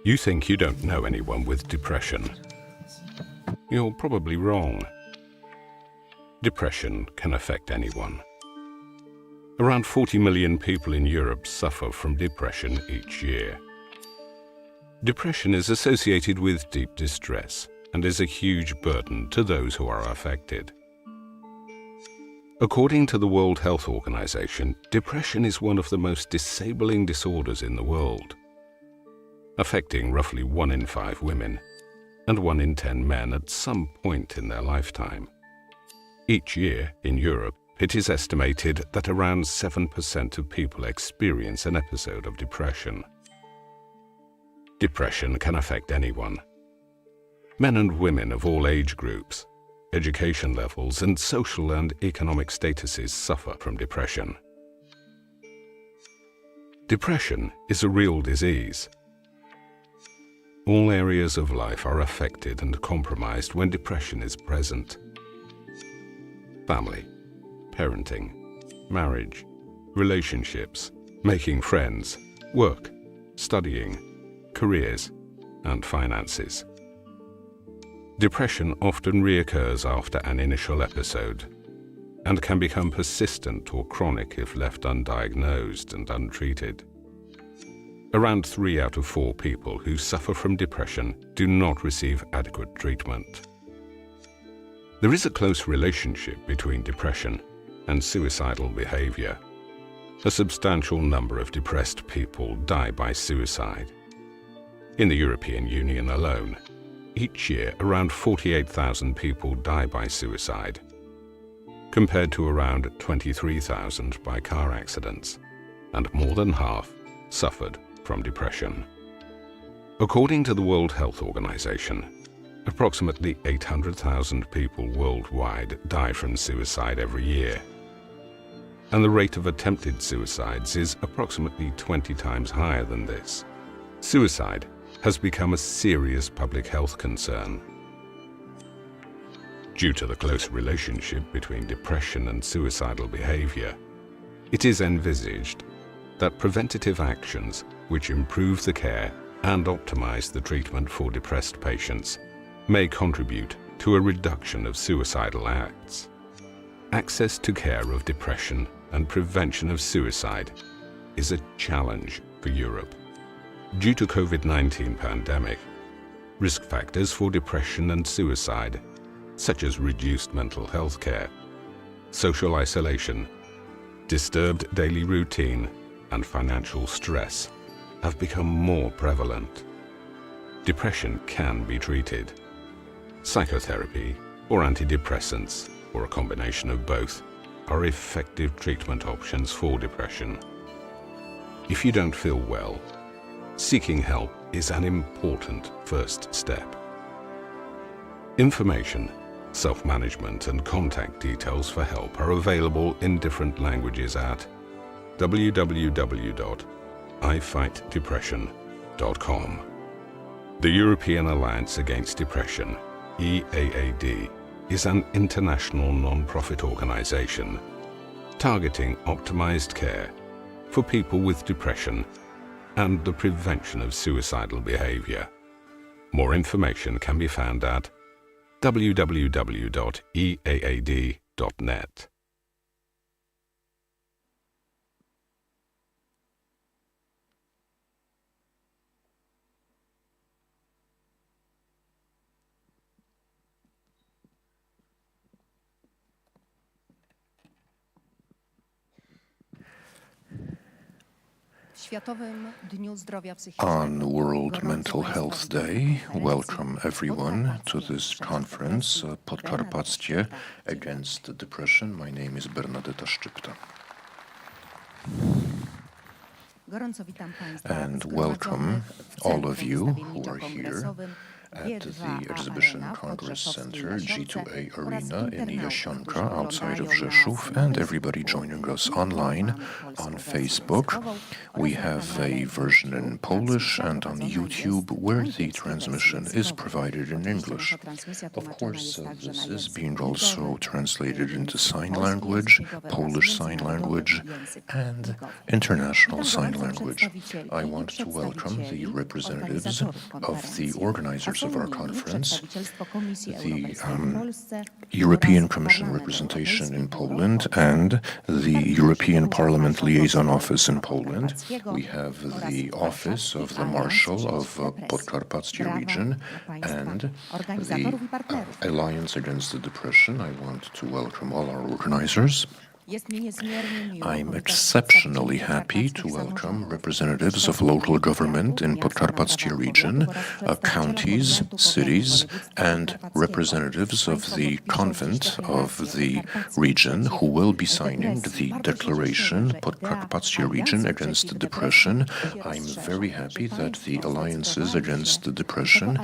You think you don't know anyone with depression. You're probably wrong. Depression can affect anyone. Around 40 million people in Europe suffer from depression each year. Depression is associated with deep distress and is a huge burden to those who are affected. According to the World Health Organization, depression is one of the most disabling disorders in the world, affecting roughly 1 in 5 women and 1 in 10 men at some point in their lifetime. Each year in Europe, it is estimated that around 7% of people experience an episode of depression. Depression can affect anyone. Men and women of all age groups, education levels, and social and economic statuses suffer from depression. Depression is a real disease. All areas of life are affected and compromised when depression is present. Family, parenting, marriage, relationships, making friends, work, studying, careers, and finances. Depression often reoccurs after an initial episode and can become persistent or chronic if left undiagnosed and untreated. Around 3 out of 4 people who suffer from depression do not receive adequate treatment. There is a close relationship between depression and suicidal behavior. A substantial number of depressed people die by suicide. In the European Union alone, each year around 48,000 people die by suicide, compared to around 23,000 by car accidents, and more than half suffered from depression. According to the World Health Organization, approximately 800,000 people worldwide die from suicide every year, and the rate of attempted suicides is approximately 20 times higher than this. Suicide has become a serious public health concern. Due to the close relationship between depression and suicidal behavior, it is envisaged that preventative actions which improve the care and optimize the treatment for depressed patients may contribute to a reduction of suicidal acts. Access to care of depression and prevention of suicide is a challenge for Europe. Due to COVID-19 pandemic, risk factors for depression and suicide, such as reduced mental health care, social isolation, disturbed daily routine, and financial stress, have become more prevalent. Depression can be treated. Psychotherapy or antidepressants, or a combination of both, are effective treatment options for depression. If you don't feel well, seeking help is an important first step. Information, self-management, and contact details for help are available in different languages at www.ifightdepression.com. The European Alliance Against Depression, EAAD, is an international non-profit organization targeting optimized care for people with depression and the prevention of suicidal behavior. More information can be found at www.eaad.net. On World Mental Health Day, welcome everyone to this conference, Podkarpackie Against Depression. My name is Bernadetta Szczypta. And welcome all of you who are here at the Exhibition Congress Center, G2A Arena in Jasionka, outside of Rzeszów, and everybody joining us online on Facebook. We have a version in Polish and on YouTube where the transmission is provided in English. Of course, this is being also translated into sign language, Polish Sign Language, and International Sign Language. I want to welcome the representatives of the organizers of our conference, the European Commission representation in Poland and the European Parliament Liaison Office in Poland. We have the Office of the Marshal of Podkarpackie region and the Alliance Against the Depression. I want to welcome all our organizers. I'm exceptionally happy to welcome representatives of local government in Podkarpackie region, counties, cities, and representatives of the convent of the region who will be signing the declaration Podkarpackie region against depression. I'm very happy that the alliances against depression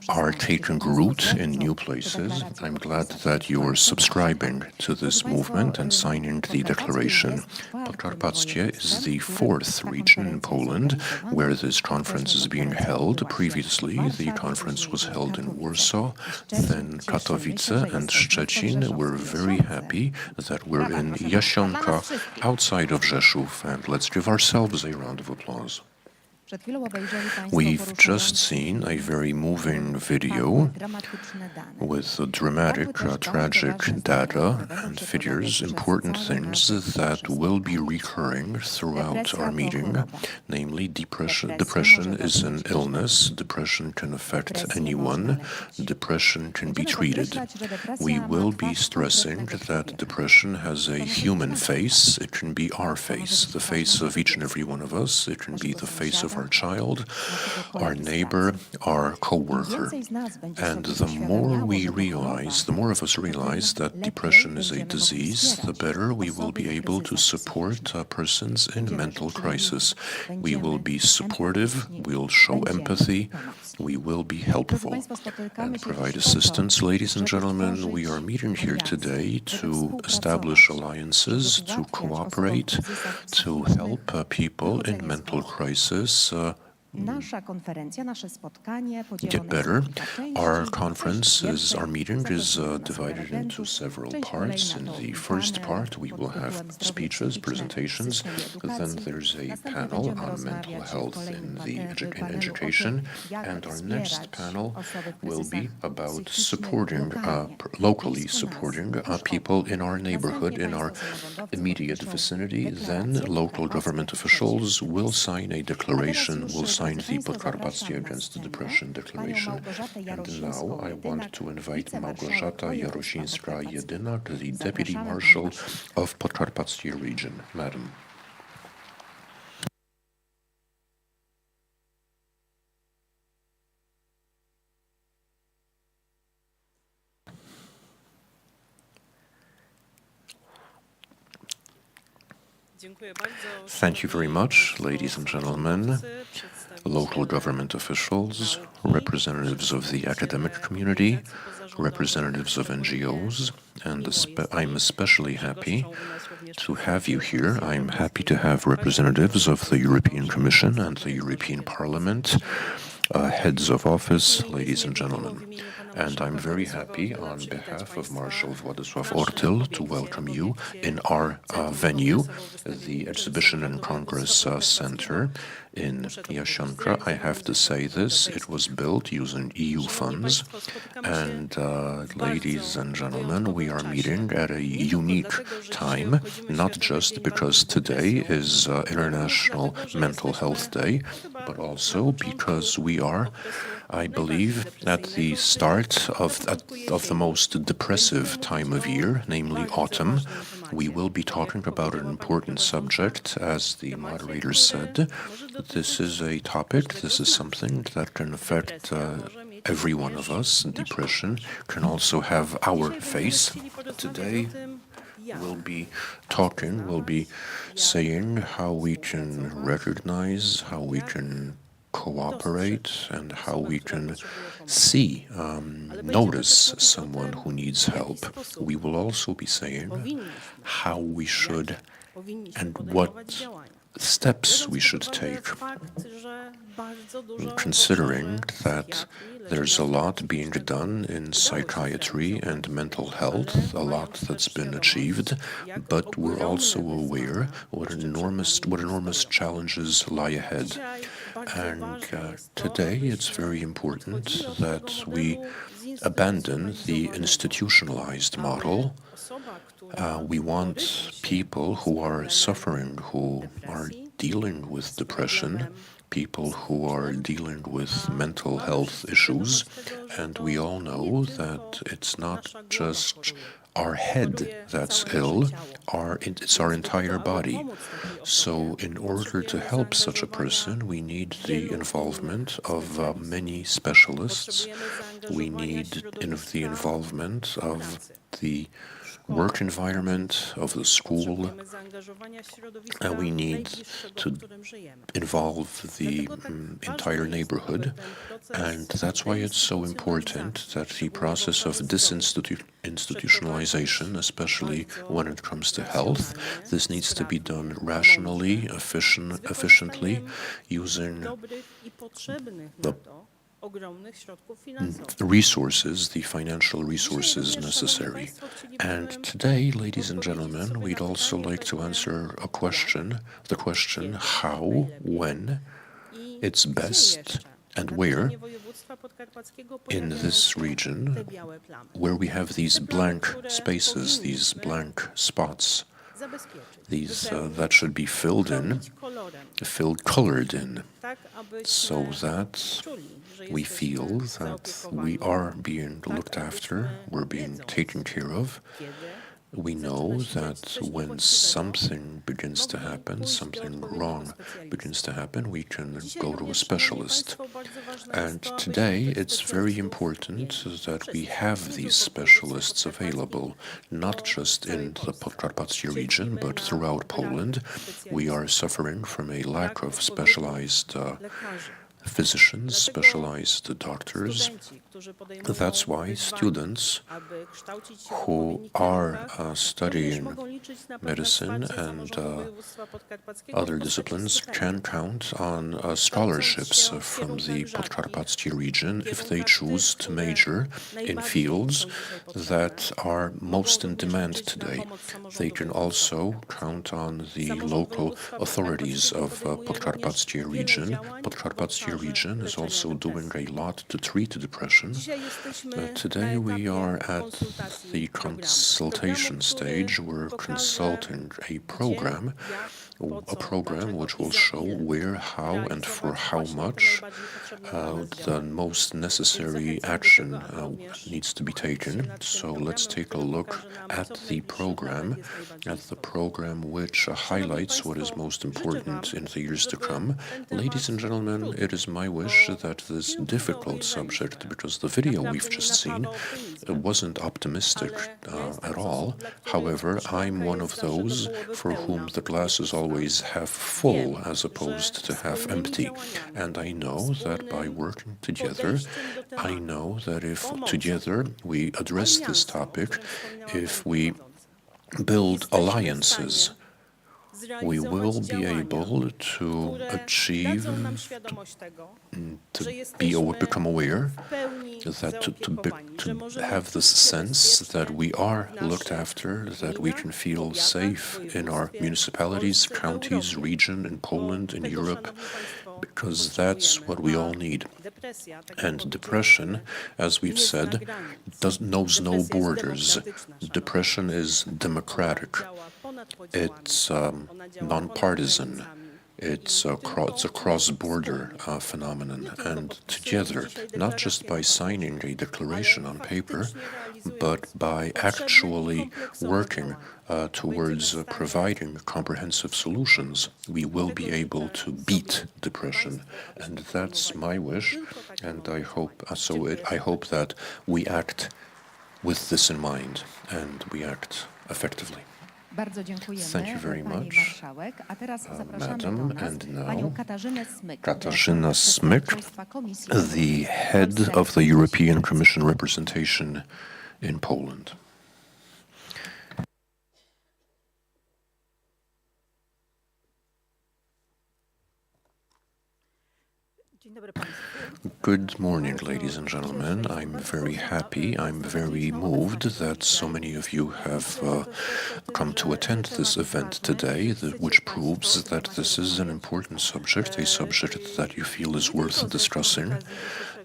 are taking root in new places. I'm glad that you're subscribing to this movement and signing the declaration. Podkarpackie is the fourth region in Poland where this conference is being held. Previously, the conference was held in Warsaw, then Katowice and Szczecin. We're very happy that we're in Jasionka, outside of Rzeszów, and let's give ourselves a round of applause. We've just seen a very moving video with dramatic, tragic data and figures, important things that will be recurring throughout our meeting, namely depression. Depression is an illness. Depression can affect anyone. Depression can be treated. We will be stressing that depression has a human face. It can be our face, the face of each and every one of us. It can be the face of our child, our neighbor, our co-worker. And the more we realize, the more of us realize that depression is a disease, the better we will be able to support persons in mental crisis. We will be supportive, we'll show empathy, we will be helpful and provide assistance. Ladies and gentlemen, we are meeting here today to establish alliances, to cooperate, to help people in mental crisis get better. Our conference our meeting is divided into several parts. In the first part, we will have speeches, presentations. Then there's a panel on mental health in education. And our next panel will be about supporting, locally supporting people in our neighborhood, in our immediate vicinity. Then local government officials will sign a declaration, will sign the Podkarpackie Against the Depression Declaration. And now I want to invite Małgorzata Jarosińska-Jedynak, the Deputy Marshal of Podkarpackie region. Madam. Thank you very much, ladies and gentlemen, local government officials, representatives of the academic community, representatives of NGOs, and I'm especially happy to have you here. I'm happy to have representatives of the European Commission and the European Parliament, heads of office, ladies and gentlemen. And I'm very happy on behalf of Marshal Władysław Ortyl to welcome you in our venue, the Exhibition and Congress Center in Jasionka. I have to say this, it was built using EU funds. And ladies and gentlemen, we are meeting at a unique time, not just because today is International Mental Health Day, but also because we are, I believe, at the start of the most depressive time of year, namely autumn. We will be talking about an important subject, as the moderator said. This is a topic, this is something that can affect every one of us. Depression can also have our face. Today, we'll be talking, we'll be saying how we can recognize, how we can cooperate and how we can see, notice someone who needs help. We will also be saying how we should and what steps we should take, considering that there's a lot being done in psychiatry and mental health, a lot that's been achieved, but we're also aware what enormous challenges lie ahead. And today it's very important that we abandon the institutionalized model. We want people who are suffering, who are dealing with depression, people who are dealing with mental health issues, and we all know that it's not just our head that's ill, it's our entire body. So in order to help such a person, we need the involvement of many specialists. We need the involvement of the work environment, of the school, and we need to involve the entire neighborhood. And that's why it's so important that the process of disinstitutionalization, especially when it comes to health, this needs to be done rationally, efficiently, using the resources, the financial resources necessary. And today, ladies and gentlemen, we'd also like to answer the question how, when, it's best, and where in this region, where we have these blank spaces, these blank spots, these that should be colored in, so that we feel that we are being looked after, we're being taken care of. We know that when something begins to happen, something wrong begins to happen, we can go to a specialist. And today it's very important that we have these specialists available, not just in the Podkarpackie region, but throughout Poland. We are suffering from a lack of specialized physicians, specialized doctors. That's why students who are studying medicine and other disciplines can count on scholarships from the Podkarpackie region if they choose to major in fields that are most in demand today. They can also count on the local authorities of Podkarpackie region. Podkarpackie region is also doing a lot to treat depression. Today we are at the consultation stage. We're consulting a program which will show where, how, and for how much the most necessary action needs to be taken. So let's take a look at the program which highlights what is most important in the years to come. Ladies and gentlemen, it is my wish that this difficult subject, because the video we've just seen wasn't optimistic at all. However, I'm one of those for whom the glass is always half full as opposed to half empty. And I know that by working together, I know that if together we address this topic, if we build alliances, we will be able to achieve, to become aware, that to have this sense that we are looked after, that we can feel safe in our municipalities, counties, region, in Poland, in Europe, because that's what we all need. And depression, as we've said, knows no borders. Depression is democratic. It's non-partisan. It's a cross-border phenomenon, and together, not just by signing a declaration on paper, but by actually working towards providing comprehensive solutions, we will be able to beat depression. And that's my wish, and I hope that we act with this in mind, and we act effectively. Thank you very much, Madam. And now, Katarzyna Smyk, the head of the European Commission representation in Poland. Good morning, ladies and gentlemen. I'm very happy, I'm very moved that so many of you have come to attend this event today, which proves that this is an important subject, a subject that you feel is worth discussing,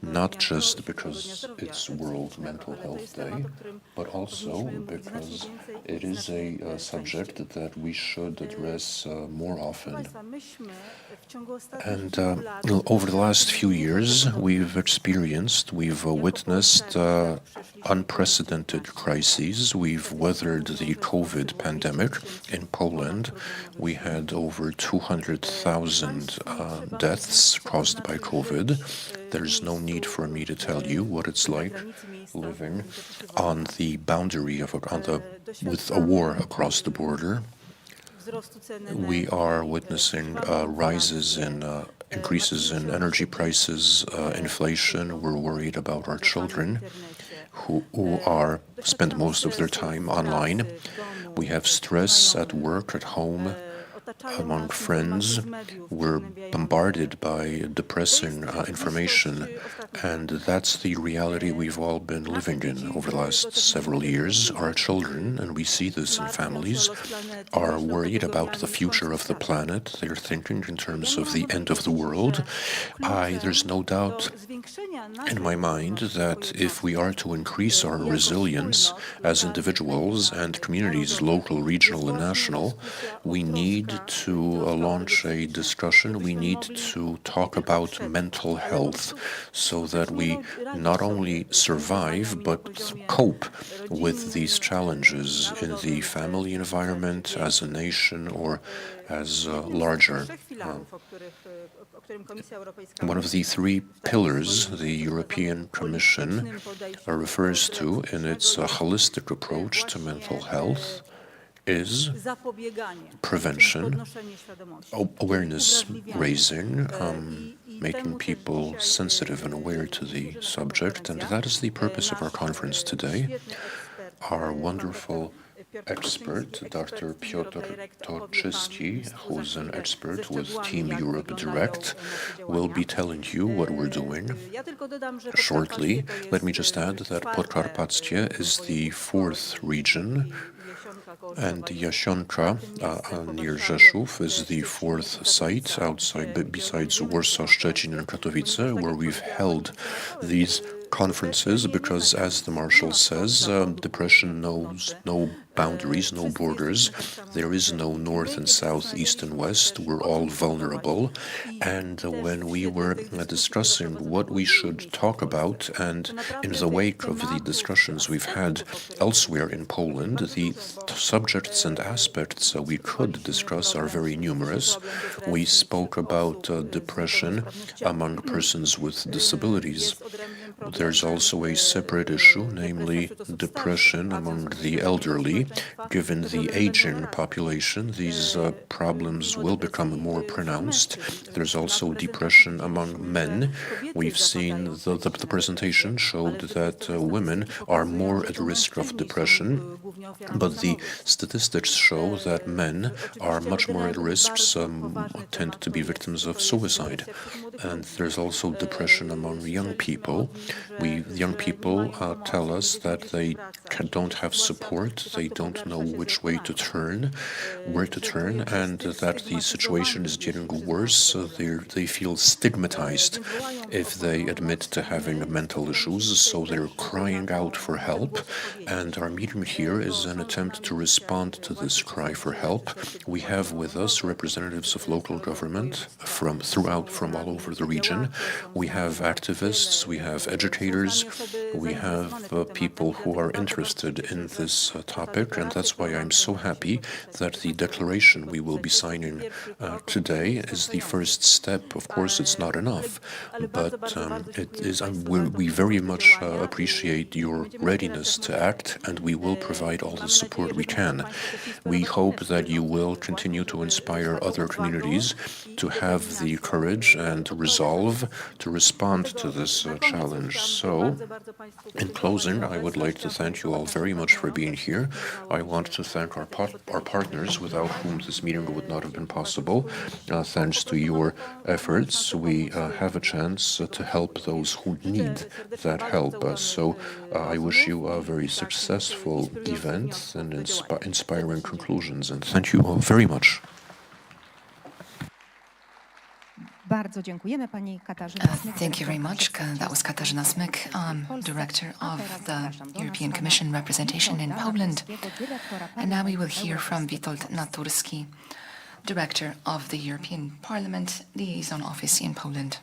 not just because it's World Mental Health Day, but also because it is a subject that we should address more often. And over the last few years, we've witnessed unprecedented crises. We've weathered the COVID pandemic. In Poland, we had over 200,000 deaths caused by COVID. There's no need for me to tell you what it's like living on the boundary with a war across the border. We are witnessing increases in energy prices, inflation. We're worried about our children who spend most of their time online. We have stress at work, at home, among friends. We're bombarded by depressing information, and that's the reality we've all been living in over the last several years. Our children, and we see this in families, are worried about the future of the planet. They're thinking in terms of the end of the world. There's no doubt in my mind that if we are to increase our resilience as individuals and communities, local, regional, and national, we need to launch a discussion. We need to talk about mental health so that we not only survive but cope with these challenges in the family environment, as a nation, or as larger. One of the three pillars the European Commission refers to in its holistic approach to mental health is prevention, awareness raising, making people sensitive and aware to the subject, and that is the purpose of our conference today. Our wonderful expert, Dr. Piotr Toczyski, who is an expert with Team Europe Direct, will be telling you what we're doing shortly. Let me just add that Podkarpackie is the fourth region, and Jasionka near Rzeszów is the fourth site besides Warsaw, Szczecin, and Katowice, where we've held these conferences because, as the Marshal says, depression knows no boundaries, no borders. There is no north and south, east and west. We're all vulnerable. And when we were discussing what we should talk about, and in the wake of the discussions we've had elsewhere in Poland, the subjects and aspects we could discuss are very numerous. We spoke about depression among persons with disabilities. There's also a separate issue, namely depression among the elderly. Given the aging population, these problems will become more pronounced. There's also depression among men. We've seen the presentation showed that women are more at risk of depression, but the statistics show that men are much more at risk, tend to be victims of suicide. And there's also depression among young people. Young people tell us that they don't have support, they don't know which way to turn, where to turn, and that the situation is getting worse. They feel stigmatized if they admit to having mental issues, so they're crying out for help. And our meeting here is an attempt to respond to this cry for help. We have with us representatives of local government from all over over the region. We have activists, we have educators, we have people who are interested in this topic, and that's why I'm so happy that the declaration we will be signing today is the first step. Of course, it's not enough, but it is. We very much appreciate your readiness to act, and we will provide all the support we can. We hope that you will continue to inspire other communities to have the courage and resolve to respond to this challenge. So, in closing, I would like to thank you all very much for being here. I want to thank our partners, without whom this meeting would not have been possible. Thanks to your efforts, we have a chance to help those who need that help. So I wish you a very successful event and inspiring conclusions, and thank you all very much. Thank you very much. That was Katarzyna Smyk, Director of the European Commission representation in Poland. And now we will hear from Witold Naturski, Director of the European Parliament Liaison Office in Poland.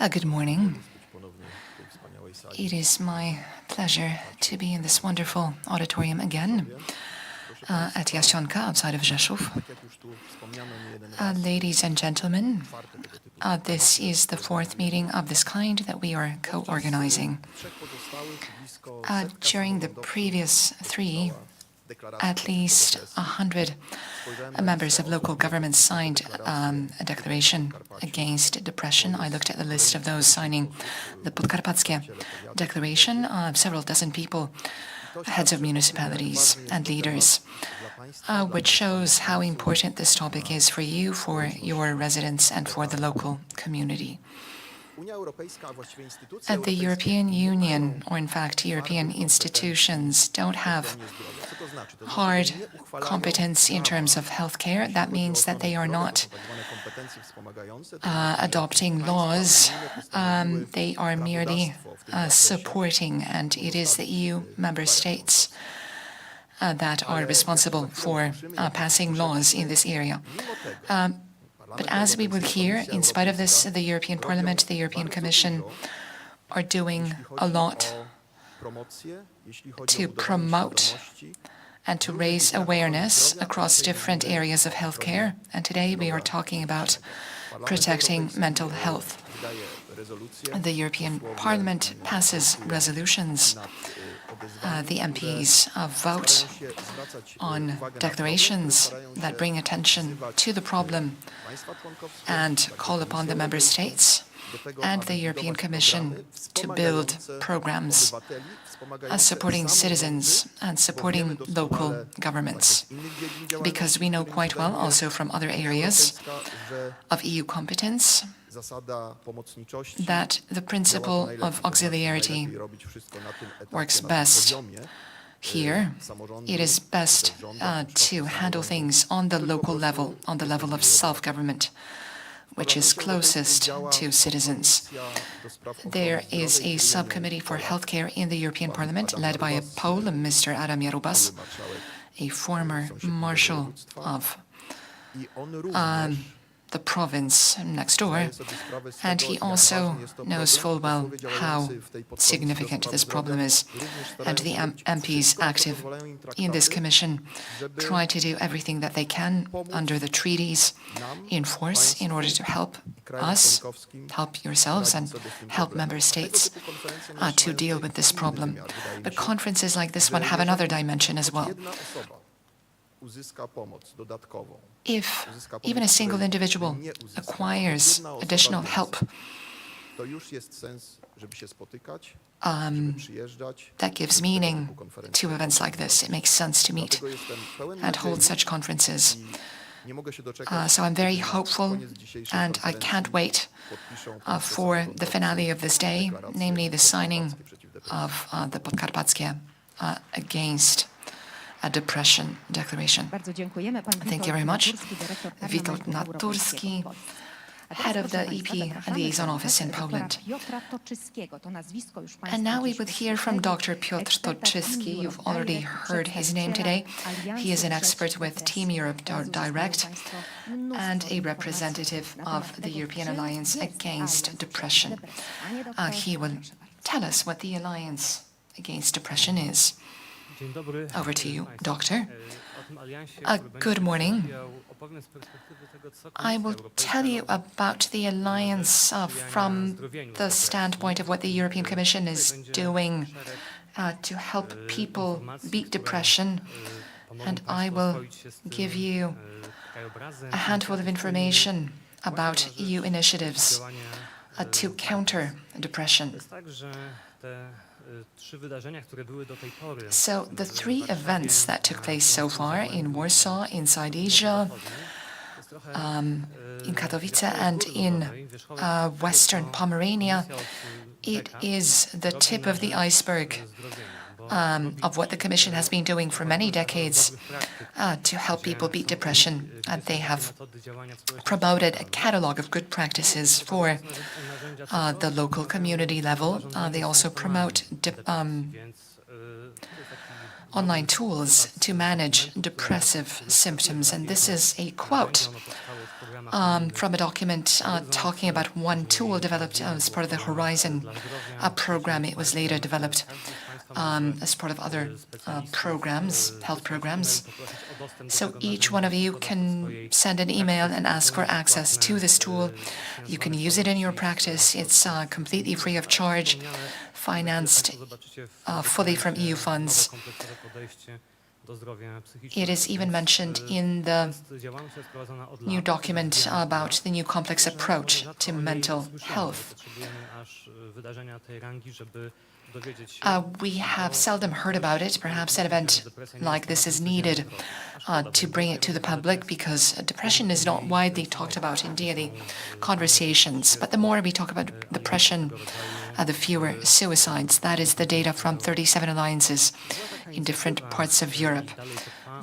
Good morning. It is my pleasure to be in this wonderful auditorium again at Jasionka outside of Rzeszów. Ladies and gentlemen, this is the fourth meeting of this kind that we are co-organizing. During the previous three, at least 100 members of local governments signed a declaration against depression. I looked at the list of those signing the Podkarpackie Declaration, several dozen people, heads of municipalities and leaders, which shows how important this topic is for you, for your residents, and for the local community. The European Union, or in fact European institutions, don't have hard competence in terms of healthcare. That means that they are not adopting laws. They are merely supporting, and it is the EU member states that are responsible for passing laws in this area. But as we will hear, in spite of this, the European Parliament, the European Commission are doing a lot to promote and to raise awareness across different areas of healthcare. And today we are talking about protecting mental health. The European Parliament passes resolutions. The MPs vote on declarations that bring attention to the problem and call upon the member states and the European Commission to build programs supporting citizens and supporting local governments. Because we know quite well, also from other areas of EU competence, that the principle of auxiliarity works best here. It is best to handle things on the local level, on the level of self-government, which is closest to citizens. There is a subcommittee for healthcare in the European Parliament led by a Pole, Mr. Adam Jarubas, a former marshal of the province next door, and he also knows full well how significant this problem is. And the MPs active in this commission try to do everything that they can under the treaties in force in order to help us, help yourselves, and help member states to deal with this problem. But conferences like this one have another dimension as well. If even a single individual acquires additional help, that gives meaning to events like this. It makes sense to meet and hold such conferences. So I'm very hopeful, and I can't wait for the finale of this day, namely the signing of the Podkarpackie against a depression declaration. Thank you very much. Witold Naturski, head of the EP Liaison Office in Poland. And now we would hear from Dr. Piotr Toczyski. You've already heard his name today. He is an expert with Team Europe Direct and a representative of the European Alliance Against Depression. He will tell us what the Alliance Against Depression is. Over to you, Doctor. Good morning. I will tell you about the Alliance from the standpoint of what the European Commission is doing to help people beat depression, and I will give you a handful of information about EU initiatives to counter depression. So the three events that took place so far in Warsaw, in Silesia, in Katowice and in Western Pomerania, it is the tip of the iceberg of what the Commission has been doing for many decades to help people beat depression. They have promoted a catalogue of good practices for the local community level. They also promote online tools to manage depressive symptoms. And this is a quote from a document talking about one tool developed as part of the Horizon program. It was later developed as part of other programs, health programs. So each one of you can send an email and ask for access to this tool. You can use it in your practice. It's completely free of charge, financed fully from EU funds. It is even mentioned in the new document about the new complex approach to mental health. We have seldom heard about it. Perhaps an event like this is needed to bring it to the public, because depression is not widely talked about in daily conversations. But the more we talk about depression, the fewer suicides. That is the data from 37 alliances in different parts of Europe.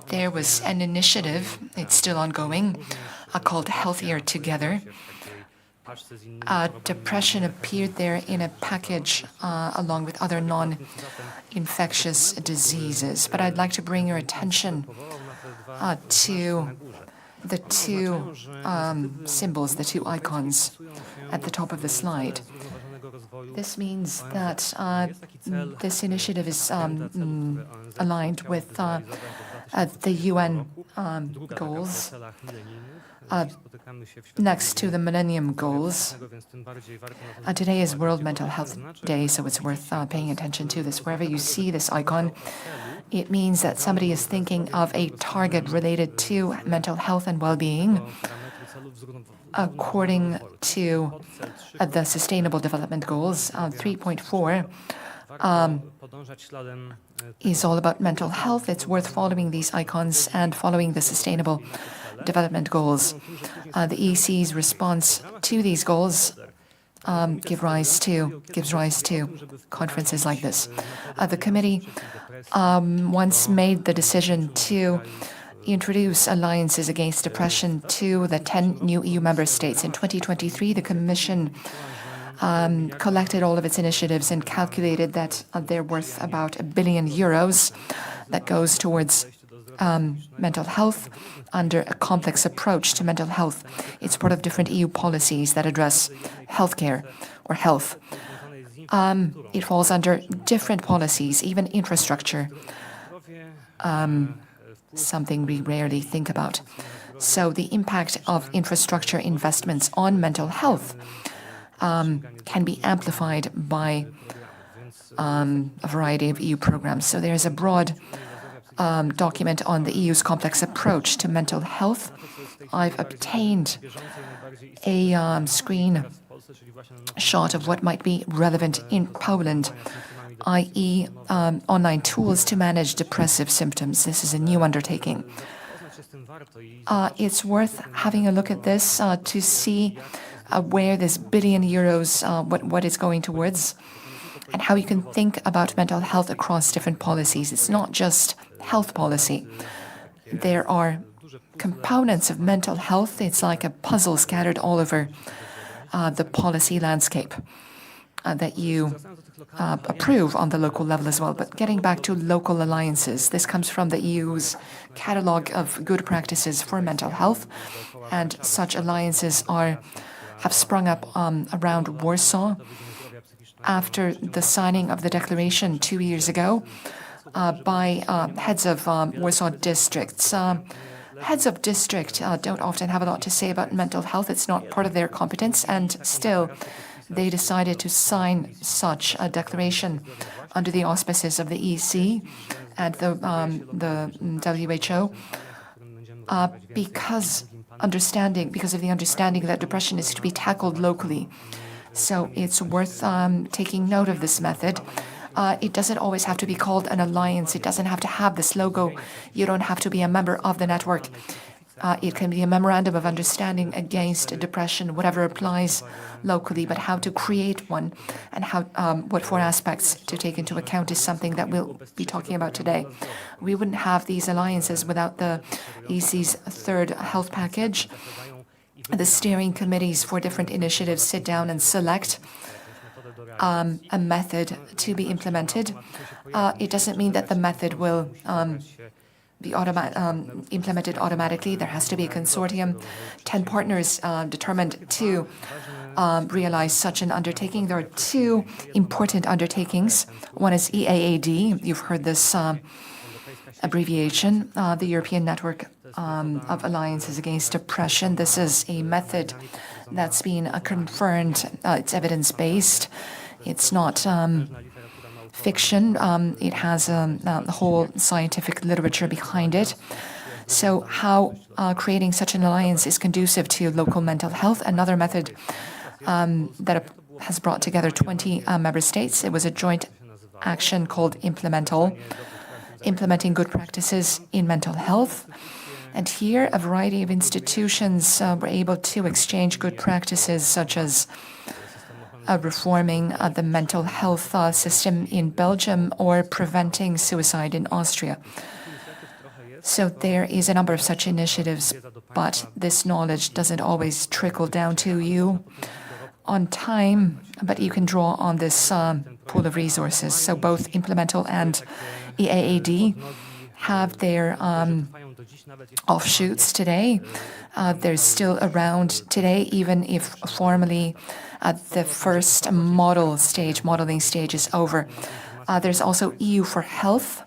There was an initiative, it's still ongoing, called Healthier Together. Depression appeared there in a package along with other non-infectious diseases. But I'd like to bring your attention to the two symbols, the two icons at the top of the slide. This means that this initiative is aligned with the UN goals, next to the Millennium Goals. Today is World Mental Health Day, so it's worth paying attention to this. Wherever you see this icon, it means that somebody is thinking of a target related to mental health and well-being according to the Sustainable Development Goals. 3.4 is all about mental health. It's worth following these icons and following the Sustainable Development Goals. The EC's response to these goals gives rise to conferences like this. The committee once made the decision to introduce alliances against depression to the 10 new EU member states. In 2023, the Commission collected all of its initiatives and calculated that they're worth about €1 billion that goes towards mental health under a complex approach to mental health. It's part of different EU policies that address healthcare or health. It falls under different policies, even infrastructure, something we rarely think about. So the impact of infrastructure investments on mental health can be amplified by a variety of EU programs. So there's a broad document on the EU's complex approach to mental health. I've obtained a screenshot of what might be relevant in Poland, i.e. online tools to manage depressive symptoms. This is a new undertaking. It's worth having a look at this to see where this €1 billion, what it's going towards, and how you can think about mental health across different policies. It's not just health policy. There are components of mental health. It's like a puzzle scattered all over the policy landscape that you approve on the local level as well. But getting back to local alliances, this comes from the EU's catalogue of good practices for mental health, and such alliances have sprung up around Warsaw after the signing of the declaration 2 years ago by heads of Warsaw districts. Heads of district don't often have a lot to say about mental health. It's not part of their competence, and still they decided to sign such a declaration under the auspices of the EC and the WHO because of the understanding that depression is to be tackled locally. So it's worth taking note of this method. It doesn't always have to be called an alliance. It doesn't have to have this logo. You don't have to be a member of the network. It can be a memorandum of understanding against depression, whatever applies locally, but how to create one and how what four aspects to take into account is something that we'll be talking about today. We wouldn't have these alliances without the EC's third health package. The steering committees for different initiatives sit down and select a method to be implemented. It doesn't mean that the method will be implemented automatically. There has to be a consortium, 10 partners determined to realize such an undertaking. There are two important undertakings. One is EAAD. You've heard this abbreviation, the European Network of Alliances Against Depression. This is a method that's been confirmed. It's evidence-based. It's not fiction. It has a whole scientific literature behind it. So how creating such an alliance is conducive to local mental health. Another method that has brought together 20 member states. It was a joint action called Implementing Good Practices in Mental Health. And here, a variety of institutions were able to exchange good practices, such as reforming the mental health system in Belgium or preventing suicide in Austria. So there is a number of such initiatives, but this knowledge doesn't always trickle down to you on time, but you can draw on this pool of resources. So both Implemental and EAAD have their offshoots today. They're still around today, even if formally the first modeling stage is over. There's also EU for Health.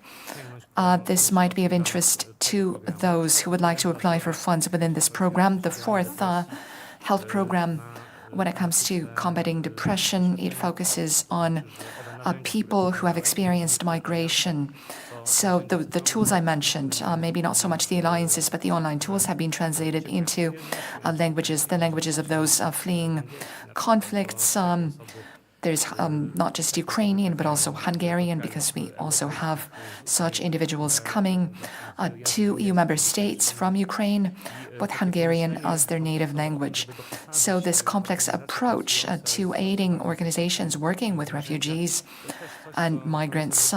This might be of interest to those who would like to apply for funds within this program. The fourth health program, when it comes to combating depression, it focuses on people who have experienced migration. So the tools I mentioned, maybe not so much the alliances, but the online tools have been translated into the languages of those fleeing conflicts. There's not just Ukrainian, but also Hungarian, because we also have such individuals coming to EU member states from Ukraine, with Hungarian as their native language. So this complex approach to aiding organizations working with refugees and migrants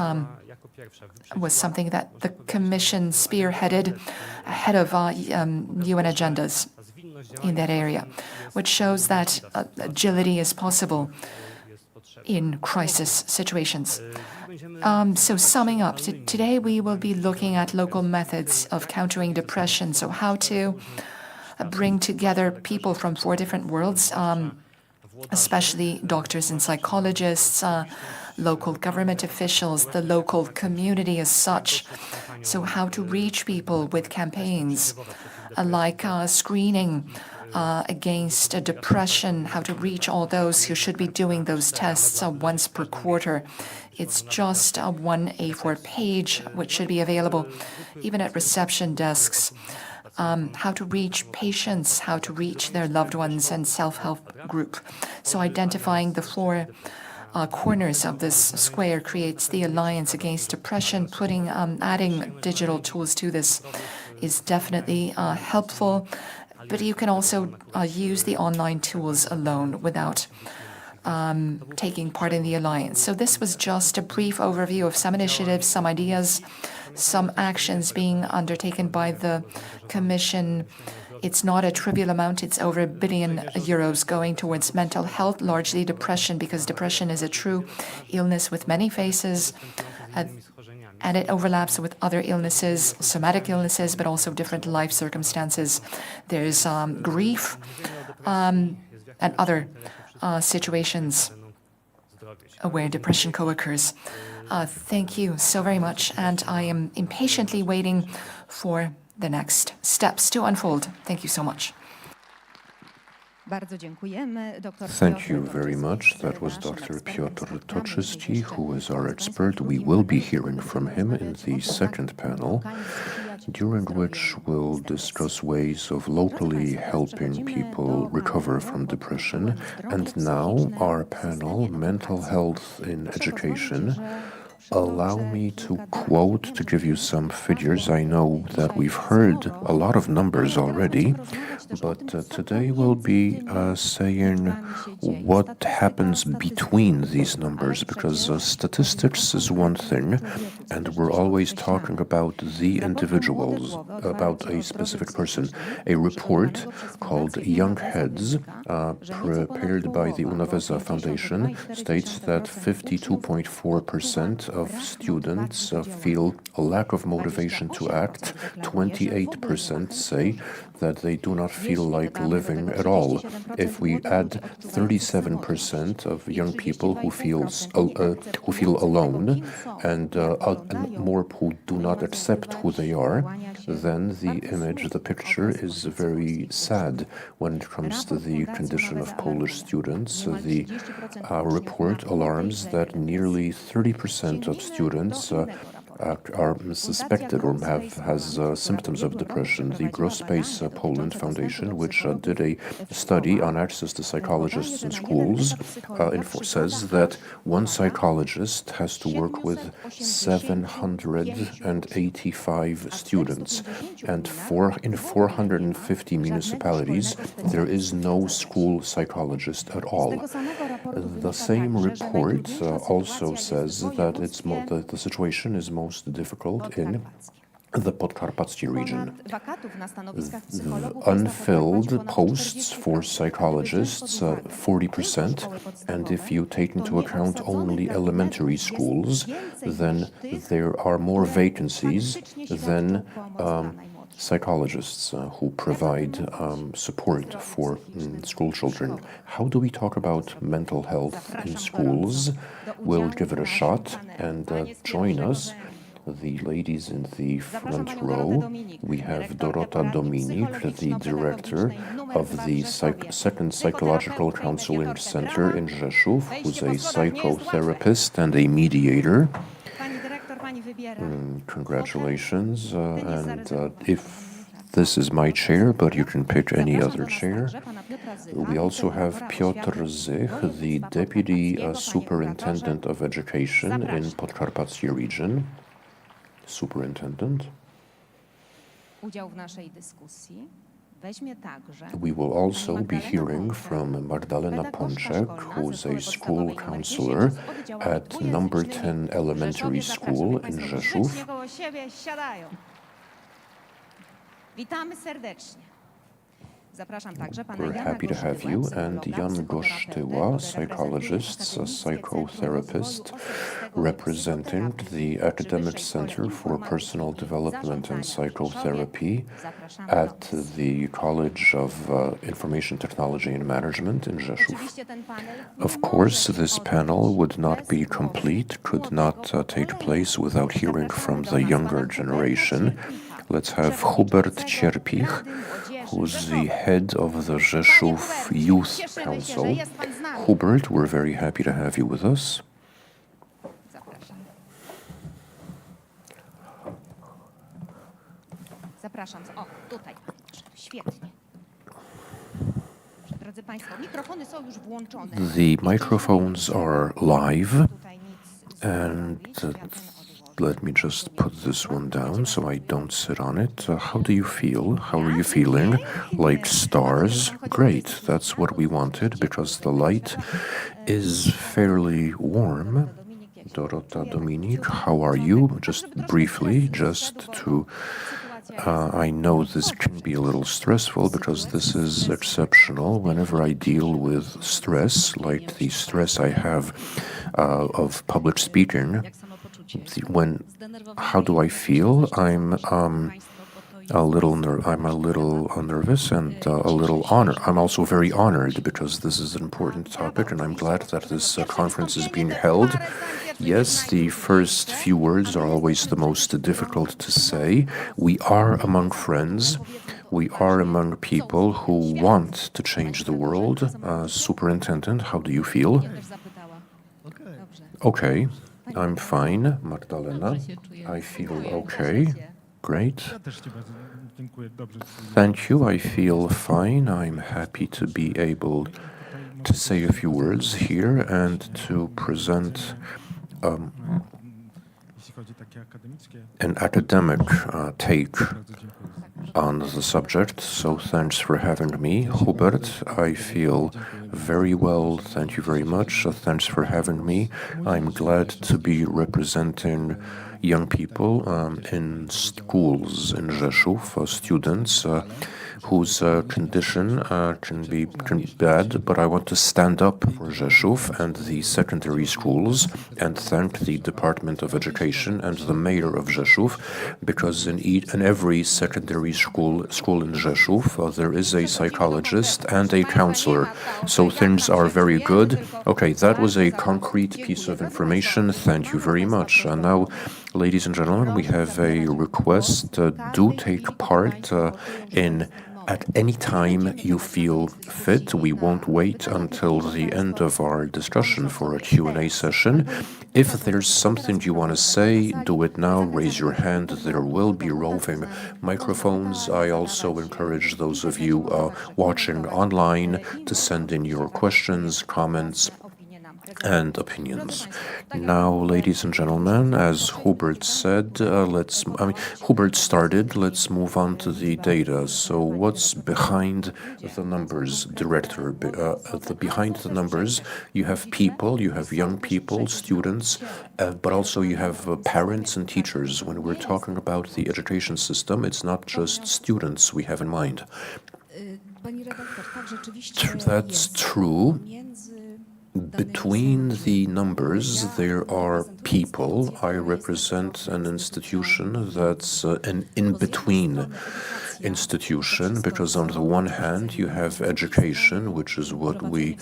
was something that the Commission spearheaded ahead of UN agendas in that area, which shows that agility is possible in crisis situations. So summing up, today we will be looking at local methods of countering depression, so how to bring together people from 4 different worlds, especially doctors and psychologists, local government officials, the local community as such. So how to reach people with campaigns like screening against depression, how to reach all those who should be doing those tests once per quarter. It's just one A4 page, which should be available even at reception desks. How to reach patients, how to reach their loved ones, and self-help group. So identifying the 4 corners of this square creates the Alliance Against Depression. Adding digital tools to this is definitely helpful, but you can also use the online tools alone without taking part in the alliance. So this was just a brief overview of some initiatives, some ideas, some actions being undertaken by the Commission. It's not a trivial amount. It's over €1 billion going towards mental health, largely depression, because depression is a true illness with many faces, and it overlaps with other illnesses, somatic illnesses, but also different life circumstances. There's grief and other situations where depression co-occurs. Thank you so very much, and I am impatiently waiting for the next steps to unfold. Thank you so much. Thank you very much. That was Dr. Piotr Toczysty, who is our expert. We will be hearing from him in the second panel, during which we'll discuss ways of locally helping people recover from depression. And now our panel, Mental Health in Education. Allow me to quote, to give you some figures. I know that we've heard a lot of numbers already, but today we'll be saying what happens between these numbers, because statistics is one thing, and we're always talking about the individuals, about a specific person. A report called Young Heads, prepared by the Unaweza Foundation, states that 52.4% of students feel a lack of motivation to act. 28% say that they do not feel like living at all. If we add 37% of young people who feel alone and more who do not accept who they are, then the picture is very sad when it comes to the condition of Polish students. The report alarms that nearly 30% of students are suspected or has symptoms of depression. The Gross-Space Poland Foundation, which did a study on access to psychologists in schools, says that one psychologist has to work with 785 students, and in 450 municipalities there is no school psychologist at all. The same report also says that the situation is most difficult in the Podkarpackie region. Unfilled posts for psychologists, 40%, and if you take into account only elementary schools, then there are more vacancies than psychologists who provide support for school children. How do we talk about mental health in schools? We'll give it a shot, and join us. The ladies in the front row, we have Dorota Dominik, the director of the Second Psychological Counseling Center in Rzeszów, who's a psychotherapist and a mediator. Congratulations, and if this is my chair, but you can pick any other chair. We also have Piotr Zich, the Deputy Superintendent of Education in Podkarpackie region. Superintendent. We will also be hearing from Magdalena Pączek, who's a school counselor at number 10 elementary school in Rzeszów. We're happy to have you. And Jan Gosztyła, psychologist, a psychotherapist, representing the Academic Center for Personal Development and Psychotherapy at the College of Information Technology and Management in Rzeszów. Of course, this panel would not be complete, could not take place without hearing from the younger generation. Let's have Hubert Cierpich, who's the head of the Rzeszów Youth Council. Hubert, we're very happy to have you with us. The microphones are live, and let me just put this one down so I don't sit on it. How do you feel? How are you feeling? Like stars? Great, that's what we wanted because the light is fairly warm. Dorota, Dominik, how are you? Just briefly, just to... I know this can be a little stressful because this is exceptional. Whenever I deal with stress, like the stress I have of public speaking, how do I feel? I'm a little nervous and a little honored. I'm also very honored because this is an important topic, and I'm glad that this conference is being held. Yes, the first few words are always the most difficult to say. We are among friends. We are among people who want to change the world. Superintendent, how do you feel? Okay, I'm fine. Magdalena, I feel okay. Great. Thank you. I feel fine. I'm happy to be able to say a few words here and to present an academic take on the subject. So thanks for having me. Hubert, I feel very well. Thank you very much. Thanks for having me. I'm glad to be representing young people in schools in Rzeszów, students whose condition can be bad, but I want to stand up for Rzeszów and the secondary schools and thank the Department of Education and the mayor of Rzeszów, because in every secondary school in Rzeszów there is a psychologist and a counselor, so things are very good. Okay, that was a concrete piece of information. Thank you very much. Now, ladies and gentlemen, we have a request. Do take part at any time you feel fit. We won't wait until the end of our discussion for a Q&A session. If there's something you want to say, do it now. Raise your hand. There will be roving microphones. I also encourage those of you watching online to send in your questions, comments, and opinions. Now, ladies and gentlemen, as Hubert said, Hubert started, let's move on to the data. So what's behind the numbers, Director? Behind the numbers, you have people, you have young people, students, but also you have parents and teachers. When we're talking about the education system, it's not just students we have in mind. That's true. Between the numbers, there are people. I represent an institution that's an in-between institution, because on the one hand, you have education, which is what we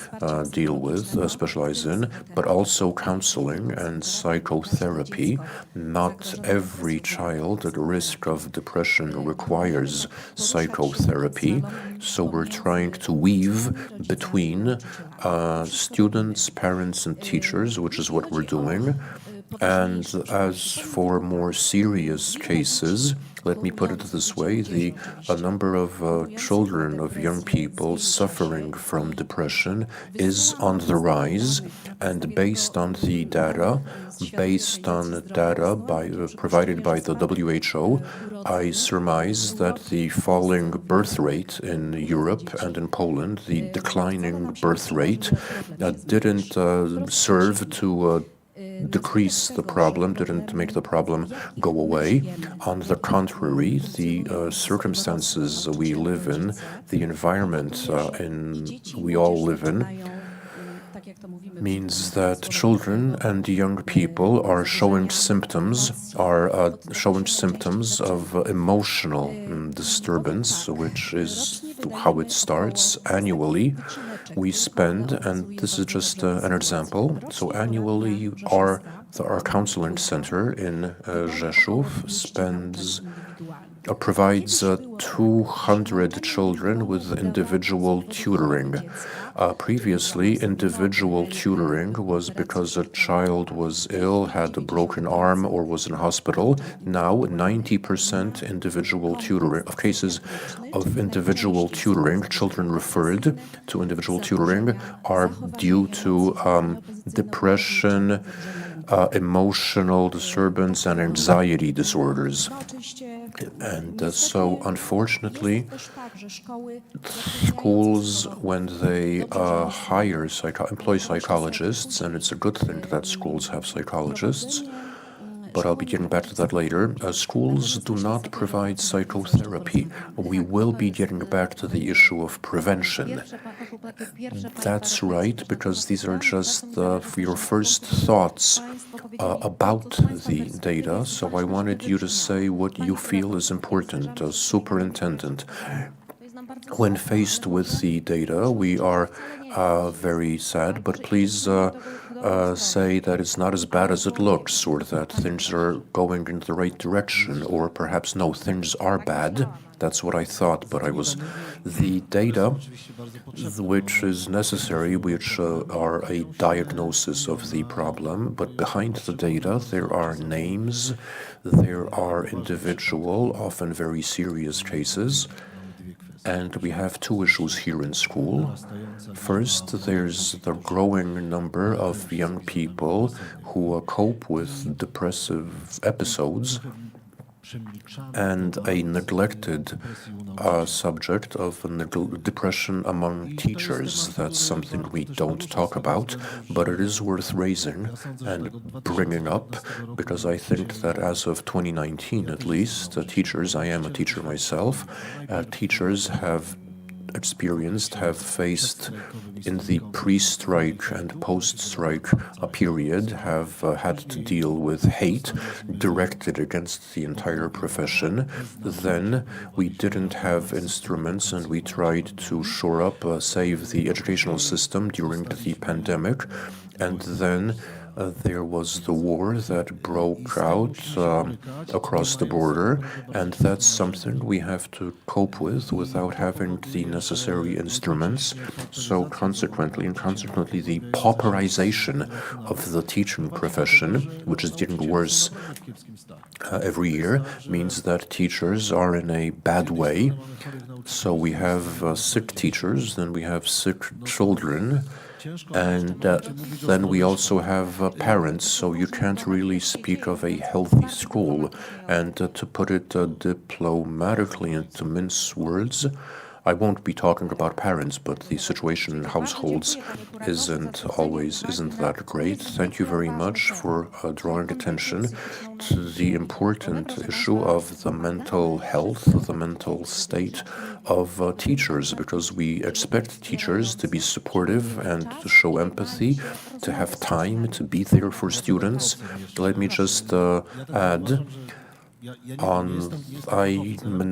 deal with, specialize in, but also counseling and psychotherapy. Not every child at risk of depression requires psychotherapy, so we're trying to weave between students, parents, and teachers, which is what we're doing. And as for more serious cases, let me put it this way, a number of children, of young people suffering from depression is on the rise, and based on data provided by the WHO, I surmise that the falling birth rate in Europe and in Poland, the declining birth rate, didn't serve to decrease the problem, didn't make the problem go away. On the contrary, the circumstances we live in, the environment we all live in, means that children and young people are showing symptoms of emotional disturbance, which is how it starts annually. We spend, and this is just an example, so annually our counseling center in Rzeszów provides 200 children with individual tutoring. Previously, individual tutoring was because a child was ill, had a broken arm, or was in hospital. Now, 90% individual tutoring, of cases of individual tutoring, children referred to individual tutoring, are due to depression, emotional disturbance and anxiety disorders. And so, unfortunately, schools, when they employ psychologists, and it's a good thing that schools have psychologists, but I'll be getting back to that later. Schools do not provide psychotherapy. We will be getting back to the issue of prevention. That's right, because these are just your first thoughts about the data. So I wanted you to say what you feel is important. Superintendent, when faced with the data, we are very sad, but please say that it's not as bad as it looks, or that things are going in the right direction, or perhaps no, things are bad. That's what I thought, but the data which is necessary, which are a diagnosis of the problem, but behind the data there are names, there are individual, often very serious cases. And we have two issues here in school. First, there's the growing number of young people who cope with depressive episodes, and a neglected subject of depression among teachers. That's something we don't talk about, but it is worth raising and bringing up, because I think that as of 2019 at least, teachers, I am a teacher myself, teachers have faced in the pre-strike and post-strike period, have had to deal with hate directed against the entire profession. Then we didn't have instruments, and we tried to shore up, save the educational system during the pandemic. And then there was the war that broke out across the border, and that's something we have to cope with without having the necessary instruments. So consequently, the pauperization of the teaching profession, which is getting worse every year, means that teachers are in a bad way. So we have sick teachers, then we have sick children, and then we also have parents, so you can't really speak of a healthy school. And to put it diplomatically and to mince words, I won't be talking about parents, but the situation in households isn't that great. Thank you very much for drawing attention to the important issue of the mental health, the mental state of teachers, because we expect teachers to be supportive and to show empathy, to have time to be there for students. Let me just add, I'm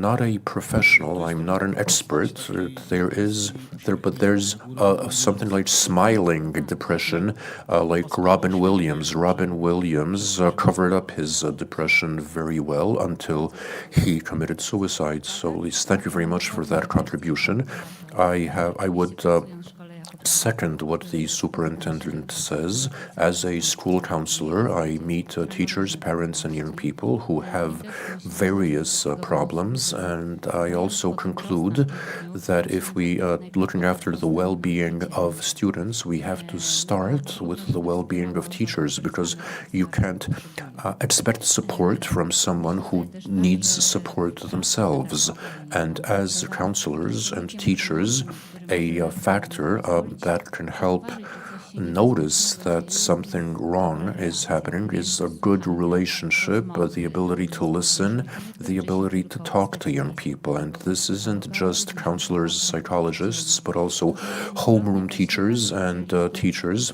not a professional, I'm not an expert. There's something like smiling depression, like Robin Williams. Robin Williams covered up his depression very well until he committed suicide. So, Lise, thank you very much for that contribution. I would second what the superintendent says. As a school counselor, I meet teachers, parents, and young people who have various problems, and I also conclude that if we looking after the well-being of students, we have to start with the well-being of teachers, because you can't expect support from someone who needs support themselves. And as counselors and teachers, a factor that can help notice that something wrong is happening is a good relationship, the ability to listen, the ability to talk to young people. And this isn't just counselors, psychologists, but also homeroom teachers and teachers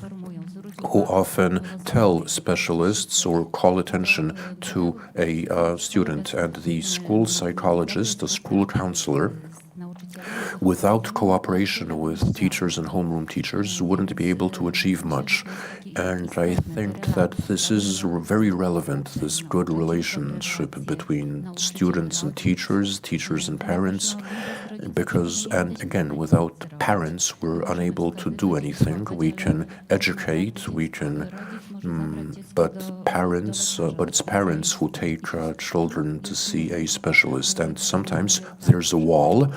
who often tell specialists or call attention to a student. And the school psychologist, the school counselor, without cooperation with teachers and homeroom teachers, wouldn't be able to achieve much. And I think that this is very relevant, this good relationship between students and teachers, teachers and parents, because, and again, without parents, we're unable to do anything. We can educate, we can, but it's parents who take children to see a specialist, and sometimes there's a wall.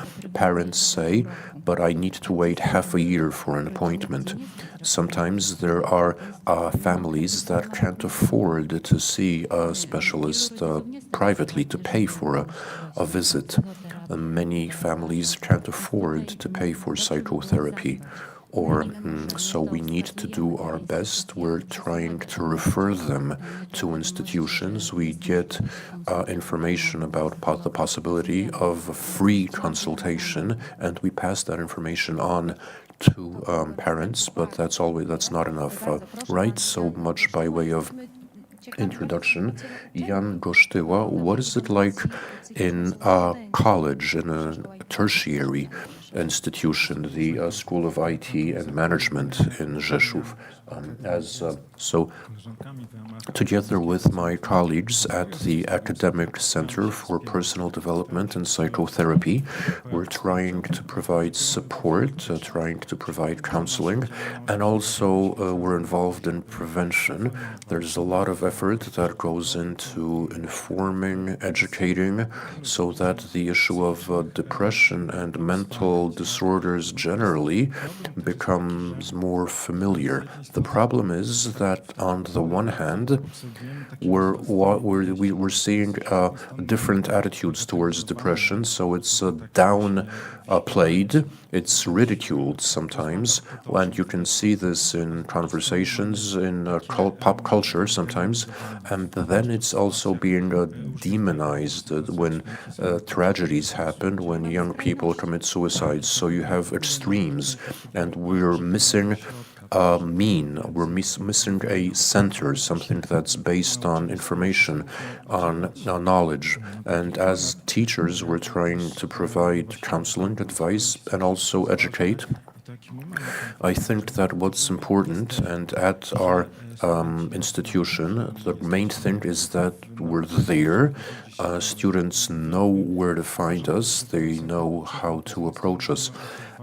parents say, but I need to wait half a year for an appointment. Sometimes there are families that can't afford to see a specialist privately, to pay for a visit. Many families can't afford to pay for psychotherapy. So we need to do our best. We're trying to refer them to institutions. We get information about the possibility of free consultation, and we pass that information on to parents, but that's not enough, right? So much by way of introduction. Jan Gosztyła, what is it like in a college, in a tertiary institution, the School of IT and Management in Rzeszów? Together with my colleagues at the Academic Center for Personal Development and Psychotherapy, we're trying to provide support, trying to provide counseling, and also we're involved in prevention. There's a lot of effort that goes into informing, educating, so that the issue of depression and mental disorders generally becomes more familiar. The problem is that on the one hand, we're seeing different attitudes towards depression, so it's downplayed, it's ridiculed sometimes, and you can see this in conversations in pop culture sometimes, and then it's also being demonized when tragedies happen, when young people commit suicide. So you have extremes, and we're missing we're missing a center, something that's based on information, on knowledge. And as teachers, we're trying to provide counseling, advice, and also educate. I think that what's important, and at our institution, the main thing is that we're there. Students know where to find us. They know how to approach us.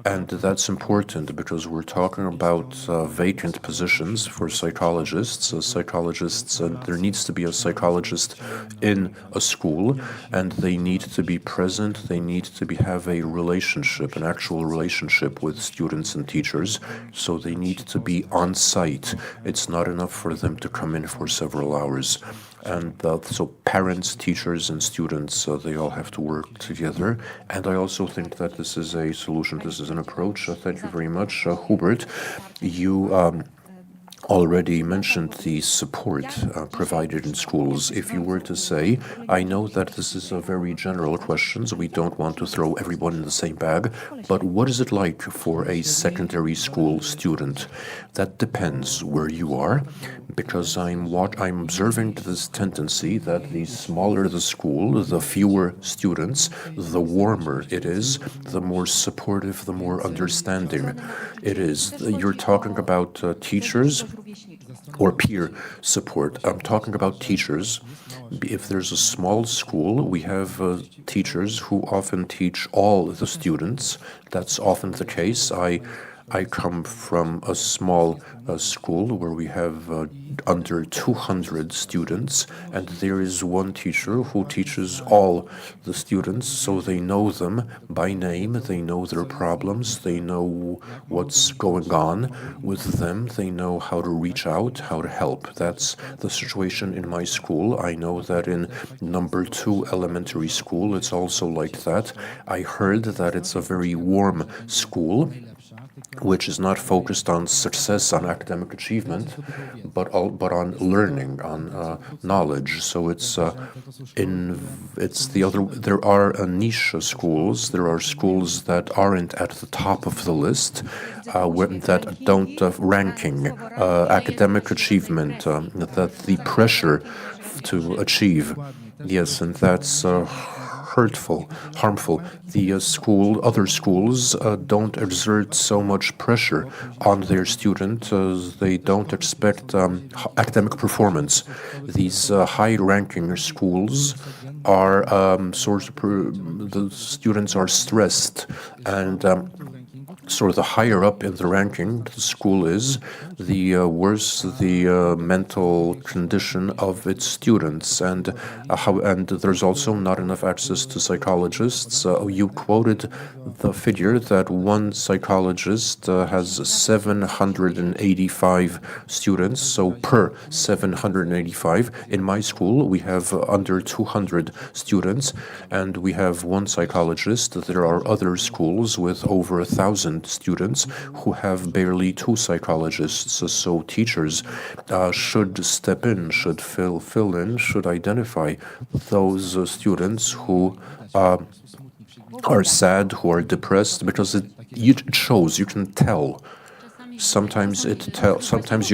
And that's important because we're talking about vacant positions for psychologists. There needs to be a psychologist in a school, and they need to be present. They need to have a relationship, an actual relationship with students and teachers. So they need to be on site. It's not enough for them to come in for several hours. And so parents, teachers, and students, they all have to work together. And I also think that this is a solution, this is an approach. Thank you very much. Hubert, you already mentioned the support provided in schools. If you were to say, I know that this is a very general question, so we don't want to throw everyone in the same bag, but what is it like for a secondary school student? That depends where you are, because I'm observing this tendency that the smaller the school, the fewer students, the warmer it is, the more supportive, the more understanding it is. You're talking about teachers or peer support. I'm talking about teachers. If there's a small school, we have teachers who often teach all the students. That's often the case. I come from a small school where we have under 200 students, and there is one teacher who teaches all the students, so they know them by name, they know their problems, they know what's going on with them, they know how to reach out, how to help. That's the situation in my school. I know that in number 2 elementary school, it's also like that. I heard that it's a very warm school, which is not focused on success, on academic achievement, but on learning, on knowledge. So there are niche schools. There are schools that aren't at the top of the list, that don't ranking academic achievement, that the pressure to achieve. Yes, and that's harmful. The other schools don't exert so much pressure on their student. They don't expect academic performance. These high-ranking schools are the students are stressed, and So the higher up in the ranking the school is, the worse the mental condition of its students, and there's also not enough access to psychologists. You quoted the figure that one psychologist has 785 students, so per 785. In my school, we have under 200 students, and we have one psychologist. There are other schools with over 1,000 students who have barely 2 psychologists. So teachers should step in, should fill in, should identify those students who are sad, who are depressed, because it shows, you can tell. Sometimes you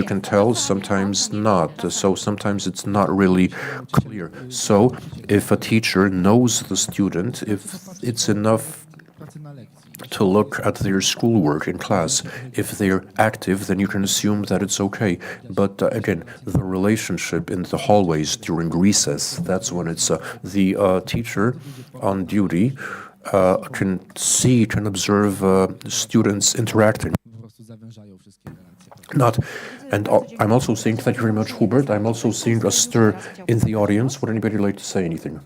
can tell, sometimes not. So sometimes it's not really clear. So if a teacher knows the student, if it's enough to look at their schoolwork in class. If they're active, then you can assume that it's okay. But again, the relationship in the hallways during recess, that's when it's the teacher on duty can observe students interacting. I'm also seeing, thank you very much, Hubert, I'm also seeing a stir in the audience. Would anybody like to say anything?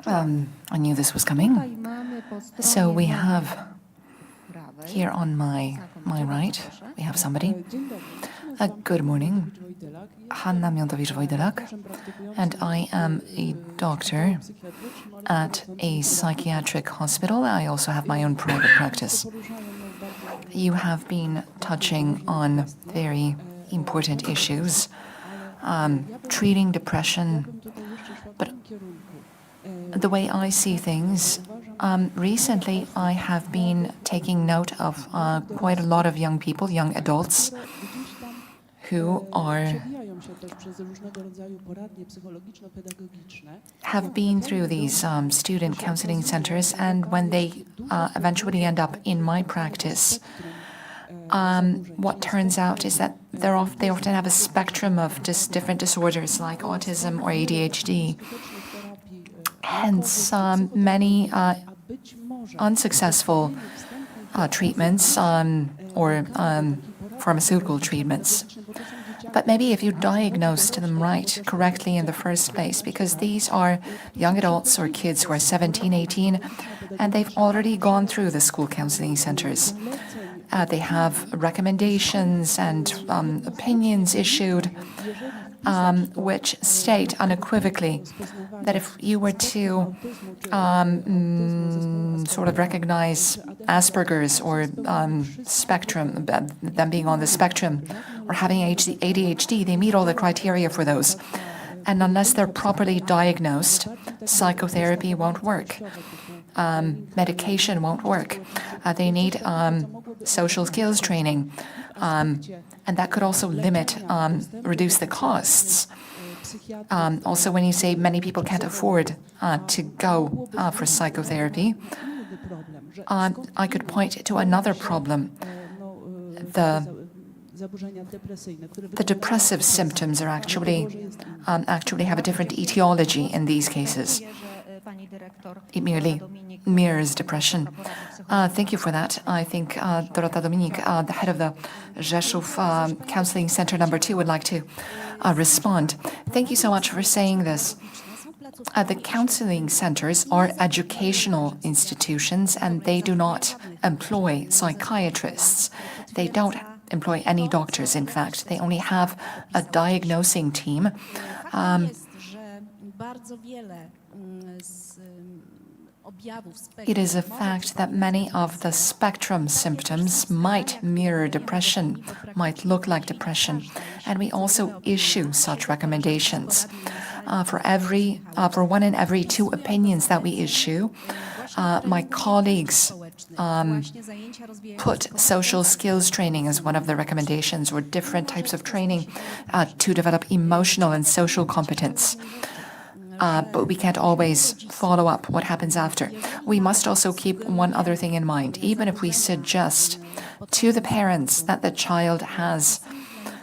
I knew this was coming. So we have here on my right, we have somebody. Good morning. Hanna Miątowicz-Wojdelak, and I am a doctor at a psychiatric hospital. I also have my own private practice. You have been touching on very important issues, treating depression, but the way I see things, recently I have been taking note of quite a lot of young people, young adults, who have been through these student counseling centers, and when they eventually end up in my practice, what turns out is that they often have a spectrum of just different disorders like autism or ADHD. Hence, many unsuccessful treatments or pharmaceutical treatments. But maybe if you diagnosed them correctly in the first place, because these are young adults or kids who are 17, 18, and they've already gone through the school counseling centers. They have recommendations and opinions issued, which state unequivocally that if you were to sort of recognize Asperger's or spectrum, them being on the spectrum, or having ADHD, they meet all the criteria for those. And unless they're properly diagnosed, psychotherapy won't work. Medication won't work. They need social skills training. And that could also reduce the costs. Also, when you say many people can't afford to go for psychotherapy, I could point to another problem. The depressive symptoms are actually have a different etiology in these cases. It merely mirrors depression. Thank you for that. I think Dorota Dominik, the head of the Rzeszów Counseling Center number 2, would like to respond. Thank you so much for saying this. The counseling centers are educational institutions, and they do not employ psychiatrists. They don't employ any doctors, in fact. They only have a diagnosing team. It is a fact that many of the spectrum symptoms might mirror depression, might look like depression, and we also issue such recommendations. For 1 in every 2 opinions that we issue, my colleagues put social skills training as one of the recommendations, or different types of training to develop emotional and social competence. But we can't always follow up what happens after. We must also keep one other thing in mind. Even if we suggest to the parents that the child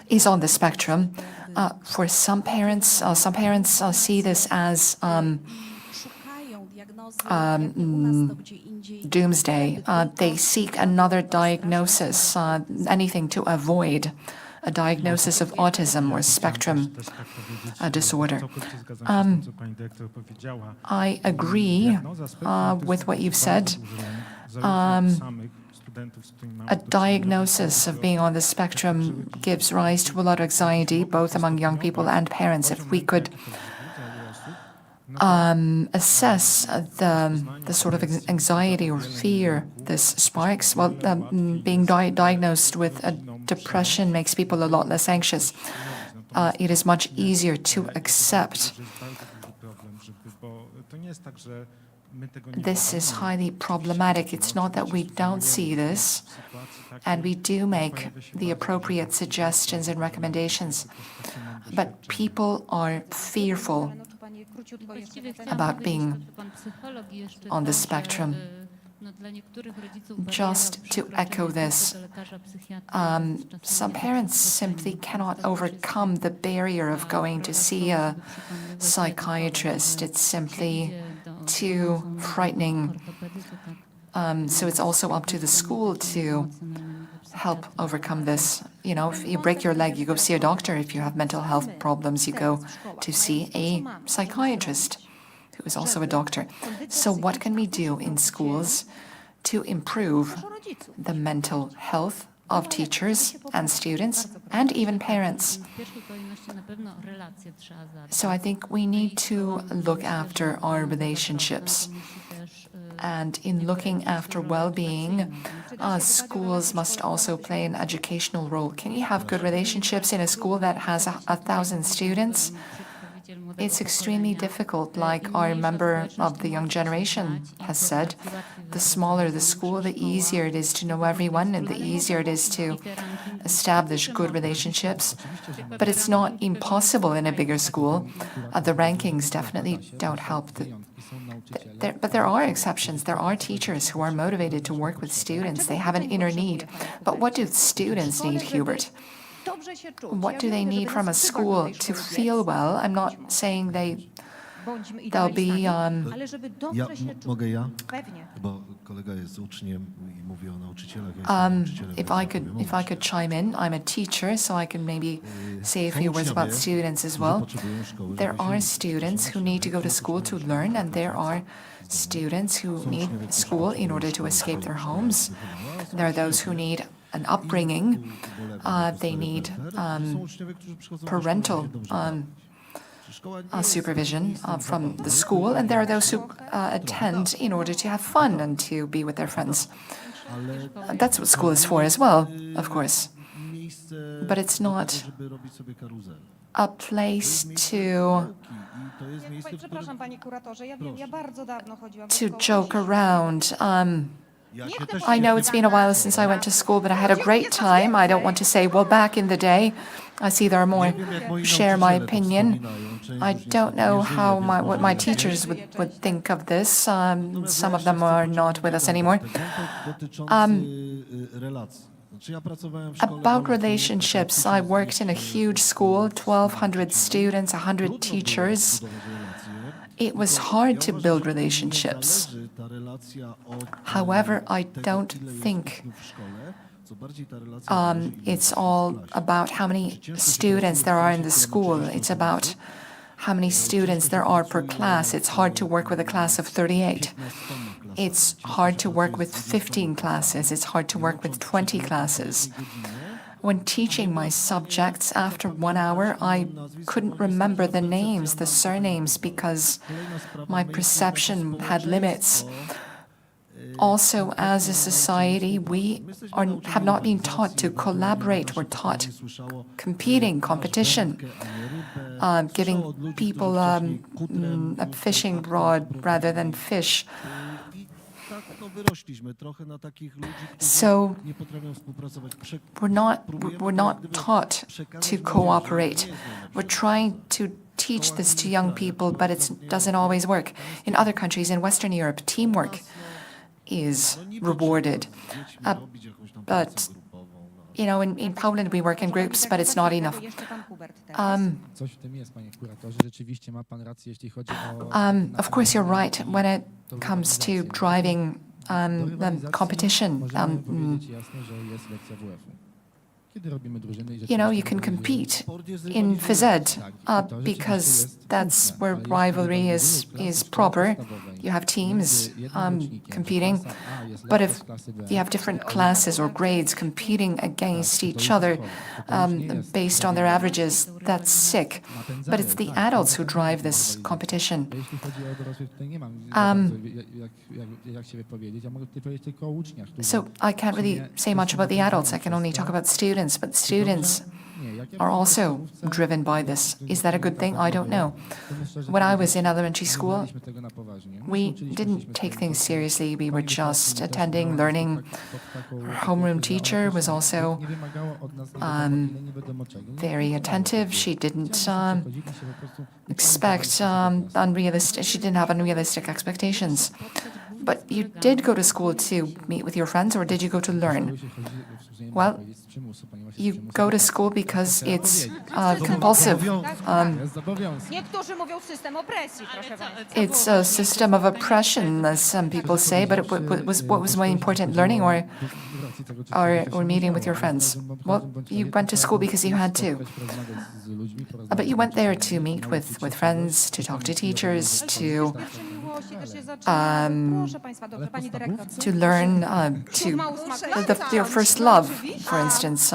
is on the spectrum, for some parents see this as doomsday. They seek another diagnosis, anything to avoid a diagnosis of autism or spectrum disorder. I agree with what you've said. A diagnosis of being on the spectrum gives rise to a lot of anxiety, both among young people and parents. If we could assess the sort of anxiety or fear this sparks, well, being diagnosed with a depression makes people a lot less anxious. It is much easier to accept. This is highly problematic. It's not that we don't see this, and we do make the appropriate suggestions and recommendations, but people are fearful about being on the spectrum. Just to echo this, some parents simply cannot overcome the barrier of going to see a psychiatrist. It's simply too frightening. So it's also up to the school to help overcome this. You know, if you break your leg, you go see a doctor. If you have mental health problems, you go to see a psychiatrist who is also a doctor. So what can we do in schools to improve the mental health of teachers and students and even parents? So I think we need to look after our relationships. And in looking after well-being, schools must also play an educational role. Can you have good relationships in a school that has 1,000 students? It's extremely difficult. Like our member of the young generation has said, the smaller the school, the easier it is to know everyone and the easier it is to establish good relationships. But it's not impossible in a bigger school. The rankings definitely don't help. But there are exceptions. There are teachers who are motivated to work with students. They have an inner need. But what do students need, Hubert? What do they need from a school to feel well? I'm not saying they'll be if I could chime in, I'm a teacher, so I can maybe say a few words about students as well. There are students who need to go to school to learn, and there are students who need school in order to escape their homes. There are those who need an upbringing. They need parental supervision from the school, and there are those who attend in order to have fun and to be with their friends. That's what school is for as well, of course. But it's not a place to joke around. I know it's been a while since I went to school, but I had a great time. I don't want to say, well, back in the day. I see there are more who share my opinion. I don't know what my teachers would think of this. Some of them are not with us anymore. About relationships, I worked in a huge school, 1,200 students, 100 teachers. It was hard to build relationships. However, I don't think it's all about how many students there are in the school. It's about how many students there are per class. It's hard to work with a class of 38. It's hard to work with 15 classes. It's hard to work with 20 classes. When teaching my subjects, after 1 hour, I couldn't remember the names, the surnames, because my perception had limits. Also, as a society, we have not been taught to collaborate. We're taught competing, competition, giving people a fishing rod rather than fish. So we're not taught to cooperate. We're trying to teach this to young people, but it doesn't always work. In other countries, in Western Europe, teamwork is rewarded. But You know, in Poland we work in groups, but it's not enough. Of course, you're right when it comes to driving competition. You know, you can compete in phys ed because that's where rivalry is proper. You have teams competing, but if you have different classes or grades competing against each other based on their averages, that's sick. But it's the adults who drive this competition. So I can't really say much about the adults. I can only talk about students, but students are also driven by this. Is that a good thing? I don't know. When I was in elementary school, we didn't take things seriously. We were just attending, learning. Our homeroom teacher was also very attentive. She didn't expect unrealistic. She didn't have unrealistic expectations. But you did go to school to meet with your friends, or did you go to learn? Well, you go to school because it's compulsive. It's a system of oppression, as some people say, but what was more important, learning or meeting with your friends? Well, you went to school because you had to. But you went there to meet with friends, to talk to teachers, to learn, your first love, for instance,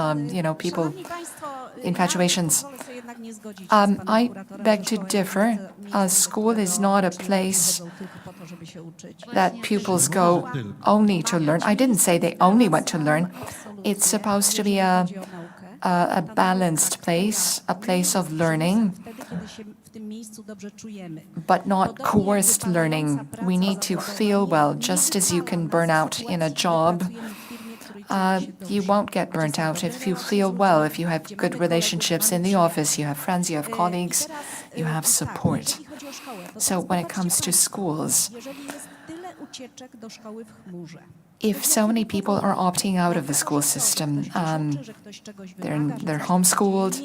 people, infatuations. I beg to differ. School is not a place that pupils go only to learn. I didn't say they only went to learn. It's supposed to be a balanced place, a place of learning, but not coerced learning. We need to feel well, just as you can burn out in a job. You won't get burnt out if you feel well, if you have good relationships in the office, you have friends, you have colleagues, you have support. So when it comes to schools, if so many people are opting out of the school system, they're homeschooled,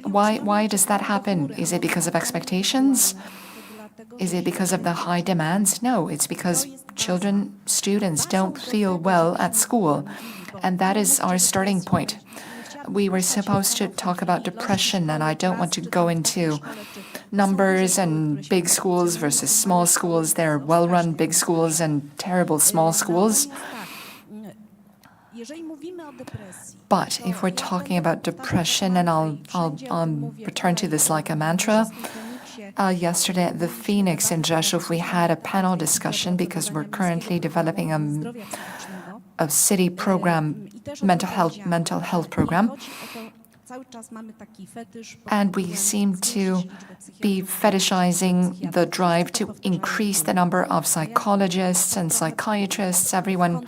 why does that happen? Is it because of expectations? Is it because of the high demands? No, it's because students don't feel well at school. And that is our starting point. We were supposed to talk about depression, and I don't want to go into numbers and big schools versus small schools. There are well-run big schools and terrible small schools. But if we're talking about depression, and I'll return to this like a mantra, yesterday at the Phoenix in Rzeszów, we had a panel discussion because we're currently developing a city program, mental health program. And we seem to be fetishizing the drive to increase the number of psychologists and psychiatrists. Everyone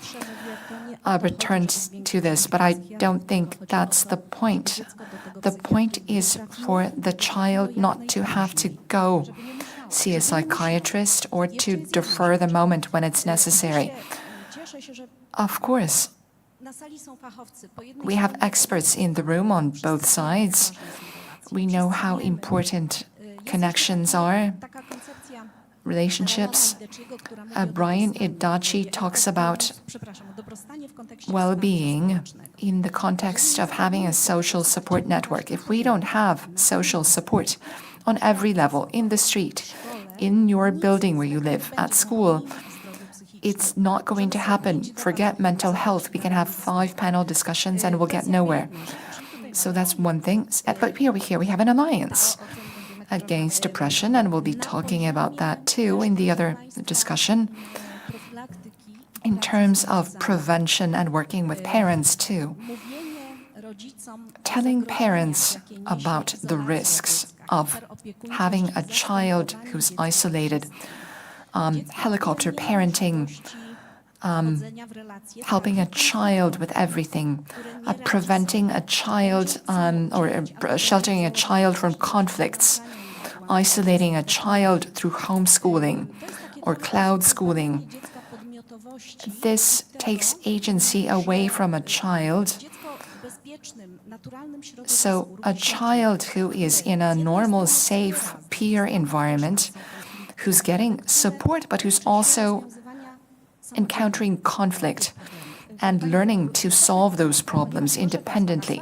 returns to this, but I don't think that's the point. The point is for the child not to have to go see a psychiatrist or to defer the moment when it's necessary. Of course, we have experts in the room on both sides. We know how important connections are, relationships. Brian Idachi talks about well-being in the context of having a social support network. If we don't have social support on every level, in the street, in your building where you live, at school, it's not going to happen. Forget mental health. We can have 5 panel discussions and we'll get nowhere. So that's one thing. But here we have an alliance against depression, and we'll be talking about that too in the other discussion. In terms of prevention and working with parents too. Telling parents about the risks of having a child who's isolated, helicopter parenting, helping a child with everything, preventing a child or sheltering a child from conflicts, isolating a child through homeschooling or cloud schooling. This takes agency away from a child So a child who is in a normal, safe peer environment, who's getting support, but who's also encountering conflict and learning to solve those problems independently.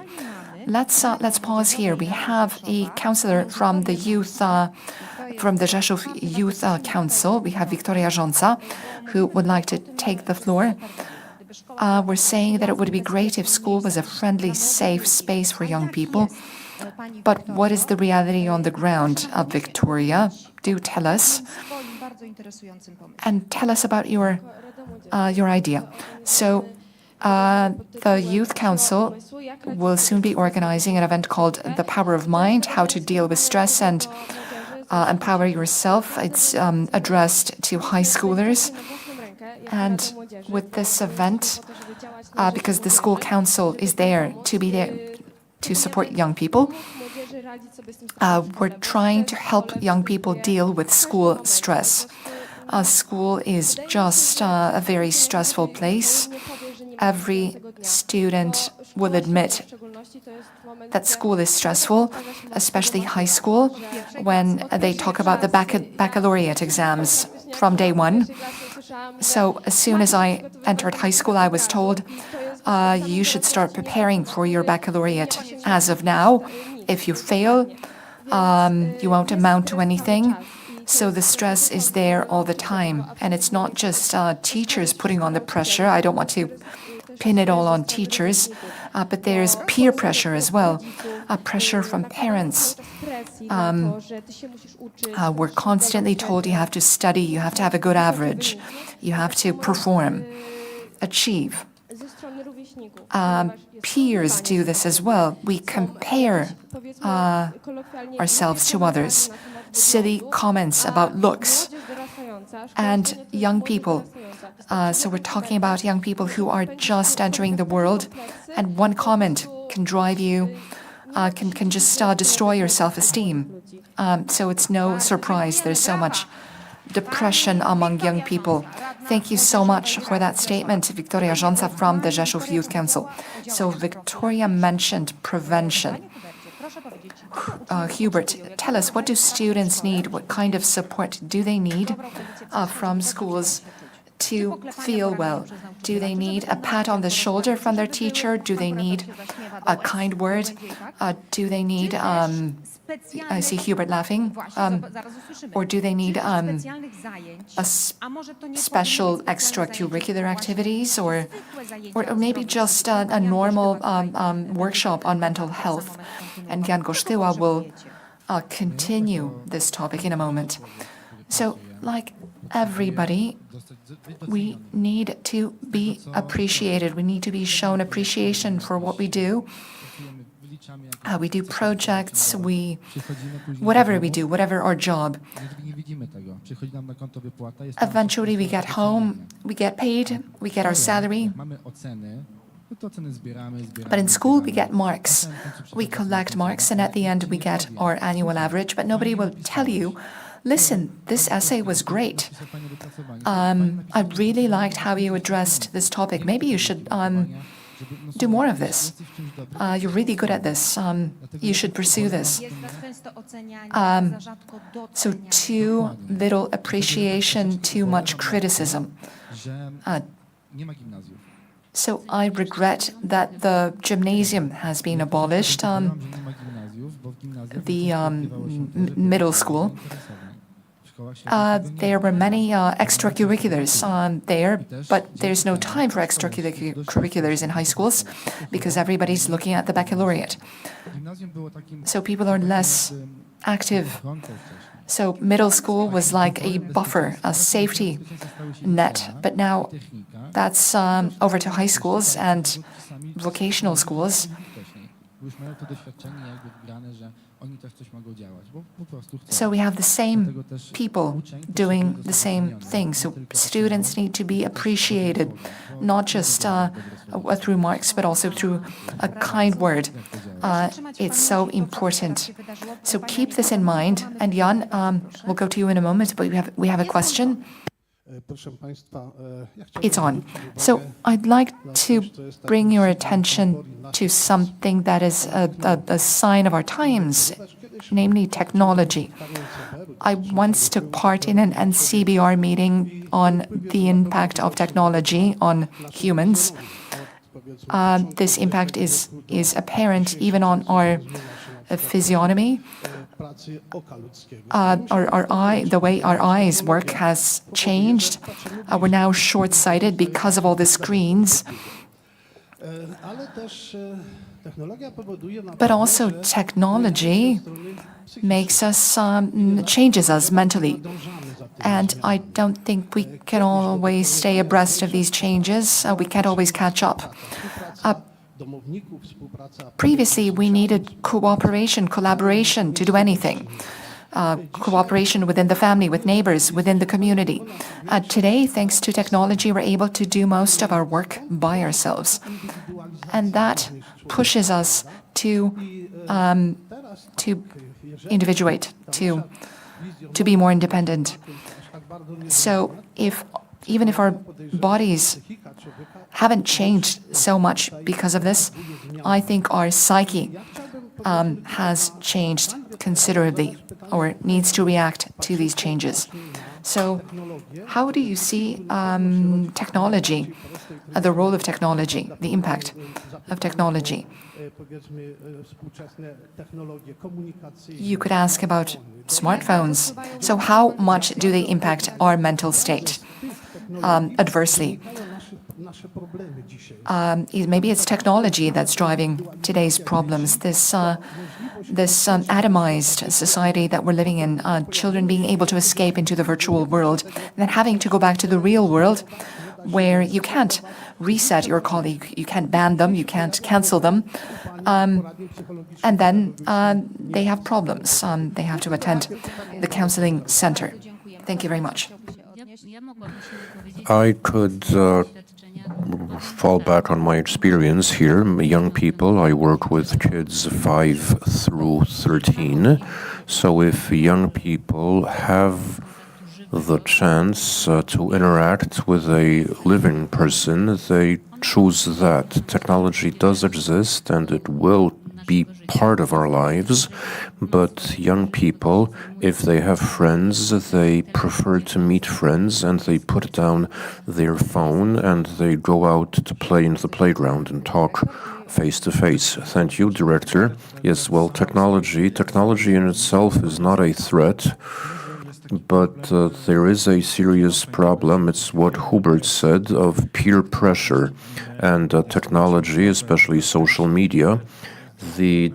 Let's pause here. We have a counselor from the from the Rzeszów Youth Council. We have Wiktoria Rządza, who would like to take the floor. We're saying that it would be great if school was a friendly, safe space for young people. But what is the reality on the ground, Victoria? Do tell us. And tell us about your idea. So the Youth Council will soon be organizing an event called The Power of Mind, How to Deal with Stress and Empower Yourself. It's addressed to high schoolers. And with this event, because the school council is there to support young people, we're trying to help young people deal with school stress. School is just a very stressful place. Every student will admit that school is stressful, especially high school, when they talk about the baccalaureate exams from day one. So as soon as I entered high school, I was told, you should start preparing for your baccalaureate as of now. If you fail, you won't amount to anything. So the stress is there all the time. And it's not just teachers putting on the pressure. I don't want to pin it all on teachers, but there's peer pressure as well, pressure from parents. We're constantly told you have to study, you have to have a good average, you have to perform, achieve. Peers do this as well. We compare ourselves to others. Silly comments about looks. And young people. So we're talking about young people who are just entering the world, and one comment can drive you, can just destroy your self-esteem. So it's no surprise there's so much depression among young people. Thank you so much for that statement, Wiktoria Rządza from the Rzeszów Youth Council. So Victoria mentioned prevention. Hubert, tell us, what do students need? What kind of support do they need from schools to feel well? Do they need a pat on the shoulder from their teacher? Do they need a kind word? Do they need, I see Hubert laughing, or do they need special extracurricular activities, or maybe just a normal workshop on mental health? And Jan Gosztyła will continue this topic in a moment. So, like everybody, we need to be appreciated. We need to be shown appreciation for what we do. We do projects, whatever we do, whatever our job. Eventually we get home, we get paid, we get our salary. But in school we get marks. We collect marks, and at the end we get our annual average, but nobody will tell you, listen, this essay was great. I really liked how you addressed this topic. Maybe you should do more of this. You're really good at this. You should pursue this. So too little appreciation, too much criticism. So I regret that the gymnasium has been abolished, the middle school. There were many extracurriculars there, but there's no time for extracurriculars in high schools because everybody's looking at the baccalaureate. So people are less active. So middle school was like a buffer, a safety net, but now that's over to high schools and vocational schools. So we have the same people doing the same thing. So students need to be appreciated, not just through marks, but also through a kind word. It's so important. So keep this in mind. And Jan, we'll go to you in a moment, but we have a question. It's on. So I'd like to bring your attention to something that is a sign of our times, namely technology. I once took part in an NCBR meeting on the impact of technology on humans. This impact is apparent even on our physiognomy. The way our eyes work has changed. We're now short-sighted because of all the screens. But also technology makes us, changes us mentally. And I don't think we can always stay abreast of these changes. We can't always catch up. Previously, we needed cooperation, collaboration to do anything. Cooperation within the family, with neighbors, within the community. Today, thanks to technology, we're able to do most of our work by ourselves. And that pushes us to individuate, to be more independent. So even if our bodies haven't changed so much because of this, I think our psyche has changed considerably or needs to react to these changes. So how do you see technology, the role of technology, the impact of technology? You could ask about smartphones. So how much do they impact our mental state adversely? Maybe it's technology that's driving today's problems. This atomized society that we're living in, children being able to escape into the virtual world, and then having to go back to the real world where you can't reset your colleague, you can't ban them, you can't cancel them, and then they have problems. They have to attend the counseling center. Thank you very much. I could fall back on my experience here. Young people, I work with kids 5 through 13. So if young people have the chance to interact with a living person, they choose that. Technology does exist and it will be part of our lives, but young people, if they have friends, they prefer to meet friends and they put down their phone and they go out to play in the playground and talk face to face. Thank you, Director. Yes, well, technology in itself is not a threat, but there is a serious problem. It's what Hubert said of peer pressure and technology, especially social media. The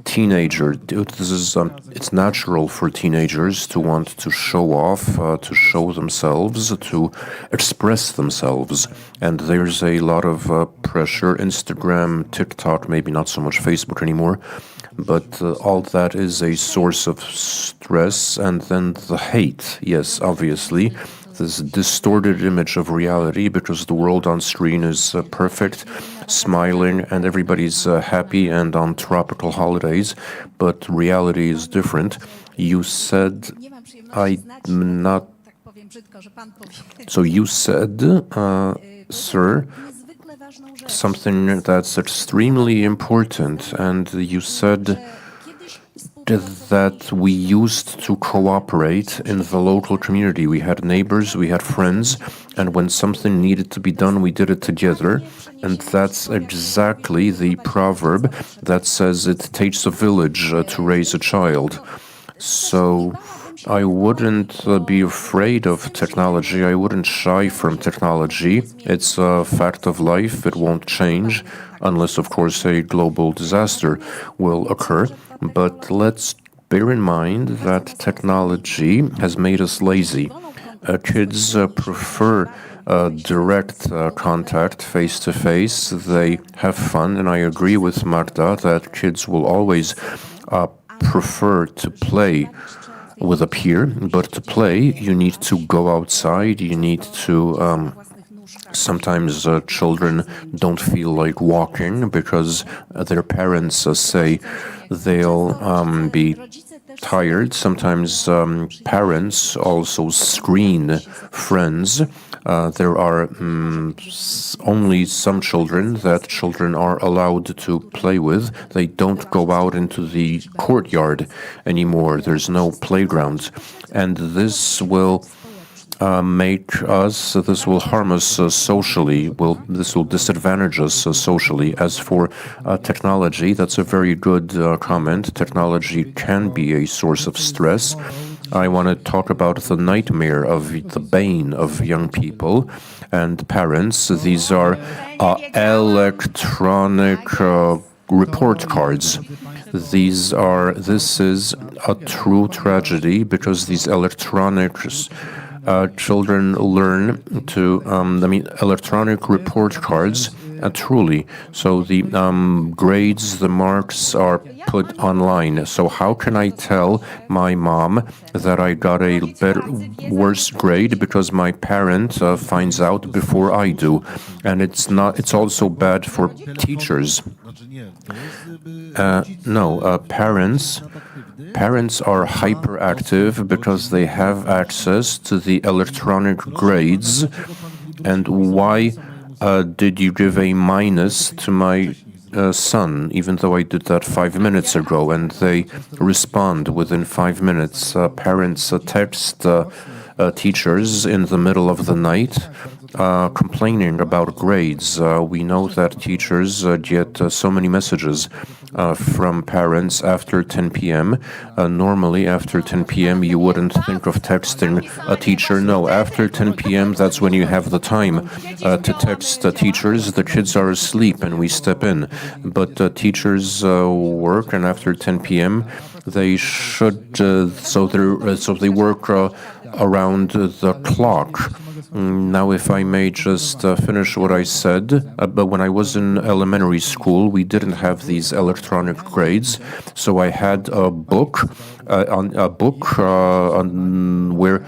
teenager, it's natural for teenagers to want to show off, to show themselves, to express themselves. And there's a lot of pressure. Instagram, TikTok, maybe not so much Facebook anymore, but all that is a source of stress. And then the hate, yes, obviously. This distorted image of reality because the world on screen is perfect, smiling, and everybody's happy and on tropical holidays, but reality is different. You said, So you said, sir, something that's extremely important, and you said that we used to cooperate in the local community. We had neighbors, we had friends, and when something needed to be done, we did it together. And that's exactly the proverb that says it takes a village to raise a child. So I wouldn't be afraid of technology. I wouldn't shy from technology. It's a fact of life. It won't change unless, of course, a global disaster will occur. But let's bear in mind that technology has made us lazy. Kids prefer direct contact, face-to-face. They have fun, and I agree with Magda that kids will always prefer to play with a peer, but to play, you need to go outside, you need to sometimes children don't feel like walking because their parents say they'll be tired. Sometimes parents also screen friends. There are only some children that children are allowed to play with. They don't go out into the courtyard anymore. There's no playground. And this will this will harm us socially, this will disadvantage us socially. As for technology, that's a very good comment. Technology can be a source of stress. I want to talk about the nightmare of the bane of young people and parents. These are electronic report cards. This is a true tragedy because these electronics children learn to, electronic report cards, truly. So the grades, the marks are put online. So how can I tell my mom that I got a worse grade because my parent finds out before I do? And it's also bad for teachers. Parents are hyperactive because they have access to the electronic grades. And why did you give a minus to my son, even though I did that 5 minutes ago? And they respond within 5 minutes. Parents text teachers in the middle of the night complaining about grades. We know that teachers get so many messages from parents after 10 p.m. Normally, after 10 p.m., you wouldn't think of texting a teacher. No, after 10 p.m., that's when you have the time to text teachers. The kids are asleep and we step in. But teachers work, and after 10 p.m., they should, so they work around the clock. Now, if I may just finish what I said, but when I was in elementary school, we didn't have these electronic grades, so I had a book, where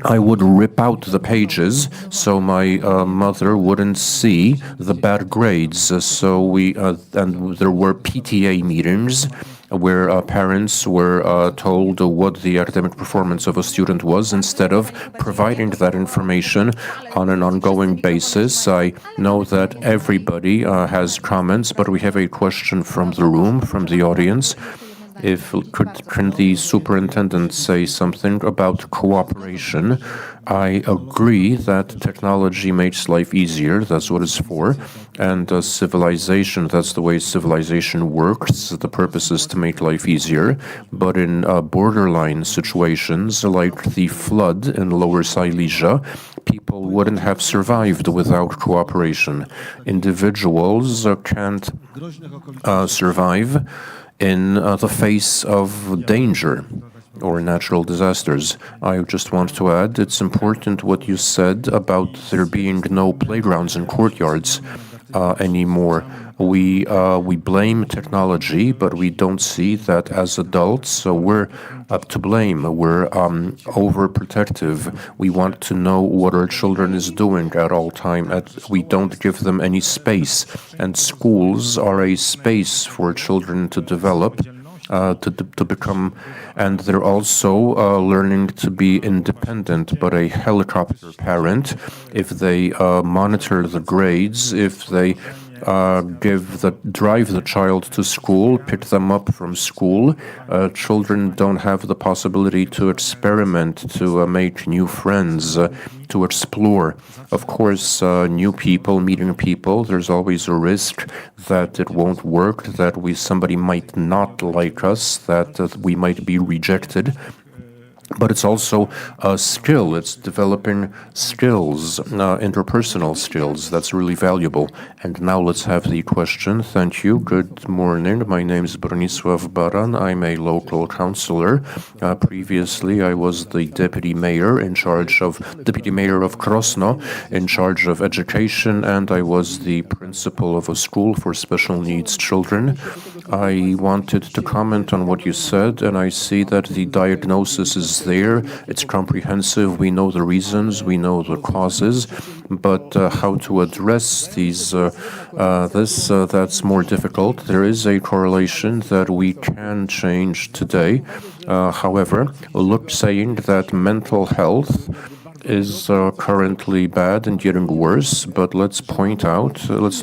I would rip out the pages so my mother wouldn't see the bad grades. So and there were PTA meetings where parents were told what the academic performance of a student was instead of providing that information on an ongoing basis. I know that everybody has comments, but we have a question from the room, from the audience. Can the superintendent say something about cooperation? I agree that technology makes life easier. That's what it's for. And civilization, that's the way civilization works. The purpose is to make life easier. But in borderline situations like the flood in Lower Silesia, people wouldn't have survived without cooperation. Individuals can't survive in the face of danger or natural disasters. I just want to add, it's important what you said about there being no playgrounds and courtyards anymore. We blame technology, but we don't see that as adults we're to blame. We're overprotective. We want to know what our children is doing at all time. We don't give them any space. And schools are a space for children to develop, to become, and they're also learning to be independent. But a helicopter parent, if they monitor the grades, if they drive the child to school, pick them up from school, children don't have the possibility to experiment, to make new friends, to explore. Of course, new people, meeting people, there's always a risk that it won't work, that somebody might not like us, that we might be rejected. But it's also a skill. It's developing skills, interpersonal skills. That's really valuable. And now let's have the question. Thank you. Good morning. My name is Bronisław Baran. I'm a local councillor. Previously, I was the deputy mayor of Krosno, in charge of education, and I was the principal of a school for special needs children. I wanted to comment on what you said, and I see that the diagnosis is is there, it's comprehensive, we know the reasons, we know the causes, but how to address that's more difficult. There is a correlation that we can change today. However, saying that mental health is currently bad and getting worse, but let's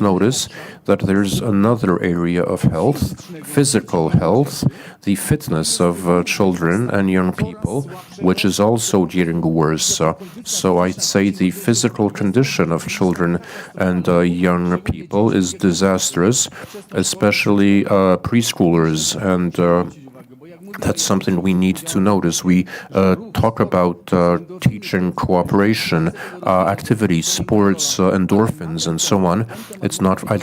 notice that there's another area of health, physical health, the fitness of children and young people, which is also getting worse. So I'd say the physical condition of children and young people is disastrous, especially preschoolers, and that's something we need to notice. We talk about teaching cooperation, activities, sports, endorphins, and so on. It's not. I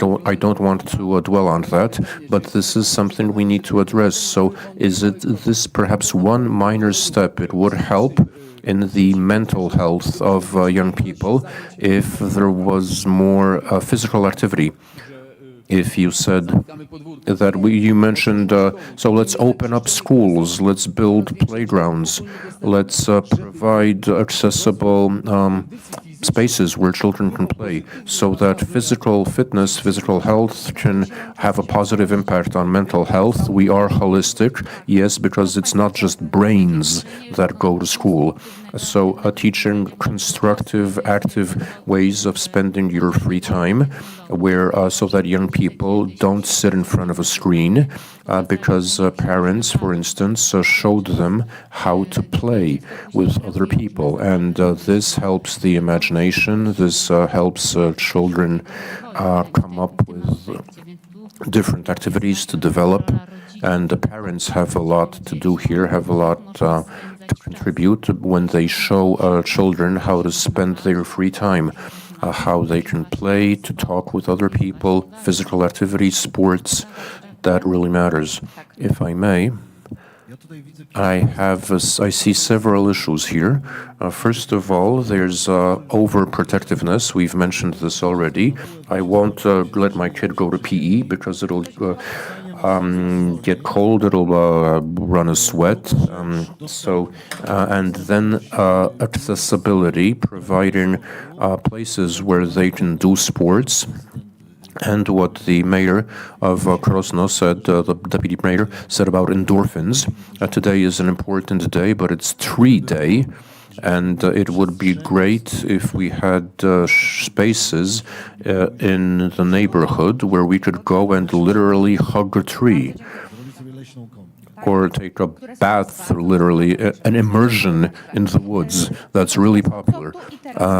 don't want to dwell on that, but this is something we need to address. So, is this perhaps one minor step? It would help in the mental health of young people if there was more physical activity. If you said that you mentioned, so let's open up schools, let's build playgrounds, let's provide accessible spaces where children can play, so that physical fitness, physical health can have a positive impact on mental health. We are holistic, yes, because it's not just brains that go to school. So teaching constructive, active ways of spending your free time, where so that young people don't sit in front of a screen, because parents, for instance, showed them how to play with other people, and this helps the imagination. This helps children come up with different activities to develop, and the parents have a lot to do here, have a lot to contribute when they show children how to spend their free time, how they can play, to talk with other people, physical activity, sports. That really matters. If I may, I see several issues here. First of all, there's overprotectiveness. We've mentioned this already. I won't let my kid go to PE because it'll get cold, it'll run a sweat. And then accessibility, providing places where they can do sports. And what the mayor of Krosno said, the deputy mayor, said about endorphins. Today is an important day, but it's tree day. And it would be great if we had spaces in the neighborhood where we could go and literally hug a tree, or take a bath, literally, an immersion in the woods. That's really popular.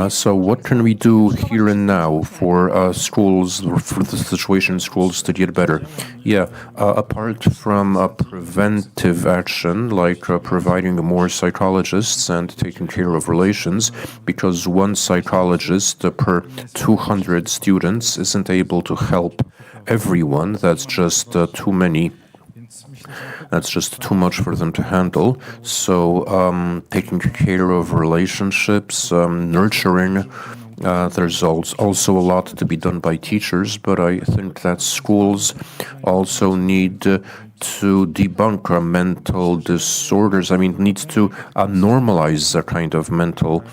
So what can we do here and now for schools, for the situation in schools to get better? Yeah, apart from preventive action, like providing more psychologists and taking care of relations, because one psychologist per 200 students isn't able to help everyone. That's just too many. That's just too much for them to handle. So taking care of relationships, nurturing, there's also a lot to be done by teachers, but I think that schools also need to debunk mental disorders. I mean, needs to normalize a kind of mental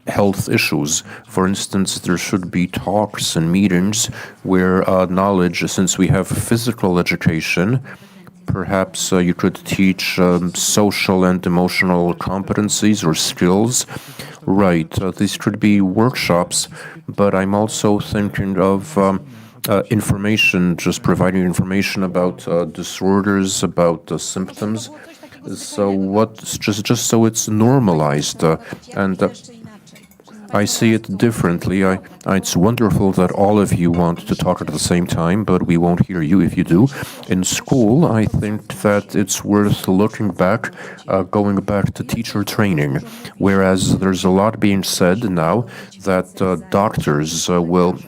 health issues. For instance, there should be talks and meetings where knowledge, since we have physical education, perhaps you could teach social and emotional competencies or skills. Right, these could be workshops, but I'm also thinking of information, just providing information about disorders, about symptoms. So just so it's normalized, and I see it differently. It's wonderful that all of you want to talk at the same time, but we won't hear you if you do. In school, I think that it's worth looking back, going back to teacher training, whereas there's a lot being said now that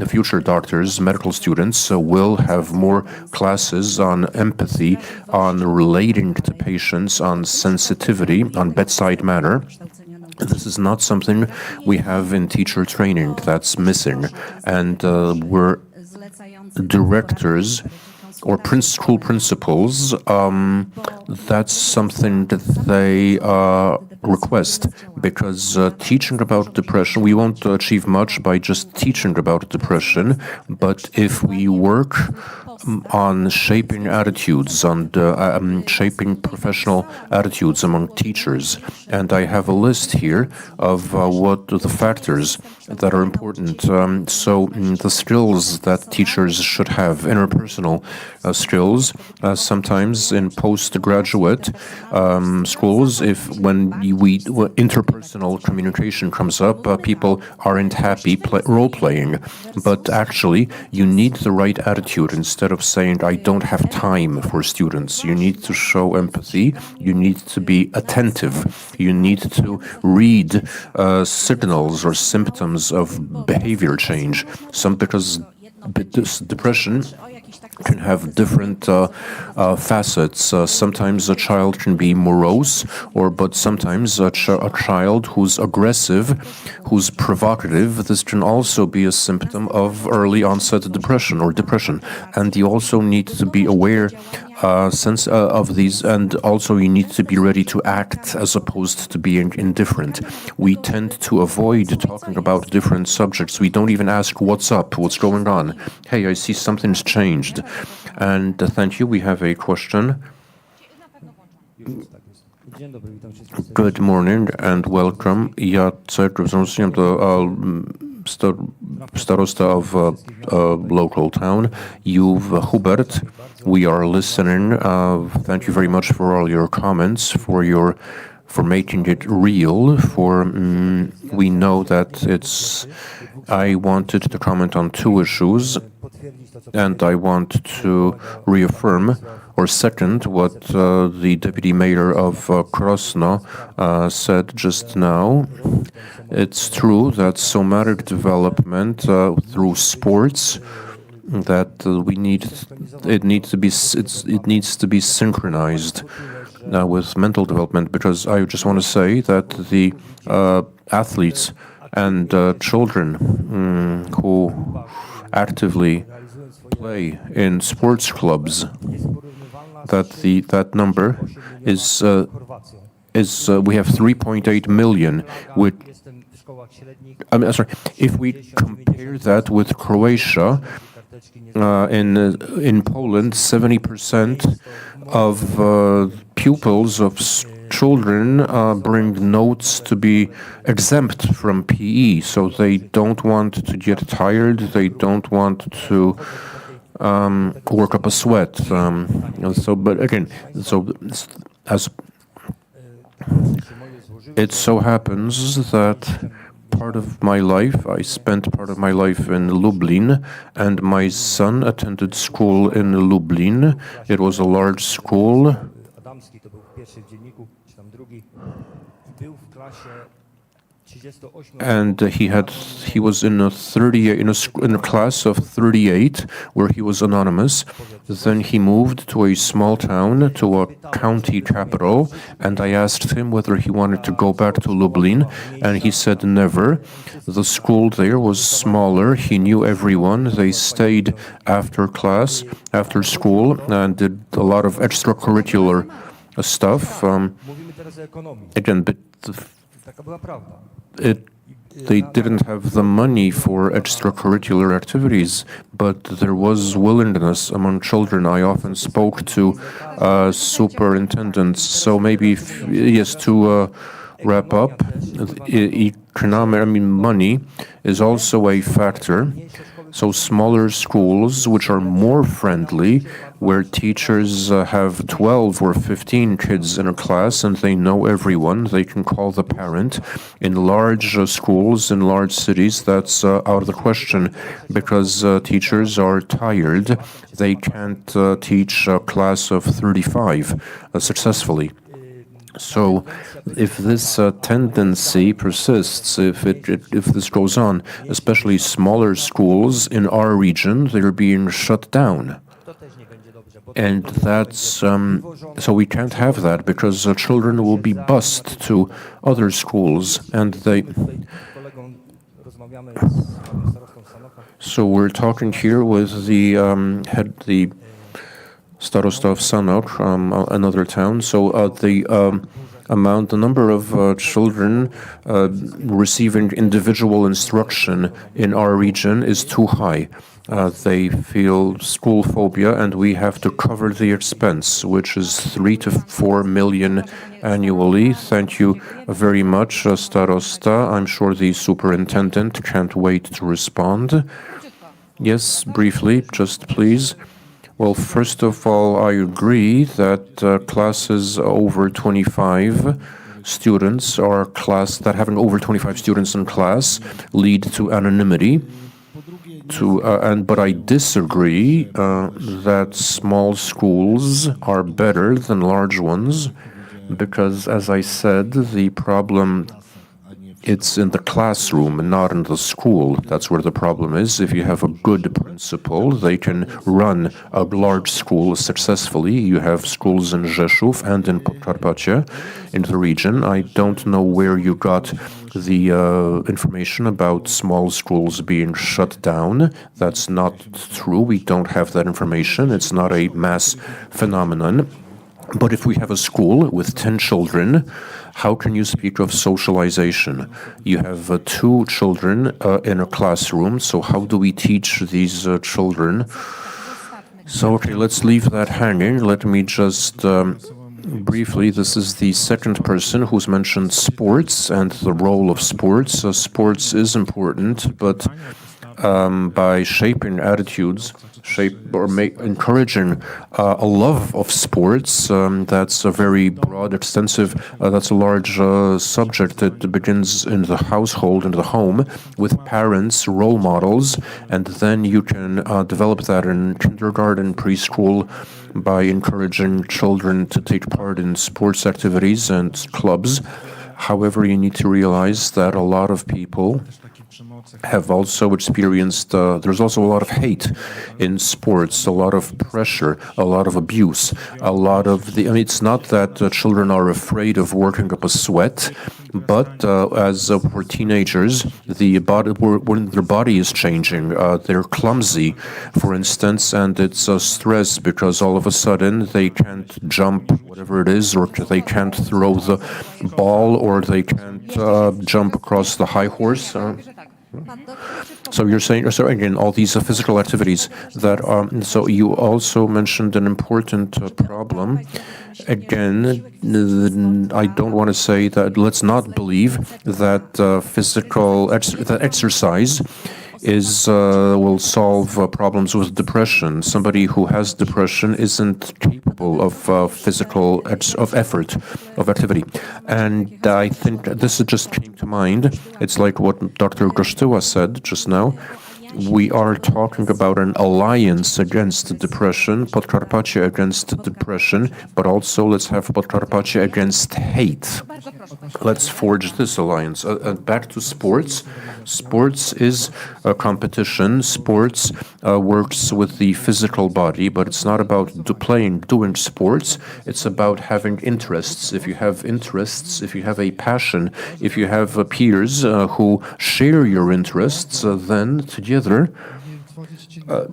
future doctors, medical students, will have more classes on empathy, on relating to patients, on sensitivity, on bedside manner. This is not something we have in teacher training. That's missing. And we're directors or school principals, that's something that they request, because teaching about depression, we won't achieve much by just teaching about depression, but if we work on shaping attitudes, on shaping professional attitudes among teachers. And I have a list here of what the factors that are important. The skills that teachers should have, interpersonal skills, sometimes in postgraduate schools, when interpersonal communication comes up, people aren't happy role-playing. But actually, you need the right attitude. Instead of saying, I don't have time for students, you need to show empathy, you need to be attentive, you need to read signals or symptoms of behavior change. Because depression can have different facets. Sometimes a child can be morose, but sometimes a child who's aggressive, who's provocative. This can also be a symptom of early onset depression or depression. And you also need to be aware of these, and also you need to be ready to act as opposed to being indifferent. We tend to avoid talking about different subjects. We don't even ask what's up, what's going on. Hey, I see something's changed. And thank you. We have a question. Good morning and welcome. Jacek, representing the starosta of a local town. Hubert, we are listening. Thank you very much for all your comments, for making it real. We know that I wanted to comment on two issues, and I want to reaffirm or second what the deputy mayor of Krosno said just now. It's true that somatic development through sports, that it needs to be synchronized with mental development, because I just want to say that the athletes and children who actively play in sports clubs, that number is we have 3.8 million. If we compare that with Croatia, in Poland, 70% of pupils of children bring notes to be exempt from PE, so they don't want to get tired, they don't want to work up a sweat. As it so happens that I spent part of my life in Lublin, and my son attended school in Lublin. It was a large school. And he was in a class of 38 where he was anonymous. Then he moved to a small town, to a county capital, and I asked him whether he wanted to go back to Lublin, and he said never. The school there was smaller. He knew everyone. They stayed after school, and did a lot of extracurricular stuff. They didn't have the money for extracurricular activities, but there was willingness among children. I often spoke to superintendents. So maybe, to wrap up, money is also a factor. So smaller schools, which are more friendly, where teachers have 12 or 15 kids in a class and they know everyone, they can call the parent. In large schools, in large cities, that's out of the question, because teachers are tired. They can't teach a class of 35 successfully. So if this tendency persists, if this goes on, especially smaller schools in our region, they're being shut down. And that's so we can't have that, because children will be bused to other schools, and So we're talking here with the Starosta of Sanok, another town. So the number of children receiving individual instruction in our region is too high. They feel school phobia, and we have to cover the expense, which is 3 to 4 million annually. Thank you very much, Starosta. I'm sure the superintendent can't wait to respond. Yes, briefly, just please. Well, first of all, I agree that classes over 25 students or class that having over 25 students in class lead to anonymity. But I disagree that small schools are better than large ones, because, as I said, the problem, it's in the classroom and not in the school. That's where the problem is. If you have a good principal, they can run a large school successfully. You have schools in Rzeszów and in Podkarpackie, in the region. I don't know where you got the information about small schools being shut down. That's not true. We don't have that information. It's not a mass phenomenon. But if we have a school with 10 children, how can you speak of socialization? You have 2 children in a classroom, so how do we teach these children? So, okay, let's leave that hanging. Let me just briefly, this is the second person who's mentioned sports and the role of sports. Sports is important, but by shaping attitudes, encouraging a love of sports. That's a very broad, extensive, that's a large subject that begins in the household, in the home, with parents, role models, and then you can develop that in kindergarten, preschool, by encouraging children to take part in sports activities and clubs. However, you need to realize that a lot of people have also experienced, there's also a lot of hate in sports, a lot of pressure, a lot of abuse, a lot of it's not that children are afraid of working up a sweat, but as for teenagers, when their body is changing, they're clumsy, for instance, and it's a stress because all of a sudden they can't jump, whatever it is, or they can't throw the ball, or they can't jump across the high horse. So you're saying, so again, all these physical activities that are, so you also mentioned an important problem. Again, I don't want to say that, let's not believe that that exercise will solve problems with depression. Somebody who has depression isn't capable of physical effort, of activity. And I think this just came to mind. It's like what Dr. Gosztyła said just now. We are talking about an alliance against depression, Podkarpackie against depression, but also let's have Podkarpackie against hate. Let's forge this alliance. Back to sports. Sports is a competition. Sports works with the physical body, but it's not about doing sports. It's about having interests. If you have interests, if you have a passion, if you have peers who share your interests, then together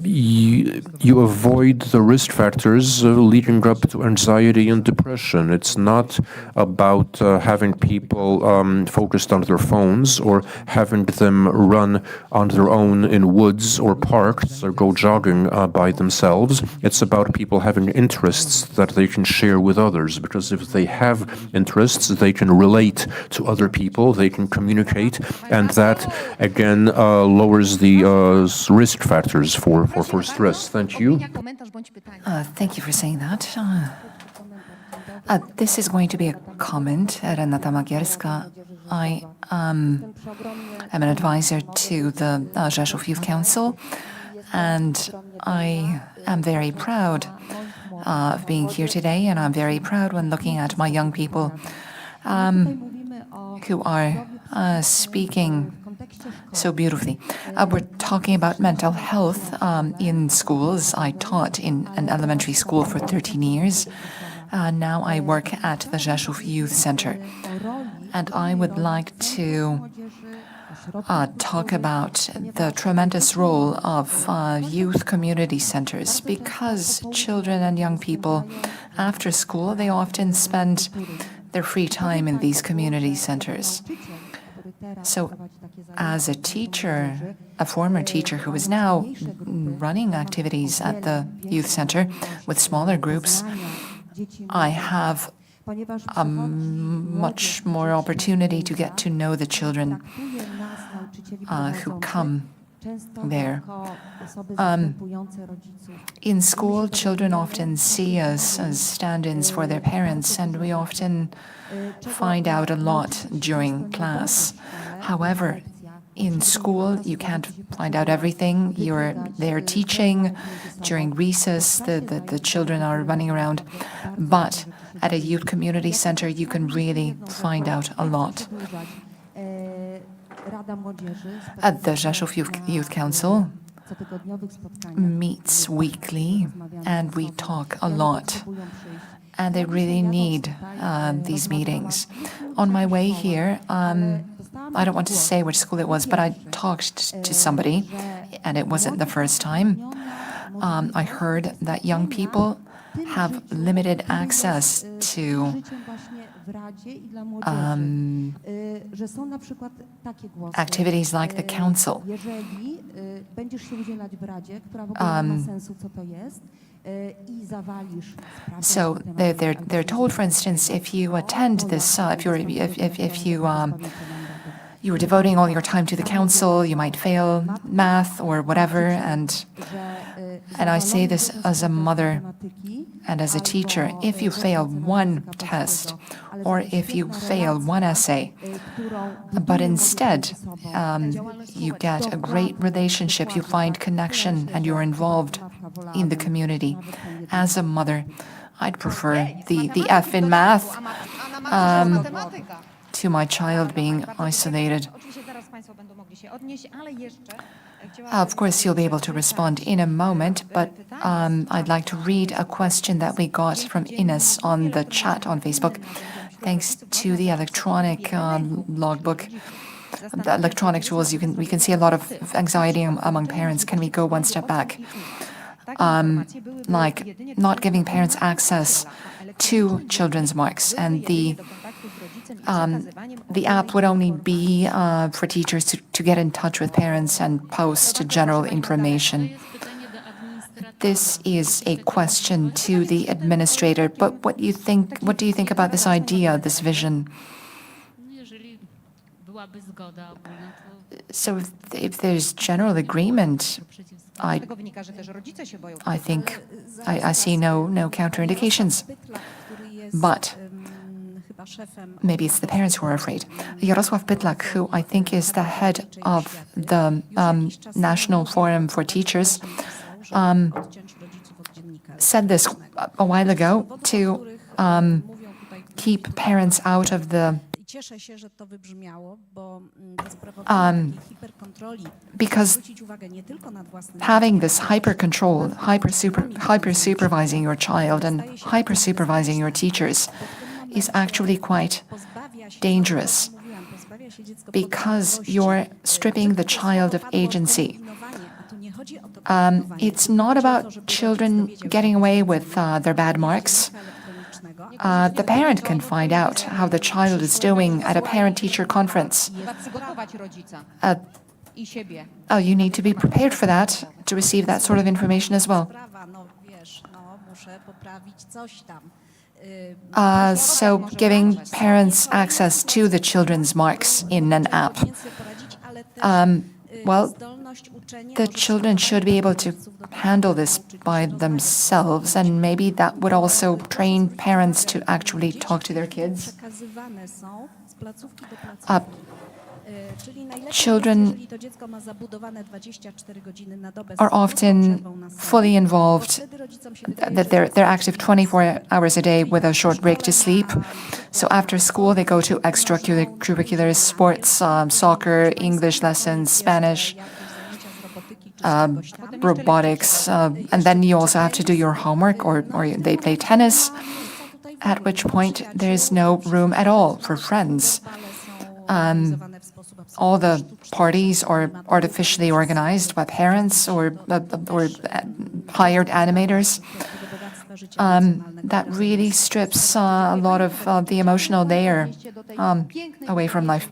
you avoid the risk factors leading up to anxiety and depression. It's not about having people focused on their phones or having them run on their own in woods or parks or go jogging by themselves. It's about people having interests that they can share with others, because if they have interests, they can relate to other people, they can communicate, and that again lowers the risk factors for stress. Thank you. Thank you for saying that. This is going to be a comment. Renata Magierska. I am an advisor to the Rzeszów Youth Council, and I am very proud of being here today, and I'm very proud when looking at my young people who are speaking so beautifully. We're talking about mental health in schools. I taught in an elementary school for 13 years. Now I work at the Rzeszów Youth Center. And I would like to talk about the tremendous role of youth community centers, because children and young people after school, they often spend their free time in these community centers. So as a teacher, a former teacher who is now running activities at the youth center with smaller groups, I have much more opportunity to get to know the children who come there. In school, children often see us as stand-ins for their parents, and we often find out a lot during class. However, in school, you can't find out everything. You're there teaching. During recess, the children are running around. But at a youth community center, you can really find out a lot. At the Rzeszów Youth Council meets weekly, and we talk a lot. And they really need these meetings. On my way here, I don't want to say which school it was, but I talked to somebody, and it wasn't the first time. I heard that young people have limited access to activities like the council. So they're told, for instance, if you attend this, if you were devoting all your time to the council, you might fail math or whatever. And I say this as a mother and as a teacher. If you fail one test, or if you fail one essay, but instead you get a great relationship, you find connection, and you're involved in the community. As a mother, I'd prefer the F in math to my child being isolated. Of course, you'll be able to respond in a moment, but I'd like to read a question that we got from Ines on the chat on Facebook. Thanks to the electronic logbook, the electronic tools, we can see a lot of anxiety among parents. Can we go one step back? Like not giving parents access to children's marks, and the app would only be for teachers to get in touch with parents and post general information. This is a question to the administrator, but what do you think about this idea, this vision? So if there's general agreement, I think I see no counterindications. But maybe it's the parents who are afraid. Jarosław Pytlak, who I think is the head of the National Forum for Teachers, said this a while ago to keep parents out of the because having this hyper control, hyper supervising your child and hyper supervising your teachers is actually quite dangerous, because you're stripping the child of agency. It's not about children getting away with their bad marks. The parent can find out how the child is doing at a parent-teacher conference. You need to be prepared for that, to receive that sort of information as well. So giving parents access to the children's marks in an app. Well, the children should be able to handle this by themselves, and maybe that would also train parents to actually talk to their kids. Children are often fully involved, that they're active 24 hours a day with a short break to sleep. So after school, they go to extracurriculars, sports, soccer, English lessons, Spanish, robotics, and then you also have to do your homework, or they play tennis, at which point there's no room at all for friends. all the parties are artificially organized by parents or hired animators. That really strips a lot of the emotional layer away from life.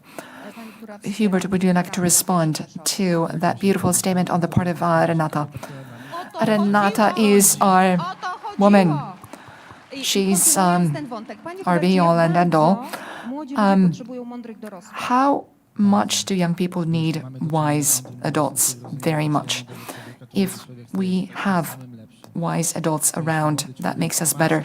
Hubert, would you like to respond to that beautiful statement on the part of Renata? Renata is our woman. She's our be-all and end-all. How much do young people need wise adults? Very much. If we have wise adults around, that makes us better.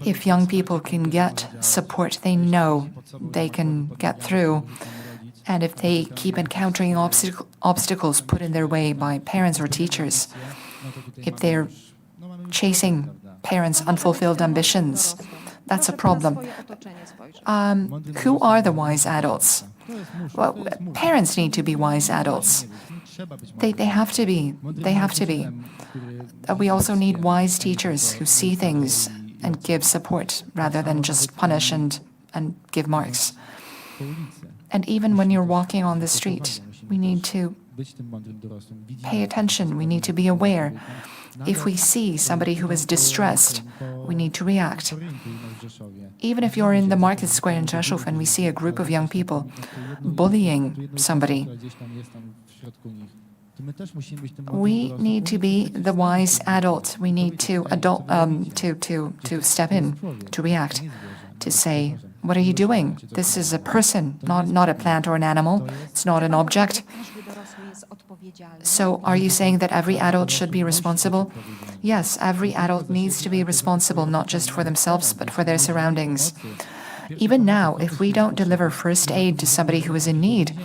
If young people can get support, they know they can get through. And if they keep encountering obstacles put in their way by parents or teachers, if they're chasing parents' unfulfilled ambitions, that's a problem. Who are the wise adults? Well, parents need to be wise adults. They have to be. They have to be. We also need wise teachers who see things and give support rather than just punish and give marks. And even when you're walking on the street, we need to pay attention. We need to be aware. If we see somebody who is distressed, we need to react. Even if you're in the market square in Rzeszów and we see a group of young people bullying somebody, we need to be the wise adult. We need to step in, to react, to say, what are you doing? This is a person, not a plant or an animal. It's not an object. So are you saying that every adult should be responsible? Yes, every adult needs to be responsible, not just for themselves, but for their surroundings. Even now, if we don't deliver first aid to somebody who is in need,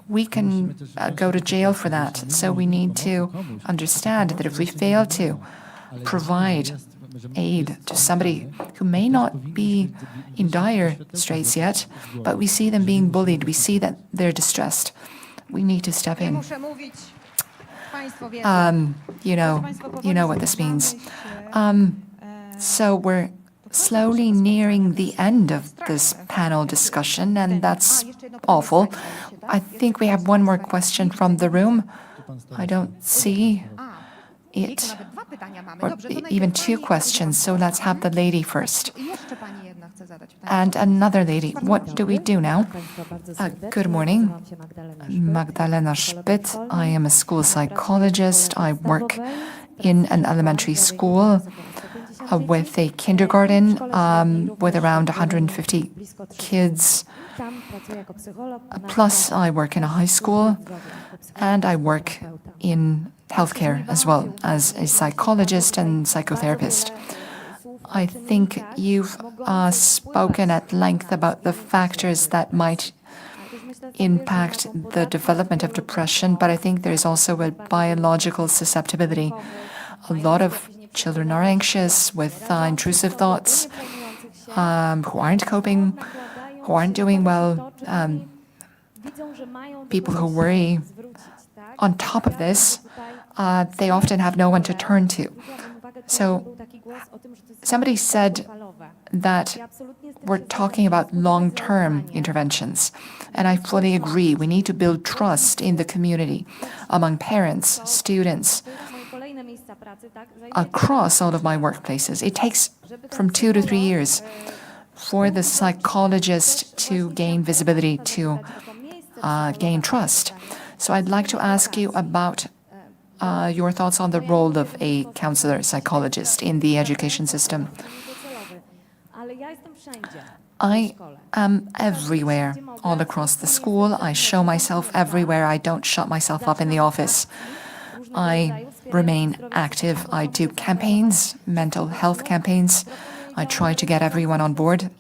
we can go to jail for that. So we need to understand that if we fail to provide aid to somebody who may not be in dire straits yet, but we see them being bullied, we see that they're distressed, we need to step in. You know what this means. So we're slowly nearing the end of this panel discussion, and that's awful. I think we have one more question from the room. I don't see it, or even two questions, so let's have the lady first. And another lady. What do we do now? Good morning. Magdalena Szpyt. I am a school psychologist. I work in an elementary school with a kindergarten with around 150 kids. Plus, I work in a high school, and I work in healthcare as well as a psychologist and psychotherapist. I think you've spoken at length about the factors that might impact the development of depression, but I think there's also a biological susceptibility. A lot of children are anxious with intrusive thoughts, who aren't coping, who aren't doing well, people who worry. On top of this, they often have no one to turn to. So somebody said that we're talking about long-term interventions, and I fully agree. We need to build trust in the community among parents, students, across all of my workplaces. It takes from 2 to 3 years for the psychologist to gain visibility, to gain trust. So I'd like to ask you about your thoughts on the role of a counselor, psychologist in the education system. I am everywhere, all across the school. I show myself everywhere. I don't shut myself up in the office. I remain active. I do campaigns, mental health campaigns. I try to get everyone on board,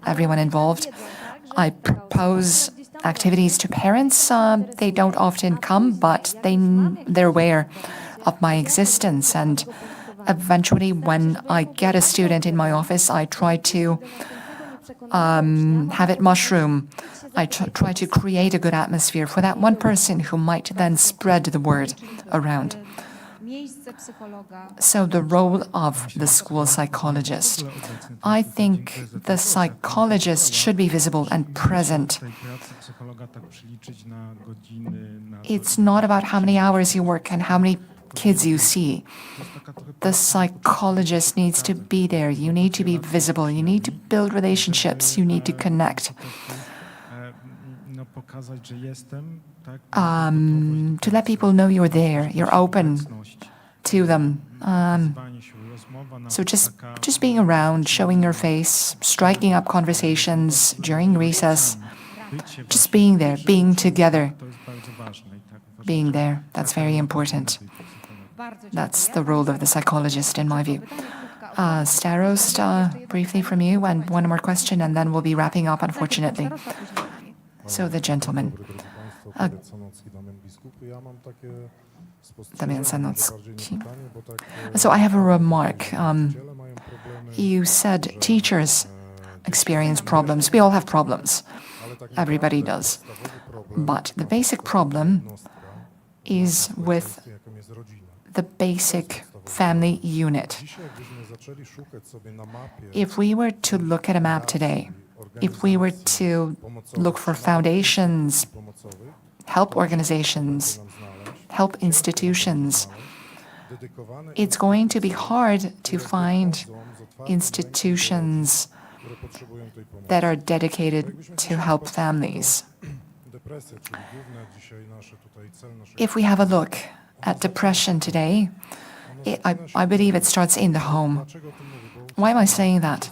everyone involved. I propose activities to parents. They don't often come, but they're aware of my existence. And eventually, when I get a student in my office, I try to have it mushroom. I try to create a good atmosphere for that one person who might then spread the word around. So the role of the school psychologist. I think the psychologist should be visible and present. It's not about how many hours you work and how many kids you see. The psychologist needs to be there. You need to be visible. You need to build relationships. You need to connect. To let people know you're there, you're open to them. So just being around, showing your face, striking up conversations during recess, just being there, being together, being there. That's very important. That's the role of the psychologist, in my view. Starost, briefly from you, and one more question, and then we'll be wrapping up, unfortunately. So the gentleman. Damian Sanocki. So I have a remark. You said teachers experience problems. We all have problems. Everybody does. But the basic problem is with the basic family unit. If we were to look at a map today, if we were to look for foundations, help organizations, help institutions, it's going to be hard to find institutions that are dedicated to help families. If we have a look at depression today, I believe it starts in the home. Why am I saying that?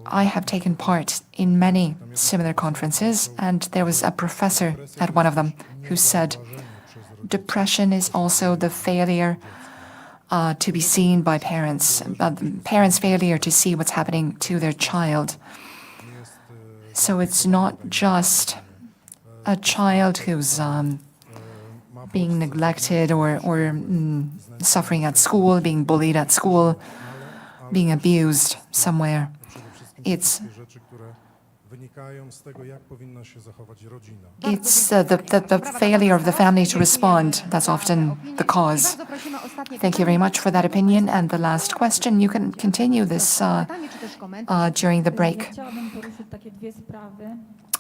I have taken part in many similar conferences, and there was a professor at one of them who said, depression is also the failure to be seen by parents, parents' failure to see what's happening to their child. So it's not just a child who's being neglected or suffering at school, being bullied at school, being abused somewhere. It's the failure of the family to respond. That's often the cause. Thank you very much for that opinion. And the last question, you can continue this during the break.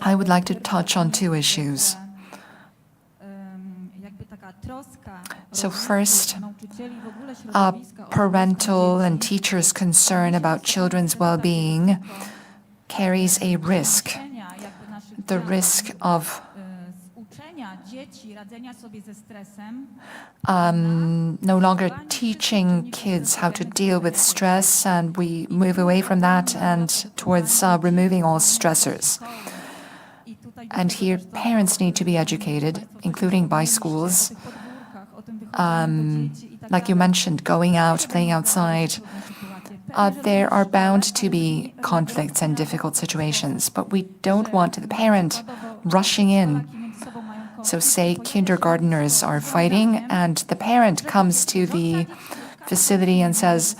I would like to touch on two issues. So first, parental and teachers' concern about children's well-being carries a risk, the risk of no longer teaching kids how to deal with stress, and we move away from that and towards removing all stressors. And here, parents need to be educated, including by schools. Like you mentioned, going out, playing outside. There are bound to be conflicts and difficult situations, but we don't want the parent rushing in. So say kindergarteners are fighting, and the parent comes to the facility and says,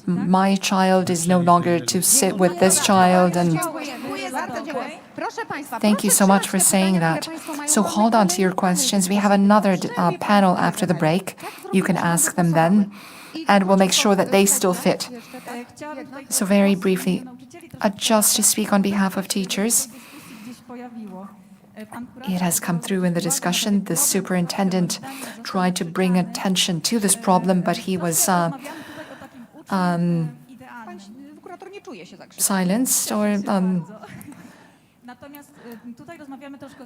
my child is no longer to sit with this child, and thank you so much for saying that. So hold on to your questions. We have another panel after the break. You can ask them then, and we'll make sure that they still fit. So very briefly, just to speak on behalf of teachers, it has come through in the discussion. The superintendent tried to bring attention to this problem, but he was silenced or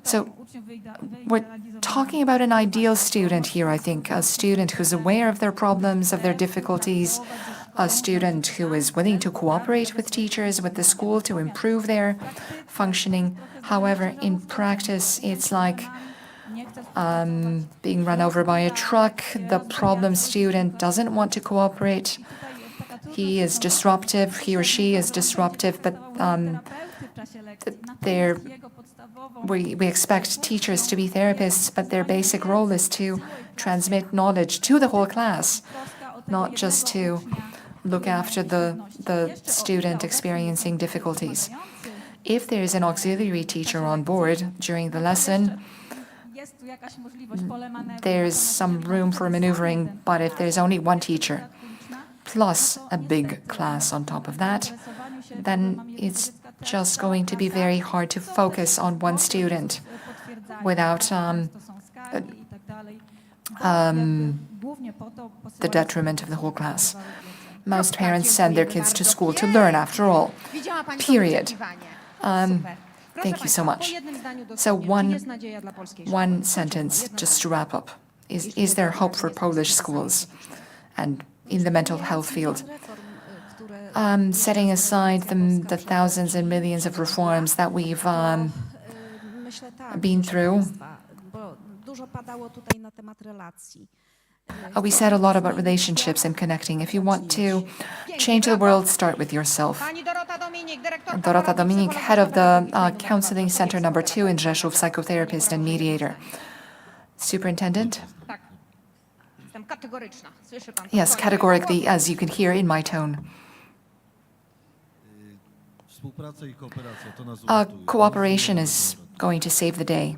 so we're talking about an ideal student here, I think, a student who's aware of their problems, of their difficulties, a student who is willing to cooperate with teachers, with the school to improve their functioning. However, in practice, it's like being run over by a truck. The problem student doesn't want to cooperate. He is disruptive, he or she is disruptive, but we expect teachers to be therapists, but their basic role is to transmit knowledge to the whole class, not just to look after the student experiencing difficulties. If there is an auxiliary teacher on board during the lesson, there's some room for maneuvering, but if there's only one teacher plus a big class on top of that, then it's just going to be very hard to focus on one student without the detriment of the whole class. Most parents send their kids to school to learn, after all. Period. Thank you so much. So one sentence just to wrap up. Is there hope for Polish schools and in the mental health field? Setting aside the thousands and millions of reforms that we've been through, we said a lot about relationships and connecting. If you want to change the world, start with yourself. Dorota Dominik, head of the Counseling Center number 2 in Rzeszów, psychotherapist and mediator. Superintendent? Yes, categorically, as you can hear in my tone. Cooperation is going to save the day.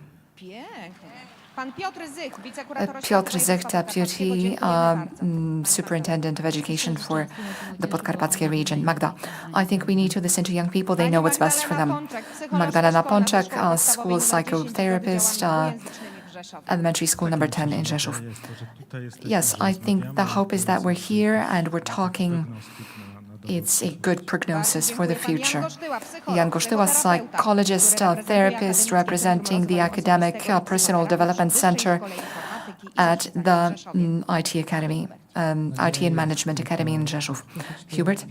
Piotr Zych, Deputy Superintendent of Education for the Podkarpackie region. Magda, I think we need to listen to young people. They know what's best for them. Magdalena Pączek, school psychotherapist, elementary school number 10 in Rzeszów. Yes, I think the hope is that we're here and we're talking. It's a good prognosis for the future. Jan Gosztyła, psychologist, therapist, representing the Academic Personal Development Center at the IT Academy, IT and Management Academy in Rzeszów. Hubert,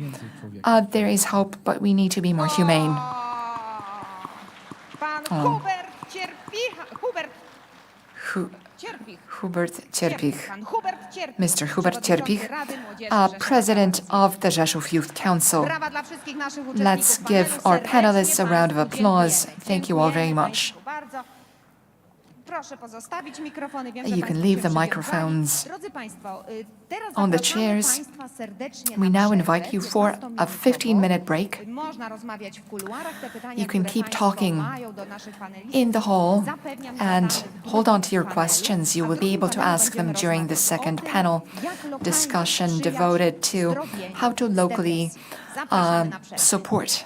there is hope, but we need to be more humane. Hubert Cierpich. Mr. Hubert Cierpich, President of the Rzeszów Youth Council. Let's give our panelists a round of applause. Thank you all very much. You can leave the microphones on the chairs. We now invite you for a 15-minute break. You can keep talking in the hall and hold on to your questions. You will be able to ask them during the second panel discussion devoted to how to locally support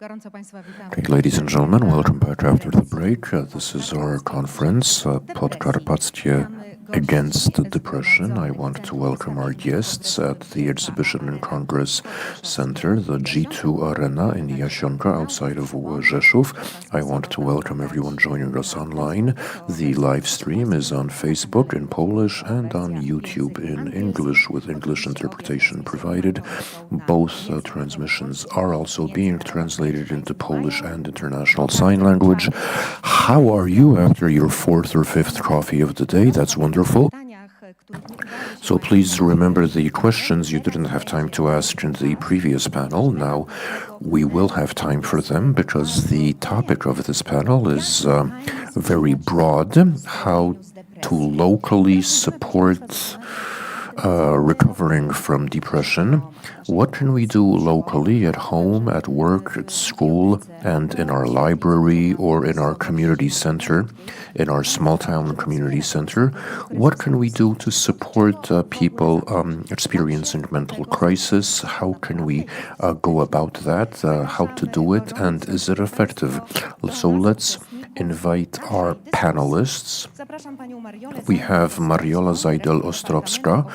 Okay, ladies and gentlemen, welcome back after the break. This is our conference, Podkarpackie Against Depression. I want to welcome our guests at the Exhibition and Congress Center, the G2 Arena in Jasionka, outside of Rzeszów. I want to welcome everyone joining us online. The live stream is on Facebook in Polish and on YouTube in English, with English interpretation provided. Both transmissions are also being translated into Polish and International Sign Language. How are you after your fourth or fifth coffee of the day? That's wonderful. So please remember the questions you didn't have time to ask in the previous panel. Now we will have time for them because the topic of this panel is very broad: how to locally support recovering from depression. What can we do locally, at home, at work, at school, and in our library or in our community center, in our small town community center? What can we do to support people experiencing mental crisis? How can we go about that? How to do it? And is it effective? So let's invite our panelists. We have Mariola Zajdel-Ostrowska,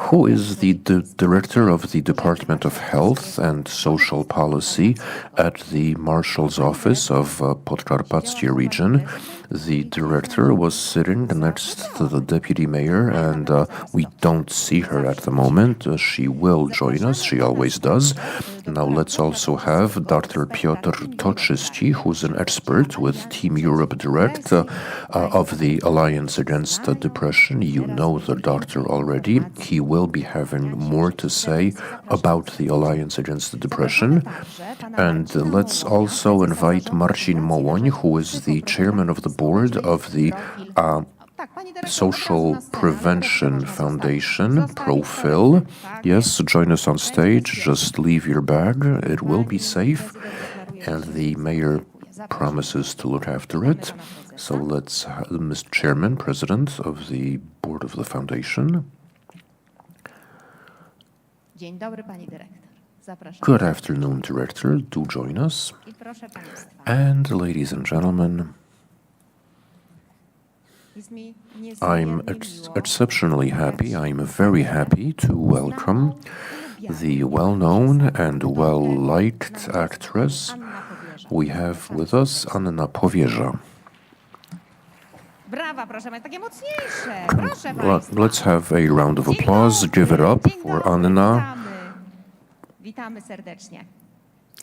who is the director of the Department of Health and Social Policy at the Marshal's Office of Podkarpackie region. The director was sitting next to the deputy mayor, and we don't see her at the moment. She will join us, she always does. Now let's also have Dr. Piotr Toczyski, who's an expert with Team Europe Direct of the Alliance Against Depression. You know the doctor already. He will be having more to say about the Alliance Against Depression. And let's also invite Marcin Mołoń, who is the chairman of the board of the Social Prevention Foundation, Profil. Yes, join us on stage. Just leave your bag. It will be safe. And the mayor promises to look after it. So let's, Mr. Chairman, President of the Board of the Foundation. Good afternoon, Director. Do join us. And ladies and gentlemen, I'm exceptionally happy, I'm very happy to welcome the well-known and well-liked actress we have with us, Anna Powierza. Let's have a round of applause. Give it up for Anna.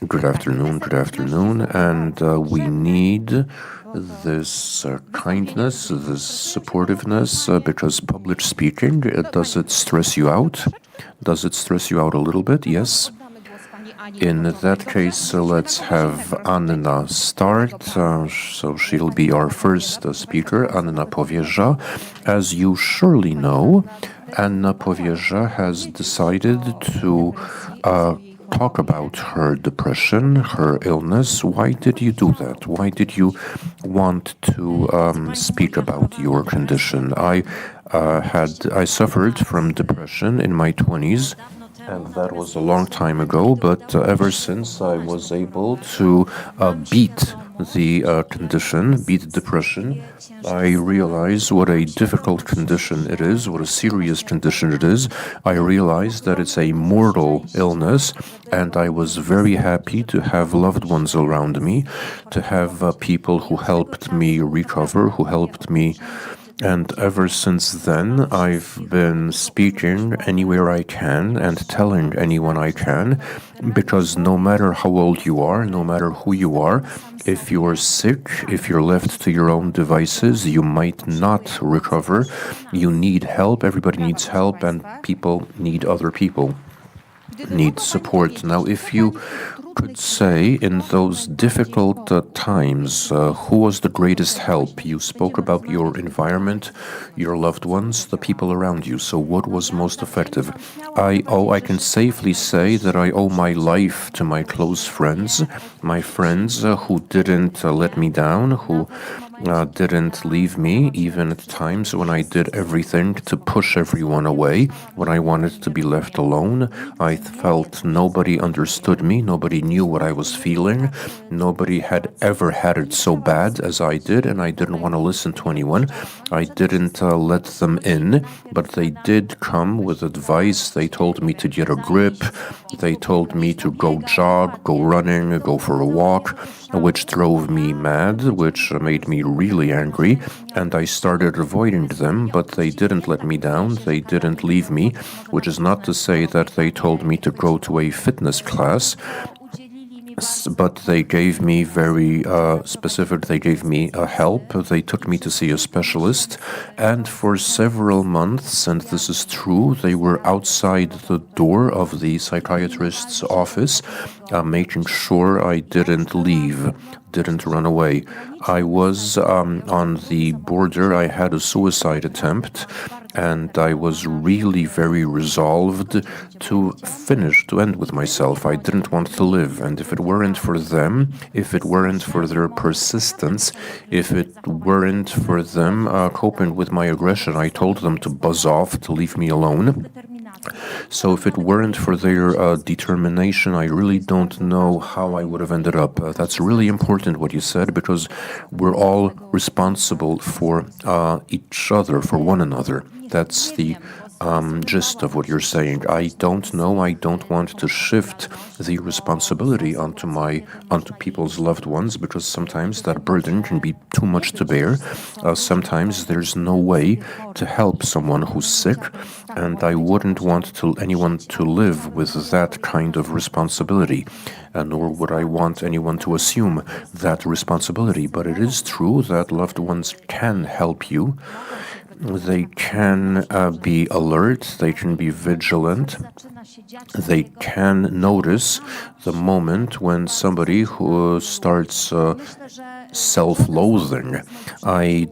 Good afternoon, and we need this kindness, this supportiveness, because public speaking, does it stress you out? Does it stress you out a little bit? Yes. In that case, let's have Anna start. So she'll be our first speaker, Anna Powierza. As you surely know, Anna Powierza has decided to talk about her depression, her illness. Why did you do that? Why did you want to speak about your condition? I suffered from depression in my 20s, and that was a long time ago, but ever since I was able to beat the condition, beat depression, I realize what a difficult condition it is, what a serious condition it is. I realized that it's a mortal illness, and I was very happy to have loved ones around me, to have people who helped me recover, who helped me. And ever since then, I've been speaking anywhere I can and telling anyone I can, because no matter how old you are, no matter who you are, if you're sick, if you're left to your own devices, you might not recover. You need help, everybody needs help, and people need other people, need support. Now, if you could say, in those difficult times, who was the greatest help? You spoke about your environment, your loved ones, the people around you. So what was most effective? I can safely say that I owe my life to my close friends, my friends who didn't let me down, who didn't leave me, even at times when I did everything to push everyone away, when I wanted to be left alone. I felt nobody understood me, nobody knew what I was feeling, nobody had ever had it so bad as I did, and I didn't want to listen to anyone. I didn't let them in, but they did come with advice. They told me to get a grip, they told me to go jog, go running, go for a walk, which drove me mad, which made me really angry, and I started avoiding them, but they didn't let me down, they didn't leave me, which is not to say that they told me to go to a fitness class, but they gave me very specific, they gave me help, they took me to see a specialist, and for several months, and this is true, they were outside the door of the psychiatrist's office, making sure I didn't leave, didn't run away. I was on the border, I had a suicide attempt, and I was really very resolved to end with myself. I didn't want to live, and if it weren't for them, if it weren't for their persistence, if it weren't for them coping with my aggression, I told them to buzz off, to leave me alone. So if it weren't for their determination, I really don't know how I would have ended up. That's really important what you said, because we're all responsible for each other, for one another. That's the gist of what you're saying. I don't know. I don't want to shift the responsibility onto people's loved ones, because sometimes that burden can be too much to bear. Sometimes there's no way to help someone who's sick, and I wouldn't want anyone to live with that kind of responsibility, nor would I want anyone to assume that responsibility. But it is true that loved ones can help you. They can be alert, they can be vigilant, they can notice the moment when somebody who starts self-loathing. I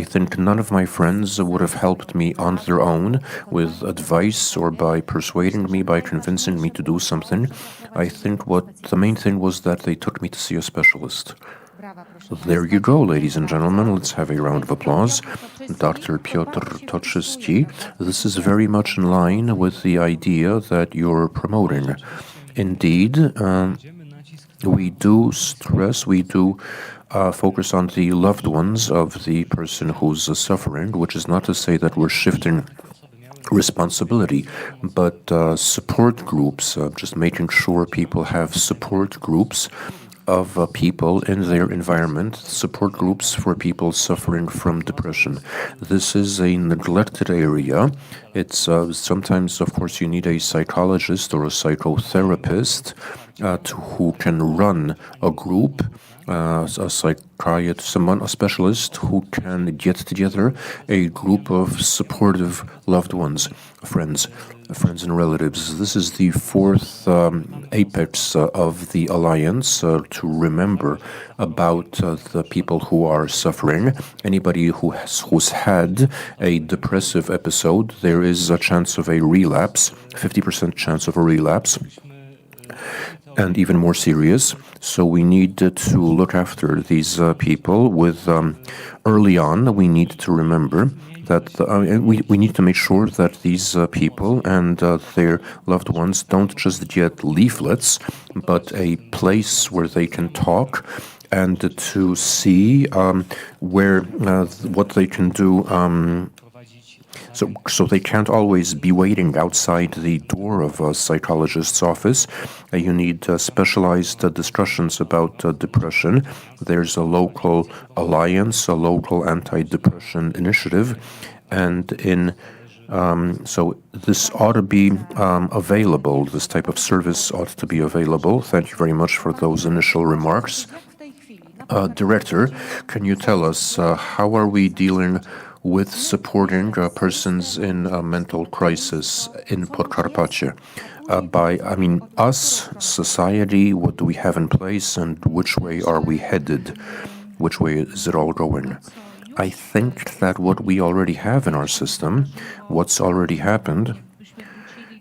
think none of my friends would have helped me on their own with advice or by persuading me, by convincing me to do something. I think the main thing was that they took me to see a specialist. There you go, ladies and gentlemen. Let's have a round of applause. Dr. Piotr Toczysty, this is very much in line with the idea that you're promoting. Indeed, we do stress, we do focus on the loved ones of the person who's suffering, which is not to say that we're shifting responsibility, but support groups, just making sure people have support groups of people in their environment, support groups for people suffering from depression. This is a neglected area. It's sometimes, of course, you need a psychologist or a psychotherapist who can run a group, a psychiatrist, a specialist who can get together a group of supportive loved ones, friends and relatives. This is the fourth apex of the alliance, to remember about the people who are suffering. Anybody who's had a depressive episode, there is a chance of a relapse, 50% chance of a relapse, and even more serious. So we need to look after these people with early on. We need to remember that we need to make sure that these people and their loved ones don't just get leaflets, but a place where they can talk and to see what they can do. So they can't always be waiting outside the door of a psychologist's office. You need specialized discussions about depression. There's a local alliance, a local anti-depression initiative, and so this ought to be available. This type of service ought to be available. Thank you very much for those initial remarks. Director, can you tell us how are we dealing with supporting persons in a mental crisis in Podkarpackie? Us, society, what do we have in place, and which way are we headed? Which way is it all going? I think that what we already have in our system, what's already happened,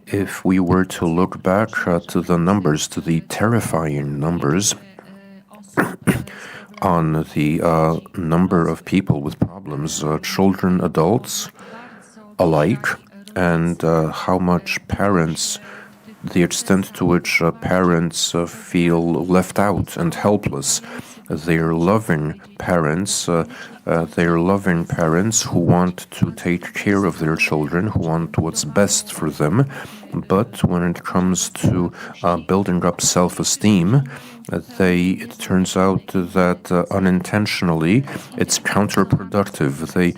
if we were to look back to the numbers, to the terrifying numbers on the number of people with problems, children, adults alike, and how much parents, the extent to which parents feel left out and helpless. They're loving parents who want to take care of their children, who want what's best for them. But when it comes to building up self-esteem, it turns out that unintentionally it's counterproductive. They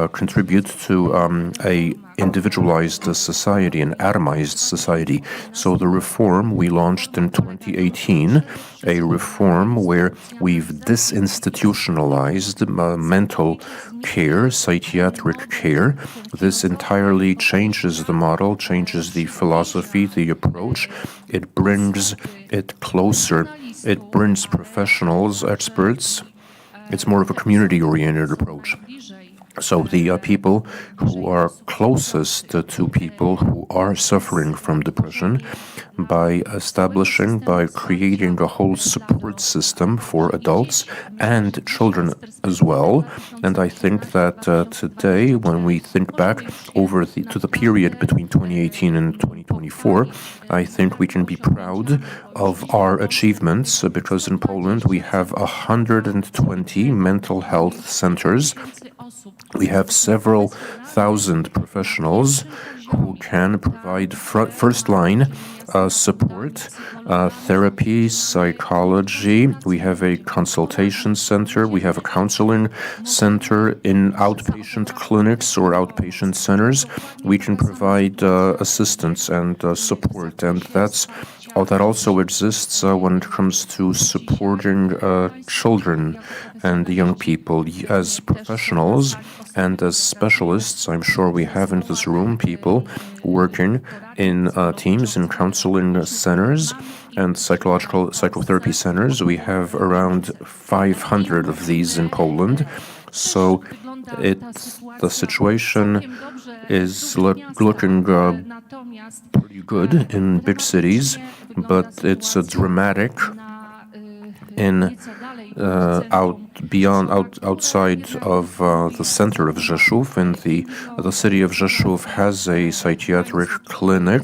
contribute to a individualized society, an atomized society. So the reform we launched in 2018, a reform where we've disinstitutionalized mental care, psychiatric care. This entirely changes the model, changes the philosophy, the approach. It brings it closer. It brings professionals, experts. It's more of a community-oriented approach. So the people who are closest to people who are suffering from depression, by creating a whole support system for adults and children as well. And I think that today, when we think back to the period between 2018 and 2024, I think we can be proud of our achievements, because in Poland we have 120 mental health centers. We have several thousand professionals who can provide first-line support, therapy, psychology. We have a consultation center. We have a counseling center in outpatient clinics or outpatient centers. We can provide assistance and support, and that also exists when it comes to supporting children and young people. As professionals and as specialists, I'm sure we have in this room people working in teams in counseling centers and psychotherapy centers. We have around 500 of these in Poland. So the situation is looking pretty good in big cities, but it's dramatic outside of the center of Rzeszów. And the city of Rzeszów has a psychiatric clinic.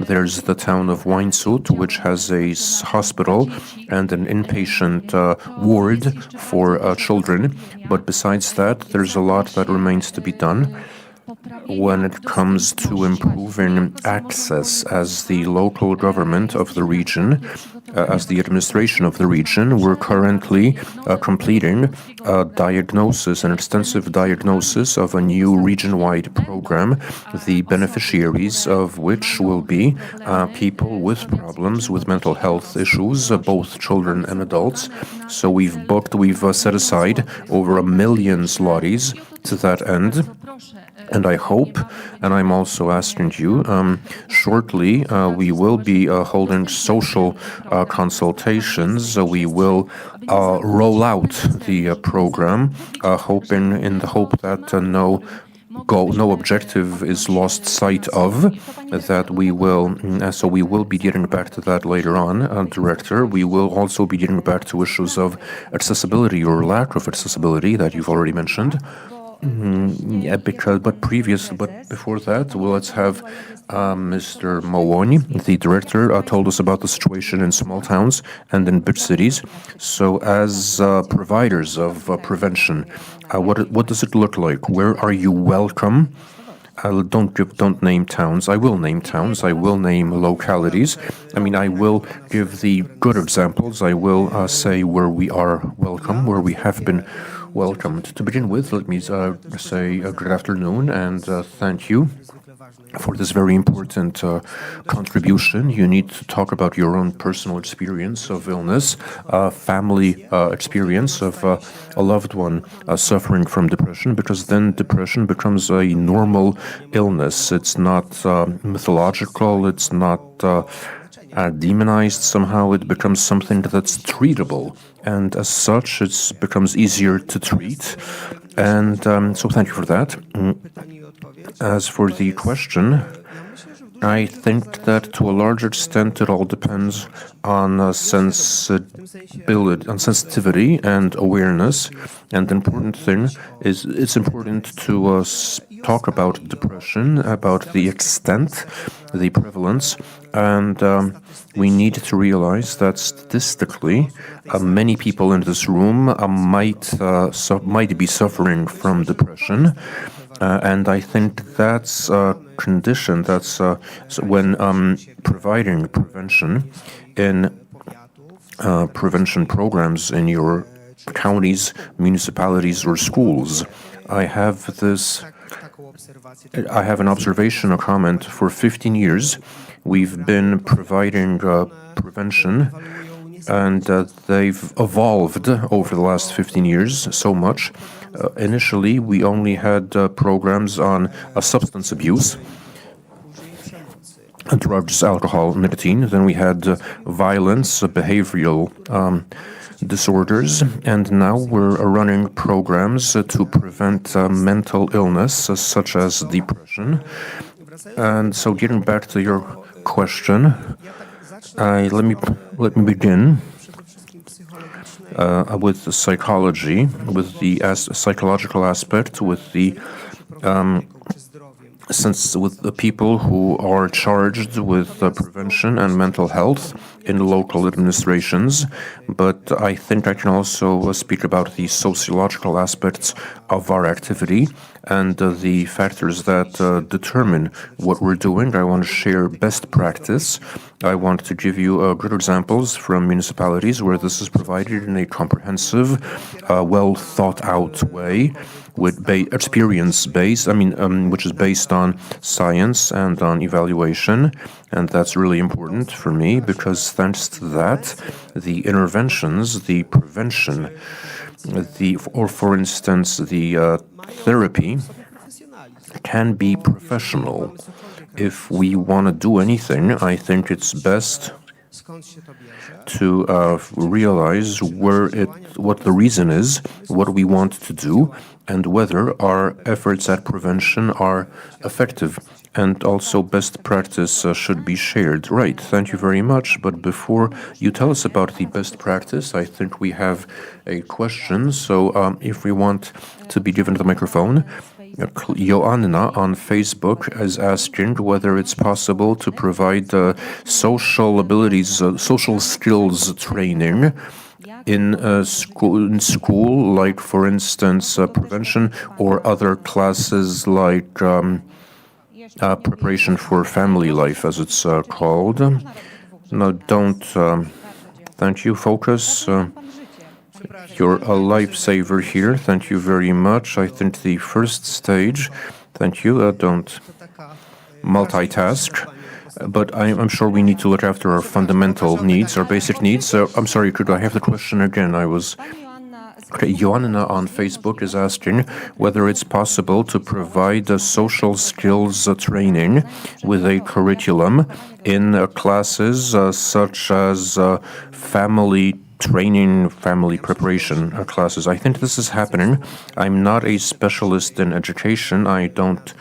There's the town of Łańcut, which has a hospital and an inpatient ward for children. But besides that, there's a lot that remains to be done when it comes to improving access. As the local government of the region, as the administration of the region, we're currently completing an extensive diagnosis of a new region-wide program, the beneficiaries of which will be people with problems with mental health issues, both children and adults. So we've set aside over 1 million zlotys to that end. And I hope, and I'm also asking you, shortly we will be holding social consultations. We will roll out the program, in the hope that no objective is lost sight of, that we will, so we will be getting back to that later on, Director. We will also be getting back to issues of accessibility or lack of accessibility that you've already mentioned. But before that, well, let's have Mr. Mołoni, the director, told us about the situation in small towns and in big cities. So, as providers of prevention, what does it look like? Where are you welcome? Don't name towns. I will name towns. I will name localities. I will give the good examples. I will say where we are welcome, where we have been welcomed. To begin with, let me say good afternoon and thank you for this very important contribution. You need to talk about your own personal experience of illness, family experience of a loved one suffering from depression, because then depression becomes a normal illness. It's not mythological, it's not demonized somehow. It becomes something that's treatable, and as such it becomes easier to treat. And so thank you for that. As for the question, I think that to a large extent it all depends on sensitivity and awareness. And the important thing is it's important to talk about depression, about the extent, the prevalence, and we need to realize that statistically, many people in this room might be suffering from depression. And I think that's a condition that's when providing prevention in prevention programs in your counties, municipalities, or schools. I have an observation, a comment. For 15 years, we've been providing prevention, and they've evolved over the last 15 years so much. Initially, we only had programs on substance abuse, drugs, alcohol, nicotine. Then we had violence, behavioral disorders, and now we're running programs to prevent mental illness, such as depression. And so, getting back to your question, let me begin with the psychology, with the psychological aspect, with the with the people who are charged with prevention and mental health in local administrations. But I think I can also speak about the sociological aspects of our activity and the factors that determine what we're doing. I want to share best practice. I want to give you good examples from municipalities where this is provided in a comprehensive, well thought out way, with experience-based, which is based on science and on evaluation. And that's really important for me because thanks to that, the interventions, the prevention, for instance, the therapy can be professional. If we want to do anything, I think it's best to realize what the reason is, what we want to do, and whether our efforts at prevention are effective. And also best practice should be shared. Right, thank you very much. But before you tell us about the best practice, I think we have a question. So if we want to be given the microphone, Joanna on Facebook is asking whether it's possible to provide social abilities, social skills training in school, like, for instance, prevention or other classes like preparation for family life, as it's called. No, don't. Thank you. Focus. You're a lifesaver here. Thank you very much. I think the first stage. Thank you. Don't multitask. But I'm sure we need to look after our fundamental needs, our basic needs. So I'm sorry, could I have the question again? Okay, Joanna on Facebook is asking whether it's possible to provide a social skills training with a curriculum in classes such as family training, family preparation classes. I think this is happening. I'm not a specialist in education. I don't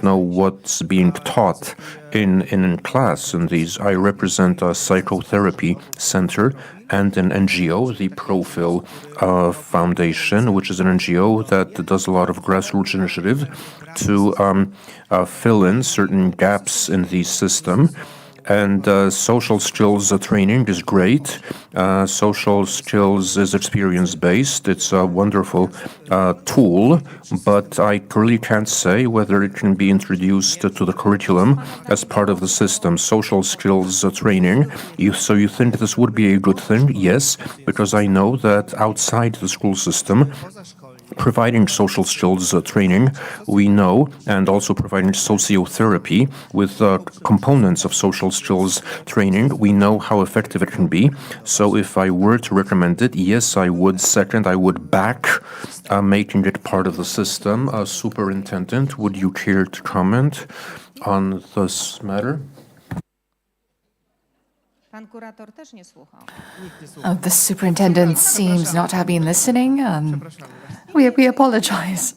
know what's being taught in class in these. I represent a psychotherapy center and an NGO, the Profil Foundation, which is an NGO that does a lot of grassroots initiative to fill in certain gaps in the system. And social skills training is great. Social skills is experience-based. It's a wonderful tool, but I really can't say whether it can be introduced to the curriculum as part of the system. Social skills training. So you think this would be a good thing? Yes, because I know that outside the school system, providing social skills training, we know, and also providing sociotherapy with components of social skills training, we know how effective it can be. So if I were to recommend it, yes, I would. Second, I would back making it part of the system. Superintendent, would you care to comment on this matter? The superintendent seems not to have been listening. We apologize.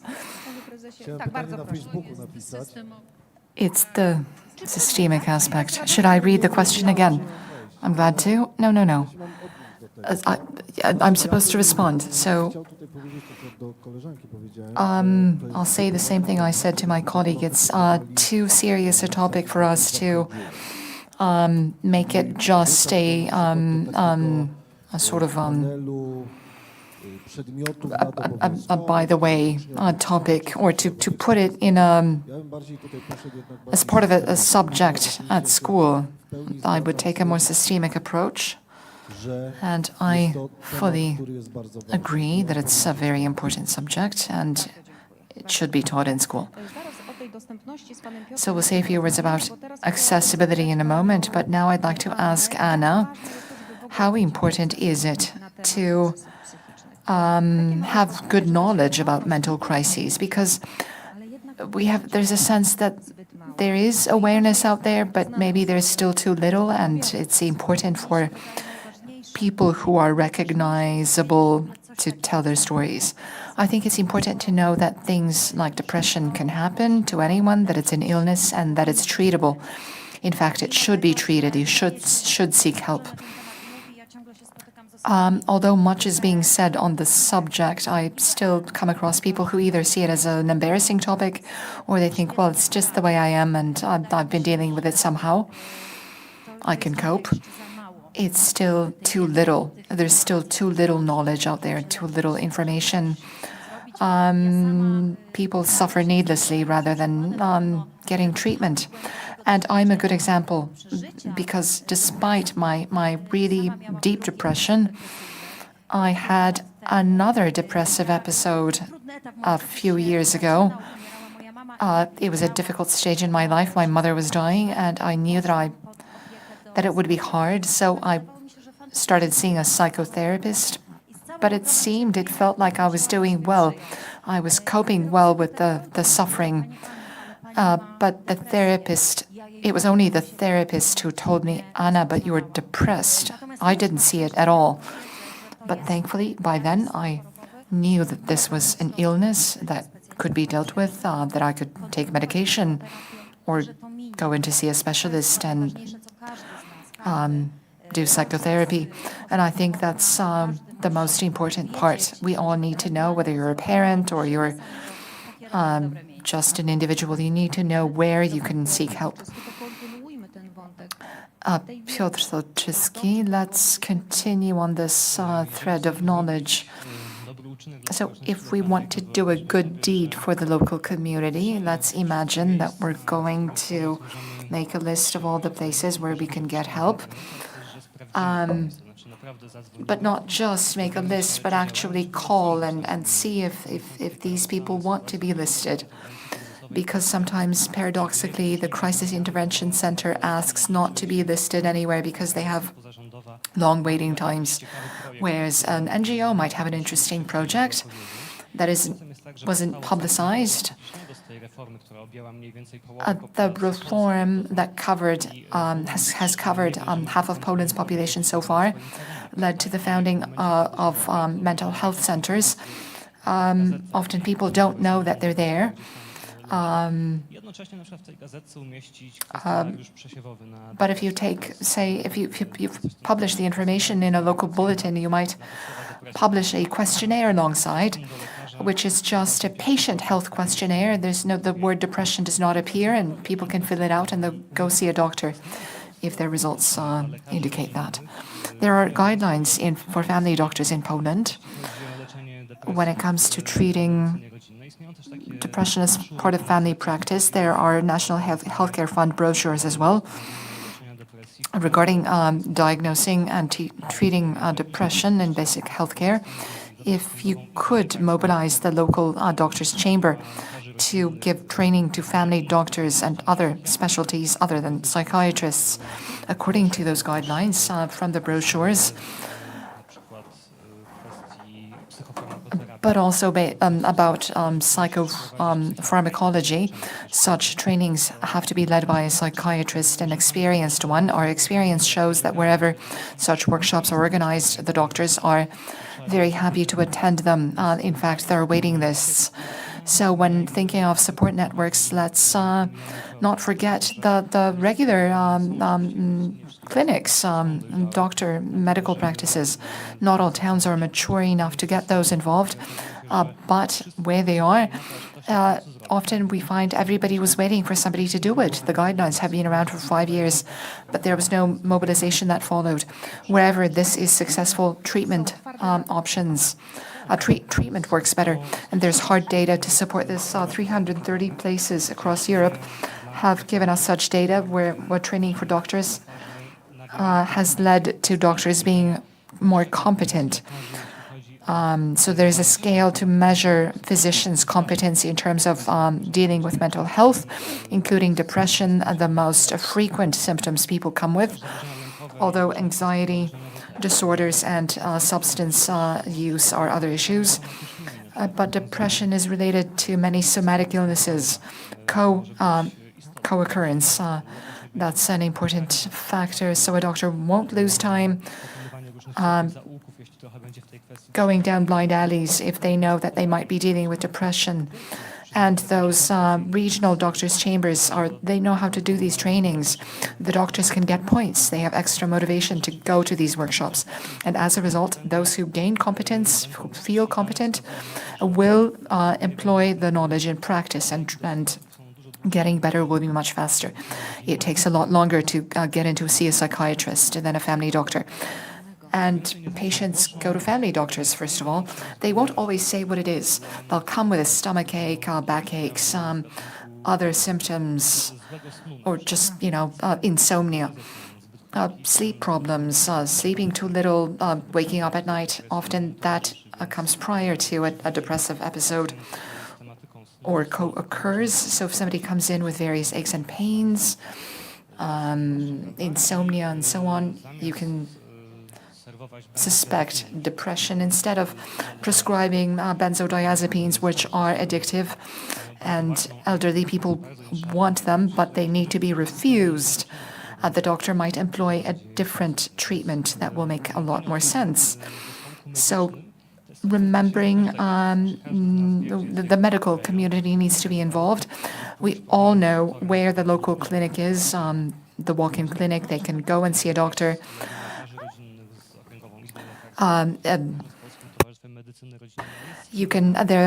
It's the systemic aspect. Should I read the question again? I'm glad to. No. I'm supposed to respond, so I'll say the same thing I said to my colleague. It's too serious a topic for us to make it just a sort of a by the way topic, or to put it in as part of a subject at school. I would take a more systemic approach, and I fully agree that it's a very important subject and it should be taught in school. So we'll say a few words about accessibility in a moment, but now I'd like to ask Anna, how important is it to have good knowledge about mental crises? Because there's a sense that there is awareness out there, but maybe there's still too little, and it's important for people who are recognizable to tell their stories. I think it's important to know that things like depression can happen to anyone, that it's an illness and that it's treatable. In fact, it should be treated. You should seek help. Although much is being said on the subject, I still come across people who either see it as an embarrassing topic, or they think, well, it's just the way I am and I've been dealing with it somehow. I can cope. It's still too little. There's still too little knowledge out there, too little information. People suffer needlessly rather than getting treatment. And I'm a good example, because despite my really deep depression, I had another depressive episode a few years ago. It was a difficult stage in my life. My mother was dying, and I knew that it would be hard, so I started seeing a psychotherapist. But it felt like I was doing well. I was coping well with the suffering. But the therapist, it was only the therapist who told me, Anna, but you're depressed. I didn't see it at all. But thankfully, by then, I knew that this was an illness that could be dealt with, that I could take medication or go in to see a specialist and do psychotherapy. And I think that's the most important part. We all need to know, whether you're a parent or you're just an individual, you need to know where you can seek help. Piotr Solczyski, let's continue on this thread of knowledge. So if we want to do a good deed for the local community, let's imagine that we're going to make a list of all the places where we can get help. But not just make a list, but actually call and see if these people want to be listed. Because sometimes, paradoxically, the Crisis Intervention Center asks not to be listed anywhere because they have long waiting times, whereas an NGO might have an interesting project that wasn't publicized. The reform that has covered half of Poland's population so far led to the founding of mental health centers. Often people don't know that they're there. But if you if you publish the information in a local bulletin, you might publish a questionnaire alongside, which is just a patient health questionnaire. The word depression does not appear, and people can fill it out and they'll go see a doctor if their results indicate that. There are guidelines for family doctors in Poland when it comes to treating depression as part of family practice. There are National Healthcare Fund brochures as well regarding diagnosing and treating depression in basic healthcare. If you could mobilize the local doctor's chamber to give training to family doctors and other specialties other than psychiatrists, according to those guidelines from the brochures, but also about psychopharmacology. Such trainings have to be led by a psychiatrist, an experienced one. Our experience shows that wherever such workshops are organized, the doctors are very happy to attend them. In fact, there are waiting lists. So when thinking of support networks, let's not forget the regular clinics, doctor medical practices. Not all towns are mature enough to get those involved, but where they are, often we find everybody was waiting for somebody to do it. The guidelines have been around for 5 years, but there was no mobilization that followed. Wherever this is successful, treatment options, treatment works better, and there's hard data to support this. 330 places across Europe have given us such data where training for doctors has led to doctors being more competent. So there's a scale to measure physicians' competency in terms of dealing with mental health, including depression, the most frequent symptoms people come with, although anxiety disorders and substance use are other issues. But depression is related to many somatic illnesses, co-occurrence. That's an important factor. So a doctor won't lose time going down blind alleys if they know that they might be dealing with depression. And those regional doctors' chambers, they know how to do these trainings. The doctors can get points. They have extra motivation to go to these workshops. And as a result, those who gain competence, who feel competent, will employ the knowledge in practice, and getting better will be much faster. It takes a lot longer to see a psychiatrist than a family doctor. And patients go to family doctors, first of all. They won't always say what it is. They'll come with a stomachache, backaches, other symptoms, or just, insomnia, sleep problems, sleeping too little, waking up at night. Often that comes prior to a depressive episode or co-occurs. So if somebody comes in with various aches and pains, insomnia and so on, you can suspect depression instead of prescribing benzodiazepines, which are addictive, and elderly people want them, but they need to be refused. The doctor might employ a different treatment that will make a lot more sense. So remembering the medical community needs to be involved. We all know where the local clinic is, the walk-in clinic. They can go and see a doctor. There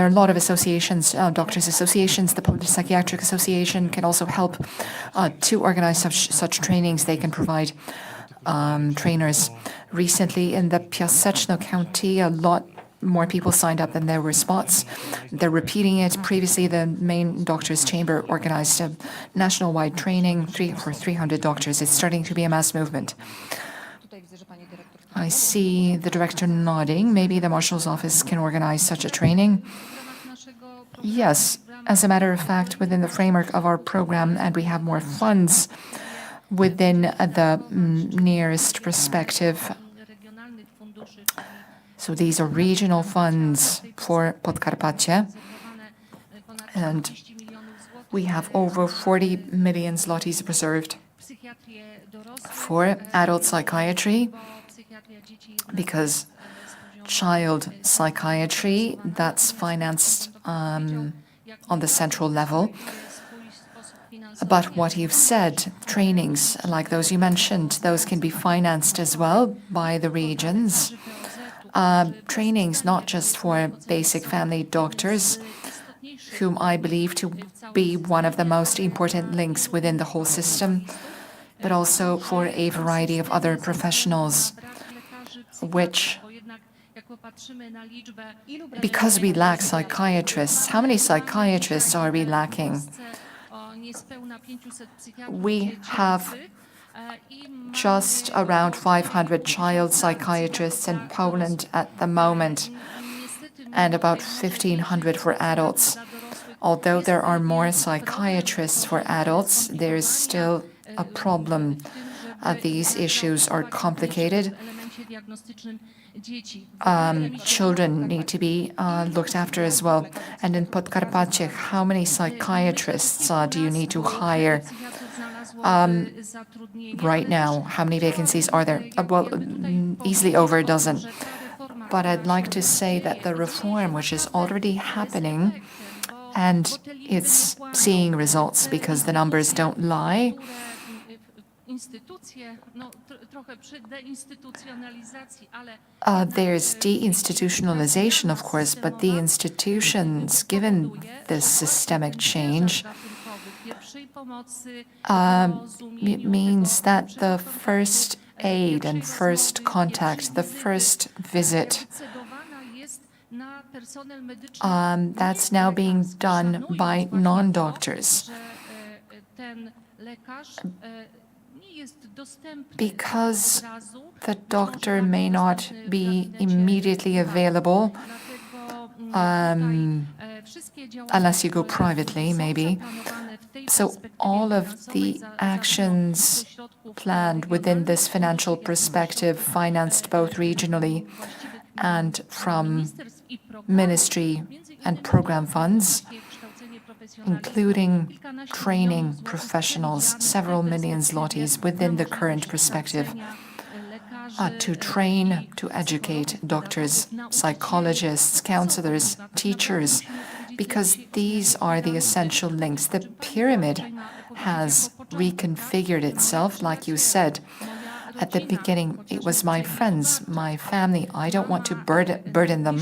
are a lot of associations, doctors' associations. The Polish Psychiatric Association can also help to organize such trainings. They can provide trainers. Recently, in the Piaseczno County, a lot more people signed up than there were spots. They're repeating it. Previously, the main doctors' chamber organized a national-wide training for 300 doctors. It's starting to be a mass movement. I see the director nodding. Maybe the marshal's office can organize such a training. Yes, as a matter of fact, within the framework of our program, and we have more funds within the nearest perspective. So these are regional funds for Podkarpacie. And we have over 40 million zlotys reserved for adult psychiatry, because child psychiatry, that's financed on the central level. But what you've said, trainings like those you mentioned, those can be financed as well by the regions. Trainings not just for basic family doctors, whom I believe to be one of the most important links within the whole system, but also for a variety of other professionals, which, because we lack psychiatrists, how many psychiatrists are we lacking? We have just around 500 child psychiatrists in Poland at the moment, and about 1,500 for adults. Although there are more psychiatrists for adults, there is still a problem. These issues are complicated. Children need to be looked after as well. And in Podkarpacie, how many psychiatrists do you need to hire? Right now, how many vacancies are there? Well, easily over a dozen. But I'd like to say that the reform, which is already happening, And it's seeing results because the numbers don't lie. There's deinstitutionalization, of course, but the institutions, given this systemic change, it means that the first aid and first contact, the first visit, that's now being done by non-doctors. Because the doctor may not be immediately available, unless you go privately, maybe. So all of the actions planned within this financial perspective, financed both regionally and from ministry and program funds, including training professionals, several million zlotys within the current perspective, to train, to educate doctors, psychologists, counselors, teachers, because these are the essential links. The pyramid has reconfigured itself, like you said. At the beginning, it was my friends, my family. I don't want to burden them,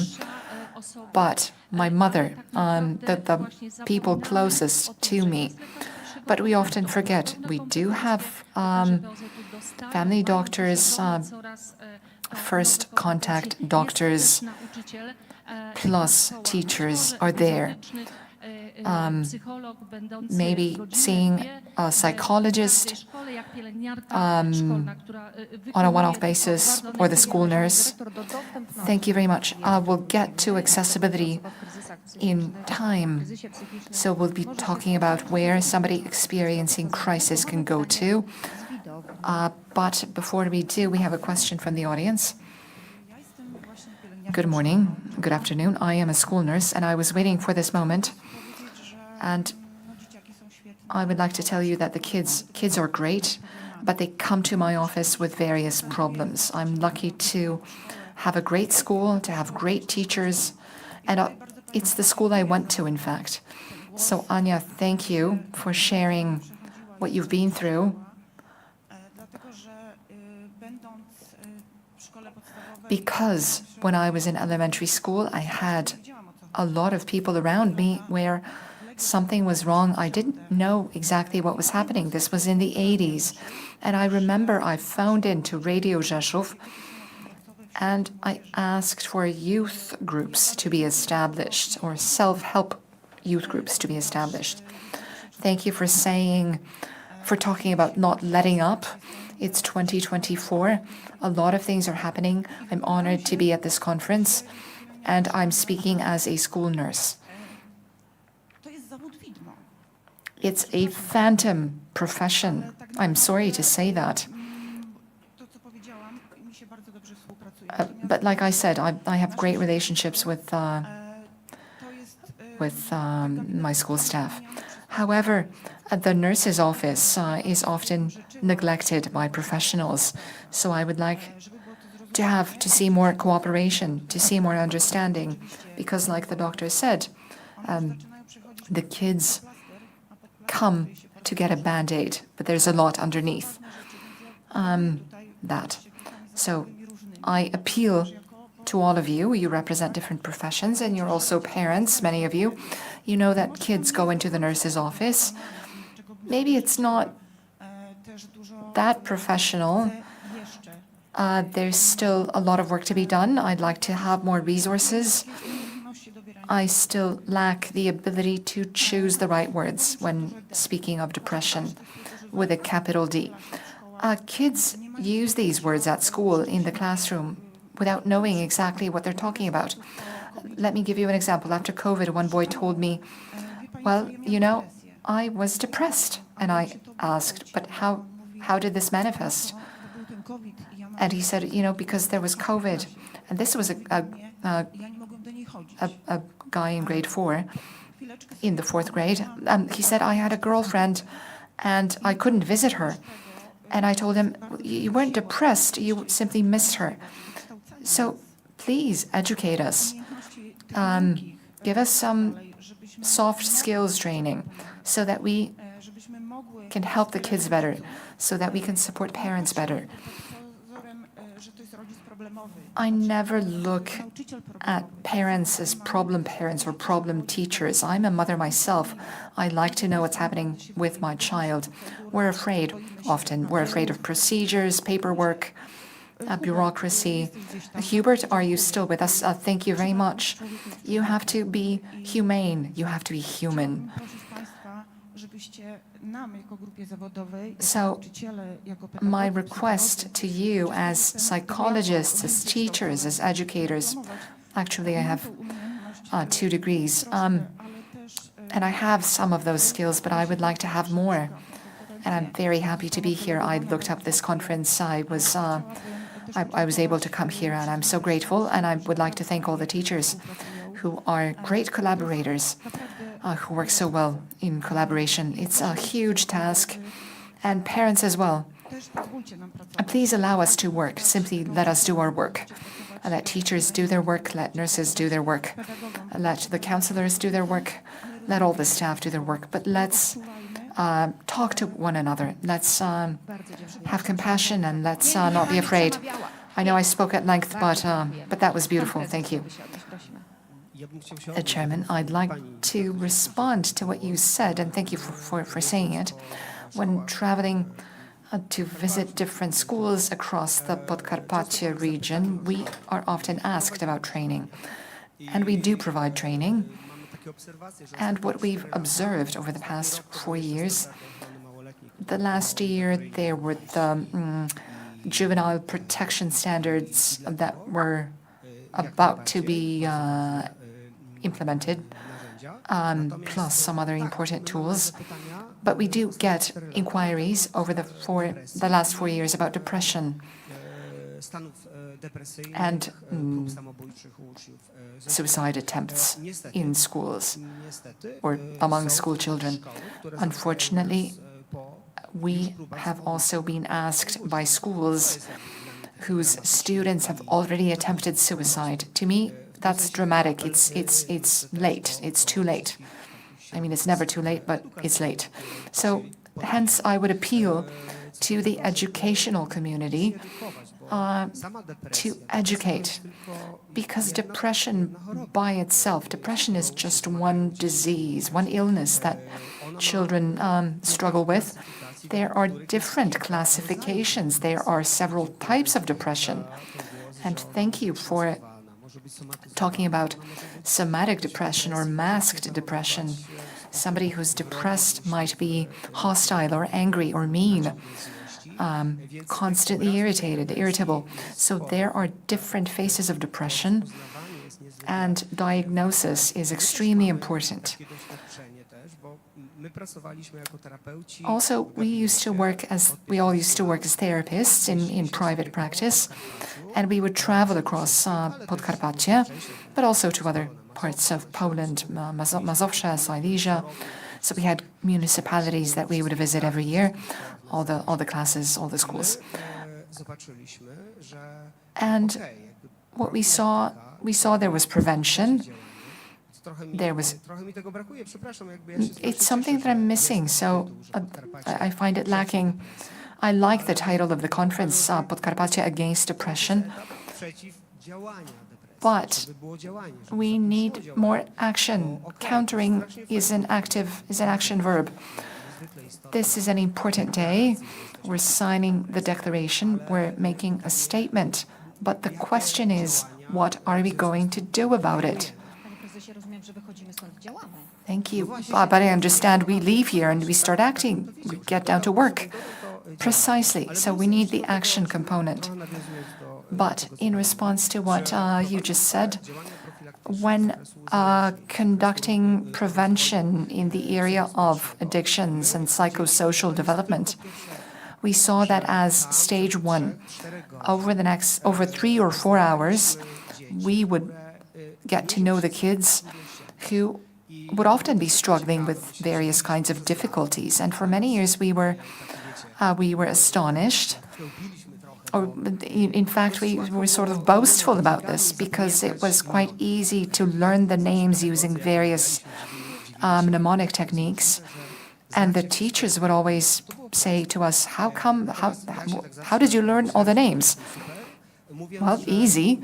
but my mother, the people closest to me. But we often forget we do have family doctors, first contact doctors, plus teachers are there. Maybe seeing a psychologist on a one-off basis, or the school nurse. Thank you very much. We'll get to accessibility in time. So we'll be talking about where somebody experiencing crisis can go to. But before we do, we have a question from the audience. Good morning, good afternoon. I am a school nurse and I was waiting for this moment. And I would like to tell you that the kids are great, but they come to my office with various problems. I'm lucky to have a great school, to have great teachers, and it's the school I went to, in fact. So Anya, thank you for sharing what you've been through. Because when I was in elementary school, I had a lot of people around me where something was wrong. I didn't know exactly what was happening. This was in the 80s. And I remember I phoned into Radio Rzeszów and I asked for youth groups to be established, or self-help youth groups to be established. Thank you for talking about not letting up. It's 2024. A lot of things are happening. I'm honored to be at this conference, and I'm speaking as a school nurse. It's a phantom profession. I'm sorry to say that. But like I said, I have great relationships with my school staff. However, the nurse's office is often neglected by professionals. So I would like to see more cooperation, to see more understanding, because like the doctor said, the kids come to get a Band-Aid, but there's a lot underneath that. So I appeal to all of you. You represent different professions, and you're also parents, many of you. You know that kids go into the nurse's office. Maybe it's not that professional. There's still a lot of work to be done. I'd like to have more resources. I still lack the ability to choose the right words when speaking of depression with a capital D. Kids use these words at school in the classroom without knowing exactly what they're talking about. Let me give you an example. After COVID, one boy told me, well, you know, I was depressed. And I asked, but how did this manifest? And he said, you know, because there was COVID. And this was a guy in grade 4, in the 4th grade. He said, I had a girlfriend and I couldn't visit her. And I told him, you weren't depressed, you simply missed her. So please educate us. Give us some soft skills training, so that we can help the kids better, so that we can support parents better. I never look at parents as problem parents or problem teachers. I'm a mother myself. I like to know what's happening with my child. We're afraid, often. We're afraid of procedures, paperwork, bureaucracy. Hubert, are you still with us? Thank you very much. You have to be humane. You have to be human. So, my request to you as psychologists, as teachers, as educators, actually I have 2 degrees, and I have some of those skills, but I would like to have more. And I'm very happy to be here. I looked up this conference. I was able to come here, and I'm so grateful. And I would like to thank all the teachers who are great collaborators, who work so well in collaboration. It's a huge task, and parents as well. Please allow us to work. Simply let us do our work. Let teachers do their work. Let nurses do their work. Let the counselors do their work. Let all the staff do their work. But let's talk to one another. Let's have compassion, and let's not be afraid. I know I spoke at length, but that was beautiful. Thank you. Chairman, I'd like to respond to what you said, and thank you for saying it. When traveling to visit different schools across the Podkarpackie region, we are often asked about training. And we do provide training. And what we've observed over the past 4 years, the last year there were the juvenile protection standards that were about to be implemented, plus some other important tools. But we do get inquiries over the last 4 years about depression and suicide attempts in schools or among school children. Unfortunately, we have also been asked by schools whose students have already attempted suicide. To me, that's dramatic. It's late. It's too late. I mean, it's never too late, but it's late. So, hence, I would appeal to the educational community to educate, because depression by itself, depression is just one disease, one illness that children struggle with. There are different classifications. There are several types of depression. And thank you for talking about somatic depression or masked depression. Somebody who's depressed might be hostile or angry or mean, constantly irritable. So there are different phases of depression, and diagnosis is extremely important. Also, we all used to work as therapists in private practice, and we would travel across Podkarpackie, but also to other parts of Poland, Mazowsze, Silesia. So we had municipalities that we would visit every year, all the classes, all the schools. And what we saw there was prevention. It's something that I'm missing, so I find it lacking. I like the title of the conference, Podkarpackie Against Depression, but we need more action. Countering is an action verb. This is an important day. We're signing the declaration. We're making a statement. But the question is, what are we going to do about it? Thank you. But I understand we leave here and we start acting. We get down to work. Precisely. So we need the action component. But in response to what you just said, when conducting prevention in the area of addictions and psychosocial development, we saw that as stage 1. Over 3 or 4 hours, we would get to know the kids who would often be struggling with various kinds of difficulties. And for many years, we were astonished. Or in fact, we were sort of boastful about this because it was quite easy to learn the names using various mnemonic techniques. And the teachers would always say to us, how did you learn all the names? Well, easily.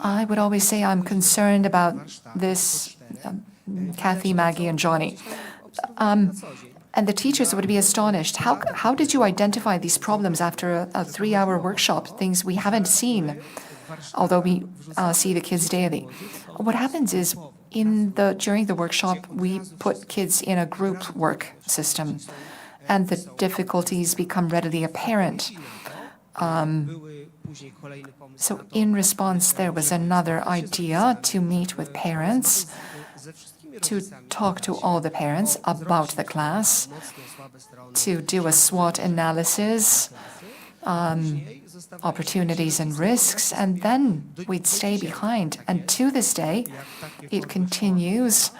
I would always say, I'm concerned about this, Kathy, Maggie, and Johnny. And the teachers would be astonished. How did you identify these problems after a 3-hour workshop, things we haven't seen, although we see the kids daily? What happens is, during the workshop, we put kids in a group work system, and the difficulties become readily apparent. So in response, there was another idea to meet with parents, to talk to all the parents about the class, to do a SWOT analysis, opportunities and risks, and then we'd stay behind. And to this day, it continues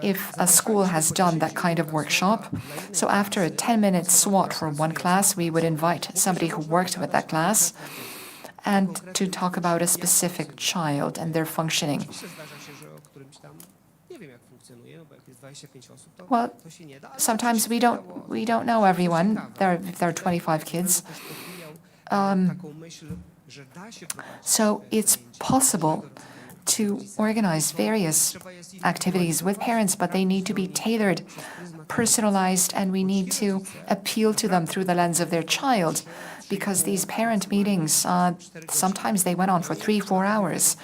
if a school has done that kind of workshop. So after a 10-minute SWOT for one class, we would invite somebody who worked with that class and to talk about a specific child and their functioning. Well, sometimes we don't know everyone. There are 25 kids. So it's possible to organize various activities with parents, but they need to be tailored, personalized, and we need to appeal to them through the lens of their child, because these parent meetings, sometimes they went on for 3-4 hours.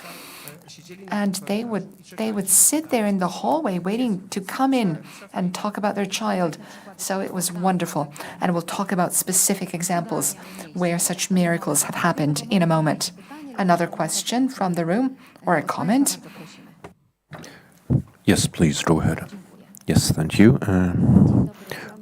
And they would sit there in the hallway waiting to come in and talk about their child. So it was wonderful. And we'll talk about specific examples where such miracles have happened in a moment. Another question from the room or a comment? Yes, please go ahead. Yes, thank you.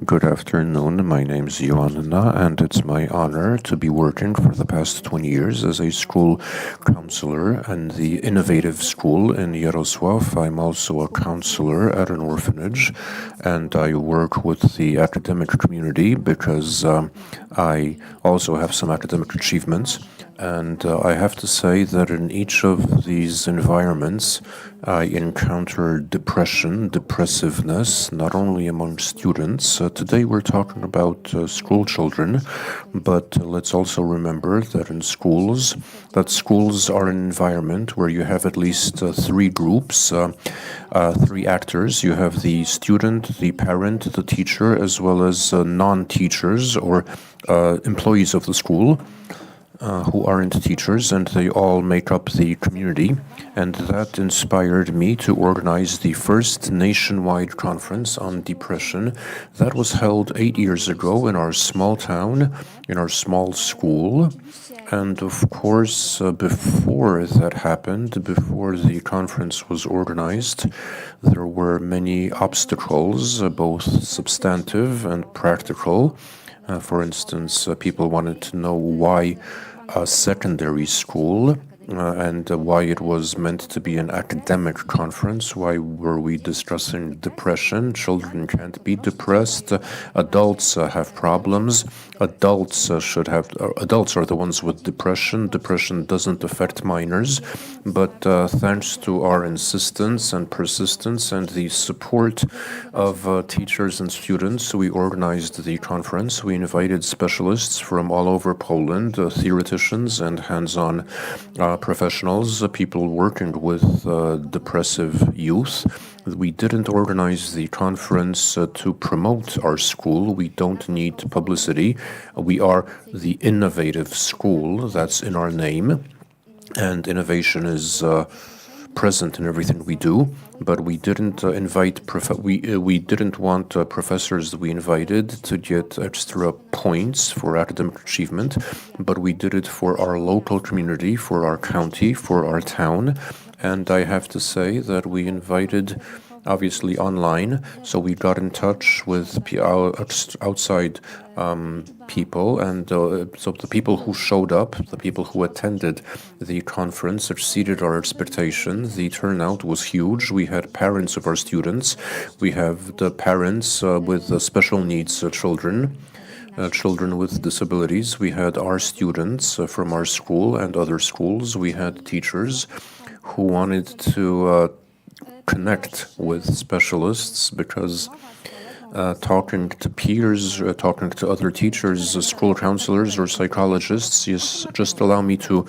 Good afternoon. My name is Joanna, and it's my honor to be working for the past 20 years as a school counselor in the innovative school in Jarosław. I'm also a counselor at an orphanage, and I work with the academic community because I also have some academic achievements. And I have to say that in each of these environments, I encounter depression, depressiveness, not only among students. Today we're talking about school children, but let's also remember that schools are an environment where you have at least 3 groups, 3 actors. You have the student, the parent, the teacher, as well as non-teachers or employees of the school. Who aren't teachers, and they all make up the community. And that inspired me to organize the first nationwide conference on depression that was held 8 years ago in our small town, in our small school. And of course, before that happened, before the conference was organized, there were many obstacles, both substantive and practical. For instance, people wanted to know why a secondary school and why it was meant to be an academic conference. Why were we discussing depression? Children can't be depressed. Adults have problems. Adults are the ones with depression. Depression doesn't affect minors. But thanks to our insistence and persistence and the support of teachers and students, we organized the conference. We invited specialists from all over Poland, theoreticians and hands-on professionals, people working with depressive youth. We didn't organize the conference to promote our school. We don't need publicity. We are the innovative school. That's in our name. And innovation is present in everything we do. But we didn't we didn't want professors we invited to get extra points for academic achievement, but we did it for our local community, for our county, for our town. And I have to say that we invited, obviously online, so we got in touch with outside people, and so the people who showed up, the people who attended the conference exceeded our expectations. The turnout was huge. We had parents of our students. We have the parents with special needs children. Children with disabilities. We had our students from our school and other schools. We had teachers who wanted to connect with specialists, because talking to peers, talking to other teachers, school counselors or psychologists, just allow me to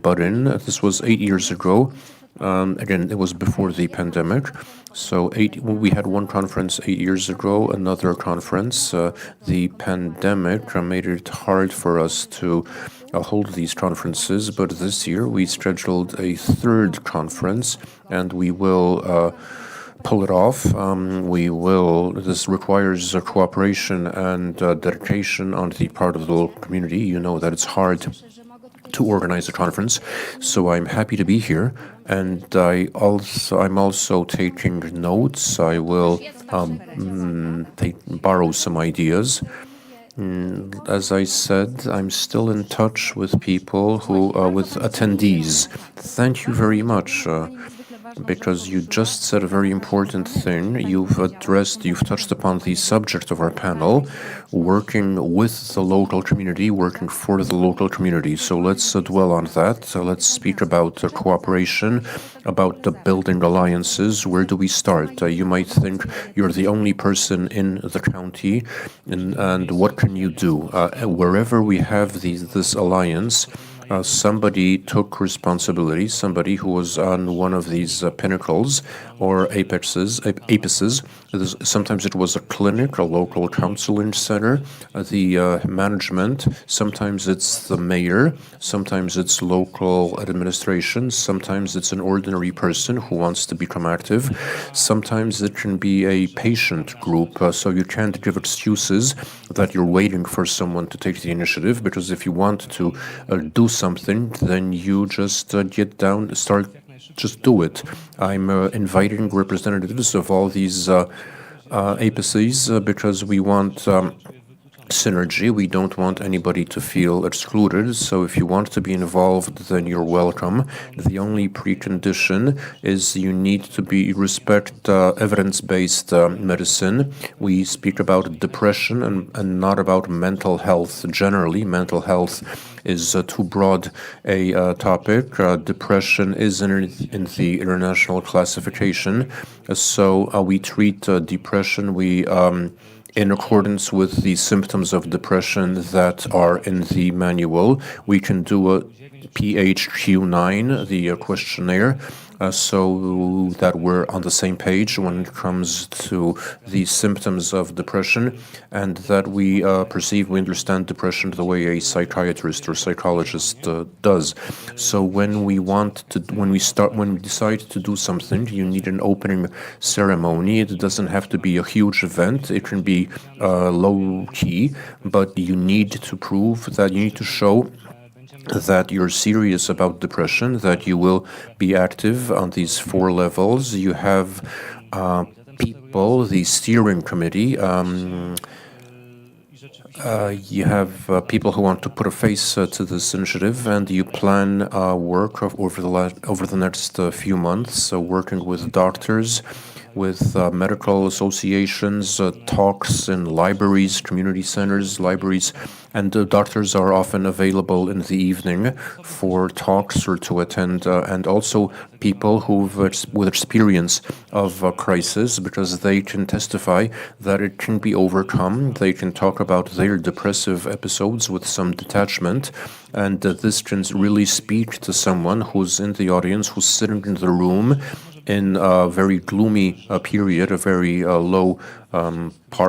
butt in. This was 8 years ago. Again, it was before the pandemic. So we had one conference 8 years ago, another conference. The pandemic made it hard for us to hold these conferences, but this year we scheduled a third conference, and we will pull it off. This requires cooperation and dedication on the part of the local community. You know that it's hard to organize a conference, so I'm happy to be here, and I'm also taking notes. I will borrow some ideas. As I said, I'm still in touch with people with attendees. Thank you very much. Because you just said a very important thing. You've touched upon the subject of our panel, working with the local community, working for the local community. So let's dwell on that. Let's speak about cooperation, about building alliances. Where do we start? You might think you're the only person in the county, and what can you do? Wherever we have this alliance, somebody took responsibility, somebody who was on one of these pinnacles or apices. Sometimes it was a clinic, a local counseling center, the management. Sometimes it's the mayor. Sometimes it's local administration. Sometimes it's an ordinary person who wants to become active. Sometimes it can be a patient group. So you can't give excuses that you're waiting for someone to take the initiative, because if you want to do something, then you just get down, just do it. I'm inviting representatives of all these apices because we want synergy. We don't want anybody to feel excluded. So if you want to be involved, then you're welcome. The only precondition is you need to respect evidence-based medicine. We speak about depression and not about mental health. Generally, mental health is too broad a topic. Depression is in the international classification. So we treat depression. In accordance with the symptoms of depression that are in the manual. We can do a PHQ-9, the questionnaire, so that we're on the same page when it comes to the symptoms of depression, and that we understand depression the way a psychiatrist or psychologist does. So when we decide to do something, you need an opening ceremony. It doesn't have to be a huge event. It can be low key, but you need to show that you're serious about depression, that you will be active on these 4 levels. You have people, the steering committee. You have people who want to put a face to this initiative, and you plan work over the next few months, working with doctors, with medical associations, talks in libraries, community centers, libraries, and doctors are often available in the evening for talks or to attend, and also people with experience of crisis, because they can testify that it can be overcome. They can talk about their depressive episodes with some detachment, and this can really speak to someone who's in the audience, who's sitting in the room in a very gloomy period, a very low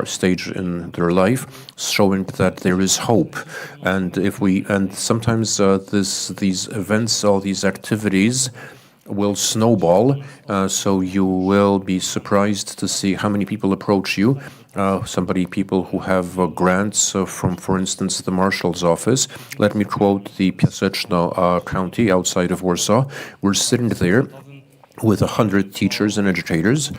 stage in their life, showing that there is hope. And sometimes these events, all these activities will snowball, so you will be surprised to see how many people approach you. People who have grants from, for instance, the Marshal's office. Let me quote the Piaseczno County outside of Warsaw. We're sitting there with 100 teachers and educators,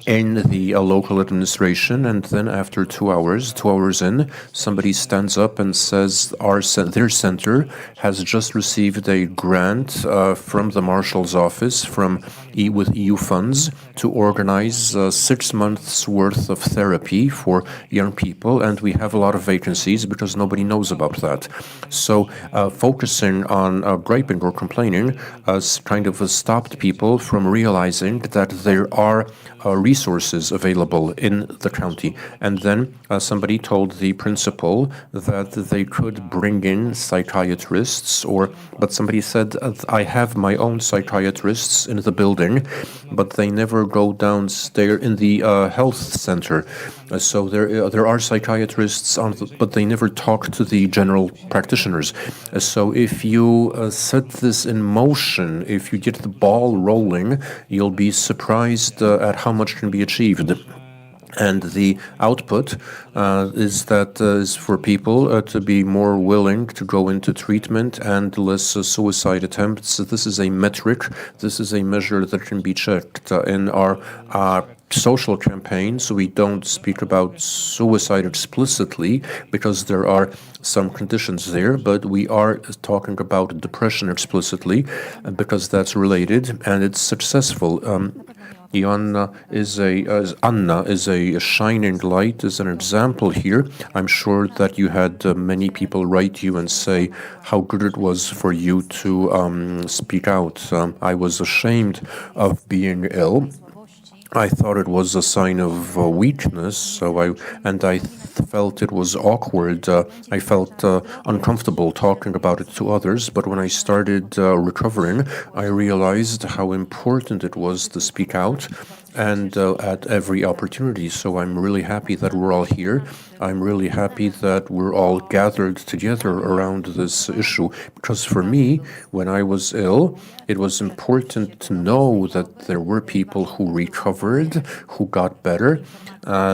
in the local administration, and then after 2 hours in, somebody stands up and says their center has just received a grant from the Marshal's office with EU funds to organize 6 months worth of therapy for young people, and we have a lot of vacancies because nobody knows about that. So focusing on griping or complaining kind of stopped people from realizing that there are resources available in the county. And then somebody told the principal that they could bring in psychiatrists, but somebody said, I have my own psychiatrists in the building, but they never go downstairs in the health center. So there are psychiatrists, but they never talk to the general practitioners. So if you set this in motion, if you get the ball rolling, you'll be surprised at how much can be achieved. And the output is for people to be more willing to go into treatment and less suicide attempts. This is a metric. This is a measure that can be checked in our social campaigns. We don't speak about suicide explicitly because there are some conditions there, but we are talking about depression explicitly because that's related and it's successful. Anna is a shining light, is an example here. I'm sure that you had many people write you and say how good it was for you to speak out. I was ashamed of being ill. I thought it was a sign of weakness, I felt it was awkward. I felt uncomfortable talking about it to others, but when I started recovering, I realized how important it was to speak out and at every opportunity. So I'm really happy that we're all here. I'm really happy that we're all gathered together around this issue, because for me, when I was ill, it was important to know that there were people who recovered, who got better.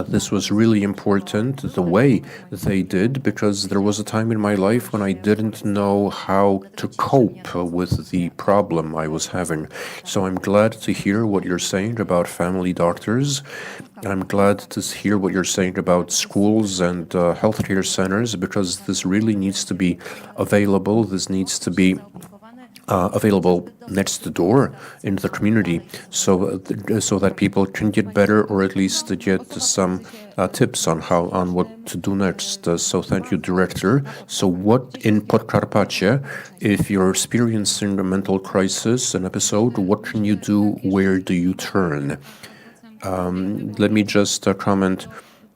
This was really important, the way they did, because there was a time in my life when I didn't know how to cope with the problem I was having. So I'm glad to hear what you're saying about family doctors. I'm glad to hear what you're saying about schools and healthcare centers, because this really needs to be available. This needs to be available next door in the community, so that people can get better, or at least to get some tips on what to do next. So thank you, Director. So what in Podkarpackie, if you're experiencing a mental crisis, an episode, what can you do? Where do you turn? Let me just comment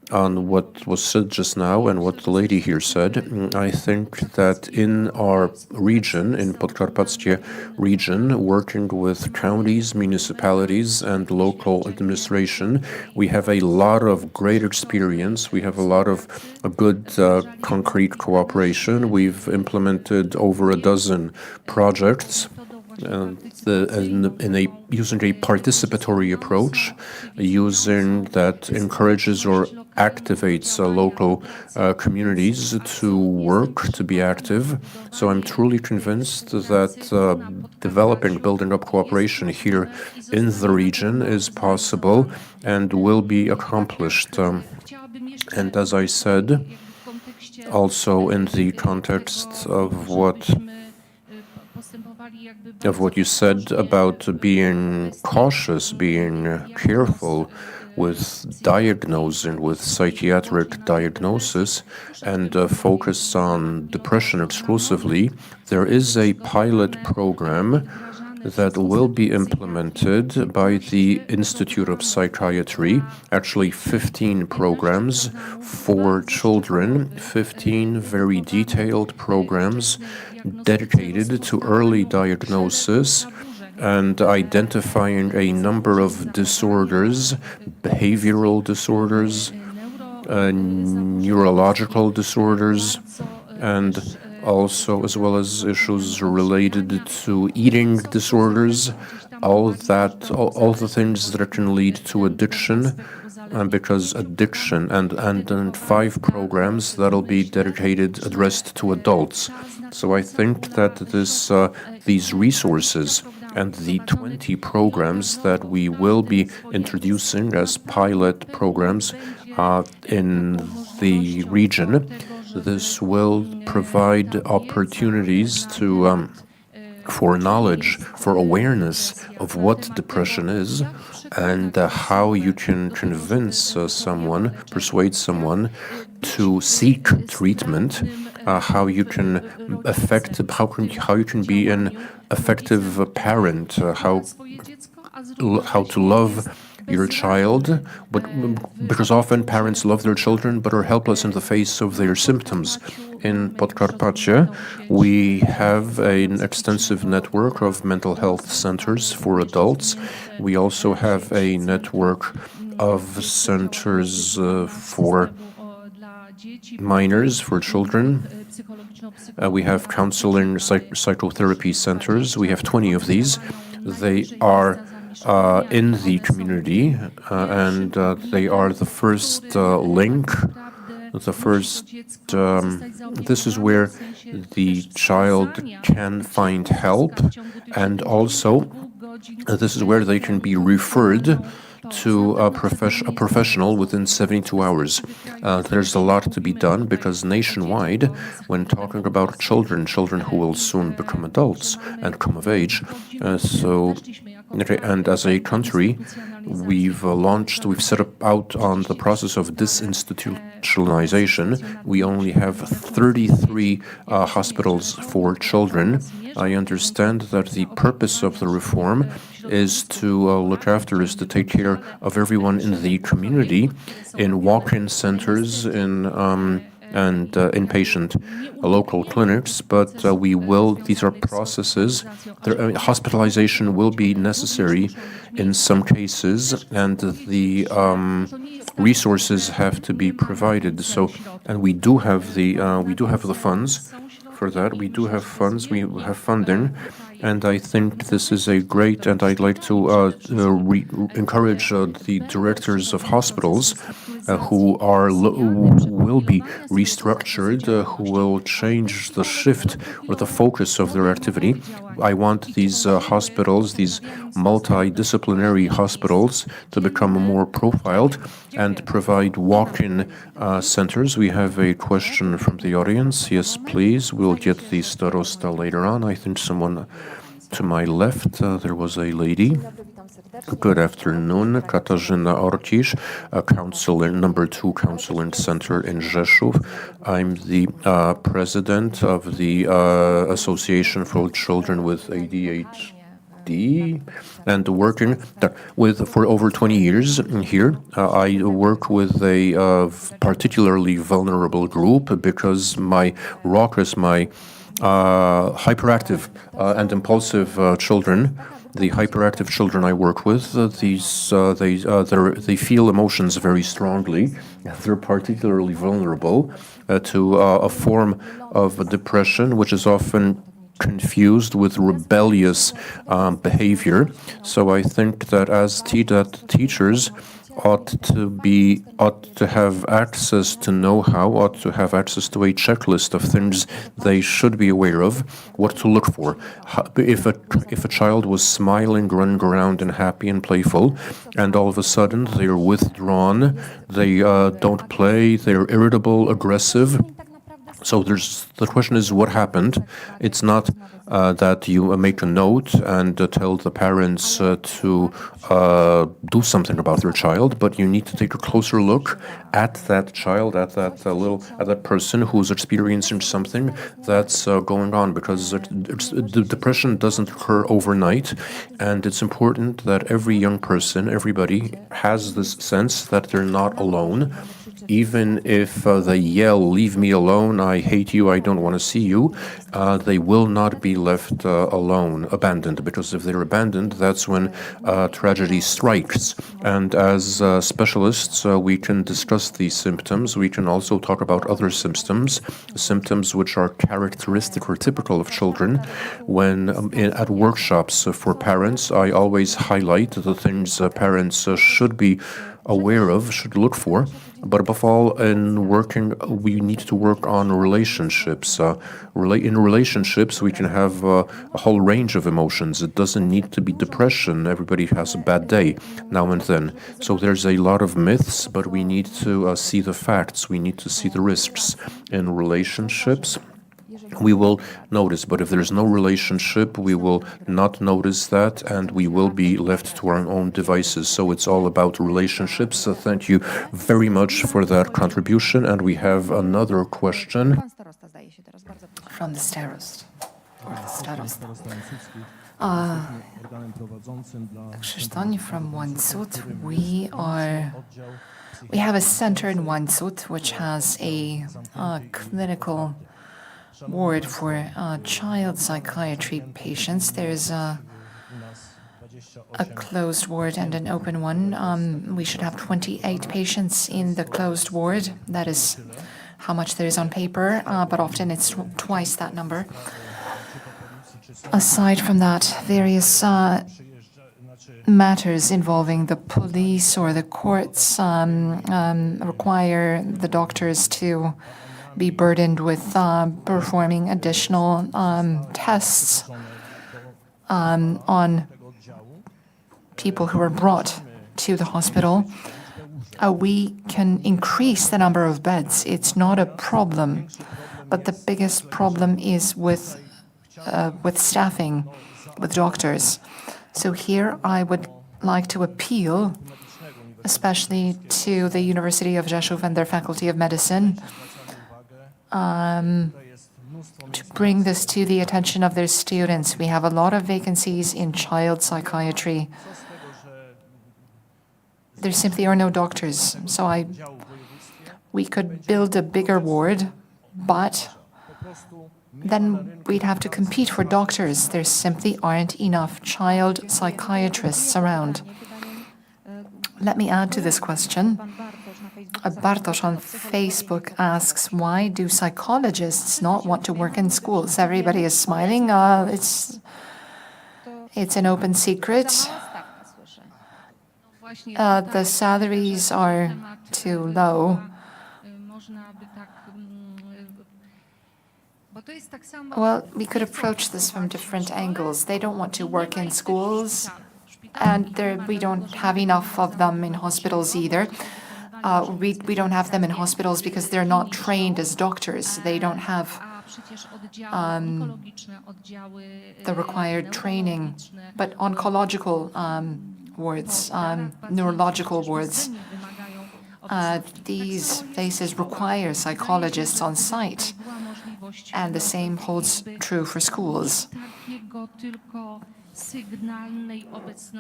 on what was said just now and what the lady here said. I think that in our region, in Podkarpackie region, working with counties, municipalities, and local administration, we have a lot of great experience. We have a lot of good concrete cooperation. We've implemented over a dozen projects using a participatory approach, using that encourages or activates local communities to work, to be active. So I'm truly convinced that building up cooperation here in the region is possible and will be accomplished. And as I said, also in the context of what you said about being cautious, being careful with diagnosing, with psychiatric diagnosis, and focus on depression exclusively, there is a pilot program that will be implemented by the Institute of Psychiatry, actually 15 programs for children, 15 very detailed programs dedicated to early diagnosis and identifying a number of disorders, behavioral disorders, neurological disorders, and also as well as issues related to eating disorders, all the things that can lead to addiction, because addiction, and 5 programs that'll be addressed to adults. So I think that these resources and the 20 programs that we will be introducing as pilot programs in the region. This will provide opportunities for knowledge, for awareness of what depression is, and how you can convince persuade someone to seek treatment, how you can be an effective parent, how to love your child, but because often parents love their children but are helpless in the face of their symptoms. In Podkarpackie, we have an extensive network of mental health centers for adults. We also have a network of centers for minors, for children. We have counseling, psychotherapy centers. We have 20 of these. They are in the community, and they are the first link. This is where the child can find help, and also this is where they can be referred to a professional within 72 hours. There's a lot to be done because nationwide, when talking about children who will soon become adults and come of age, and as a country, we've set out on the process of disinstitutionalization. We only have 33 hospitals for children. I understand that the purpose of the reform is to take care of everyone in the community, in walk-in centers, and inpatient local clinics, but these are processes. Hospitalization will be necessary in some cases, and the resources have to be provided. And we do have the funds for that. We have funding, and I think this is and I'd like to encourage the directors of hospitals who will be restructured, who will change the shift or the focus of their activity. I want these hospitals, these multidisciplinary hospitals, to become more profiled and provide walk-in centers. We have a question from the audience. Yes, please. We'll get the starosta later on. I think someone to my left, there was a lady. Good afternoon, Katarzyna Orcisz, number 2 counseling center in Rzeszów. I'm the president of the Association for Children with ADHD, and working for over 20 years here. I work with a particularly vulnerable group because my hyperactive and impulsive children. The hyperactive children I work with, they feel emotions very strongly. They're particularly vulnerable to a form of depression, which is often confused with rebellious behavior. So I think that as teachers ought to have access to know-how, ought to have access to a checklist of things they should be aware of, what to look for. If a child was smiling, running around and happy and playful, and all of a sudden they're withdrawn, they don't play, they're irritable, aggressive. So the question is, what happened? It's not that you make a note and tell the parents to do something about their child, but you need to take a closer look at that child, at that person who's experiencing something that's going on, because the depression doesn't occur overnight, and it's important that every young person, everybody, has this sense that they're not alone. Even if they yell, "Leave me alone, I hate you, I don't want to see you," they will not be left abandoned, because if they're abandoned, that's when tragedy strikes. And as specialists, we can discuss these symptoms. We can also talk about other symptoms which are characteristic or typical of children. When at workshops for parents, I always highlight the things parents should be aware of, should look for. But above all, in working, we need to work on relationships. In relationships, we can have a whole range of emotions. It doesn't need to be depression. Everybody has a bad day now and then. So there's a lot of myths, but we need to see the facts. We need to see the risks. In relationships, we will notice, but if there's no relationship, we will not notice that, and we will be left to our own devices. So it's all about relationships. So thank you very much for that contribution. And we have another question. From the starost. Or the starost. Krzysztof from Łańcut. We have a center in Łańcut which has a clinical ward for child psychiatry patients. There's a closed ward and an open one. We should have 28 patients in the closed ward. That is how much there is on paper, but often it's twice that number. Aside from that, various matters involving the police or the courts require the doctors to be burdened with performing additional tests on people who are brought to the hospital. We can increase the number of beds. It's not a problem, but the biggest problem is with staffing, with doctors. So here I would like to appeal, especially to the University of Rzeszów and their Faculty of Medicine, to bring this to the attention of their students. We have a lot of vacancies in child psychiatry. There simply are no doctors. So we could build a bigger ward, but then we'd have to compete for doctors. There simply aren't enough child psychiatrists around. Let me add to this question. Bartosz on Facebook asks, why do psychologists not want to work in schools? Everybody is smiling. It's an open secret. The salaries are too low. Well, we could approach this from different angles. They don't want to work in schools, and we don't have enough of them in hospitals either. We don't have them in hospitals because they're not trained as doctors. They don't have the required training. But oncological wards, neurological wards, these places require psychologists on site. And the same holds true for schools.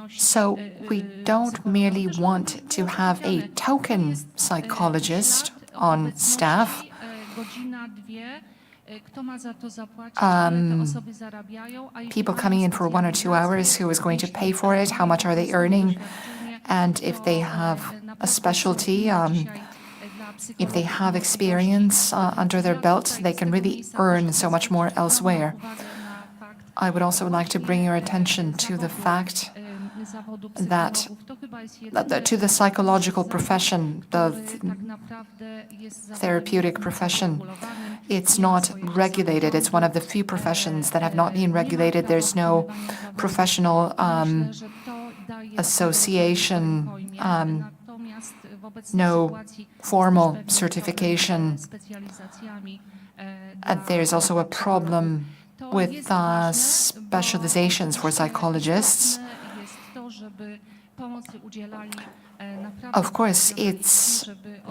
So we don't merely want to have a token psychologist on staff. People coming in for 1 or 2 hours, who is going to pay for it? How much are they earning? And if they have a specialty, if they have experience under their belt, they can really earn so much more elsewhere. I would also like to bring your attention to the fact that to the psychological profession, the therapeutic profession, it's not regulated. It's one of the few professions that have not been regulated. There's no professional association, no formal certification. There's also a problem with specializations for psychologists. Of course, it's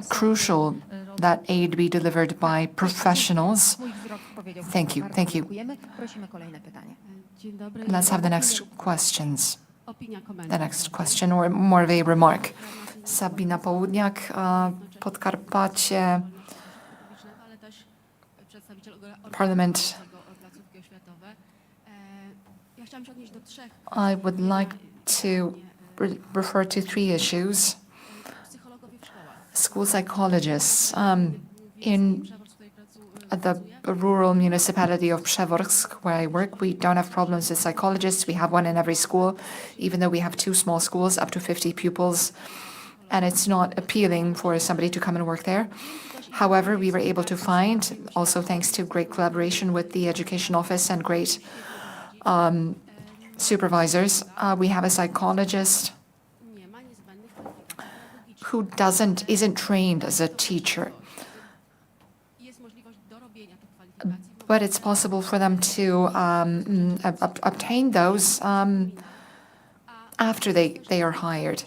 crucial that aid be delivered by professionals. Thank you. Thank you. Let's have the next questions. The next question, or more of a remark. Sabina Południak, Podkarpackie, Parliament. I would like to refer to 3 issues. School psychologists. In the rural municipality of Przeworsk, where I work, we don't have problems with psychologists. We have one in every school, even though we have 2 small schools, up to 50 pupils. and it's not appealing for somebody to come and work there. However, we were able to find, also thanks to great collaboration with the education office and great supervisors, we have a psychologist who isn't trained as a teacher. But it's possible for them to obtain those after they are hired.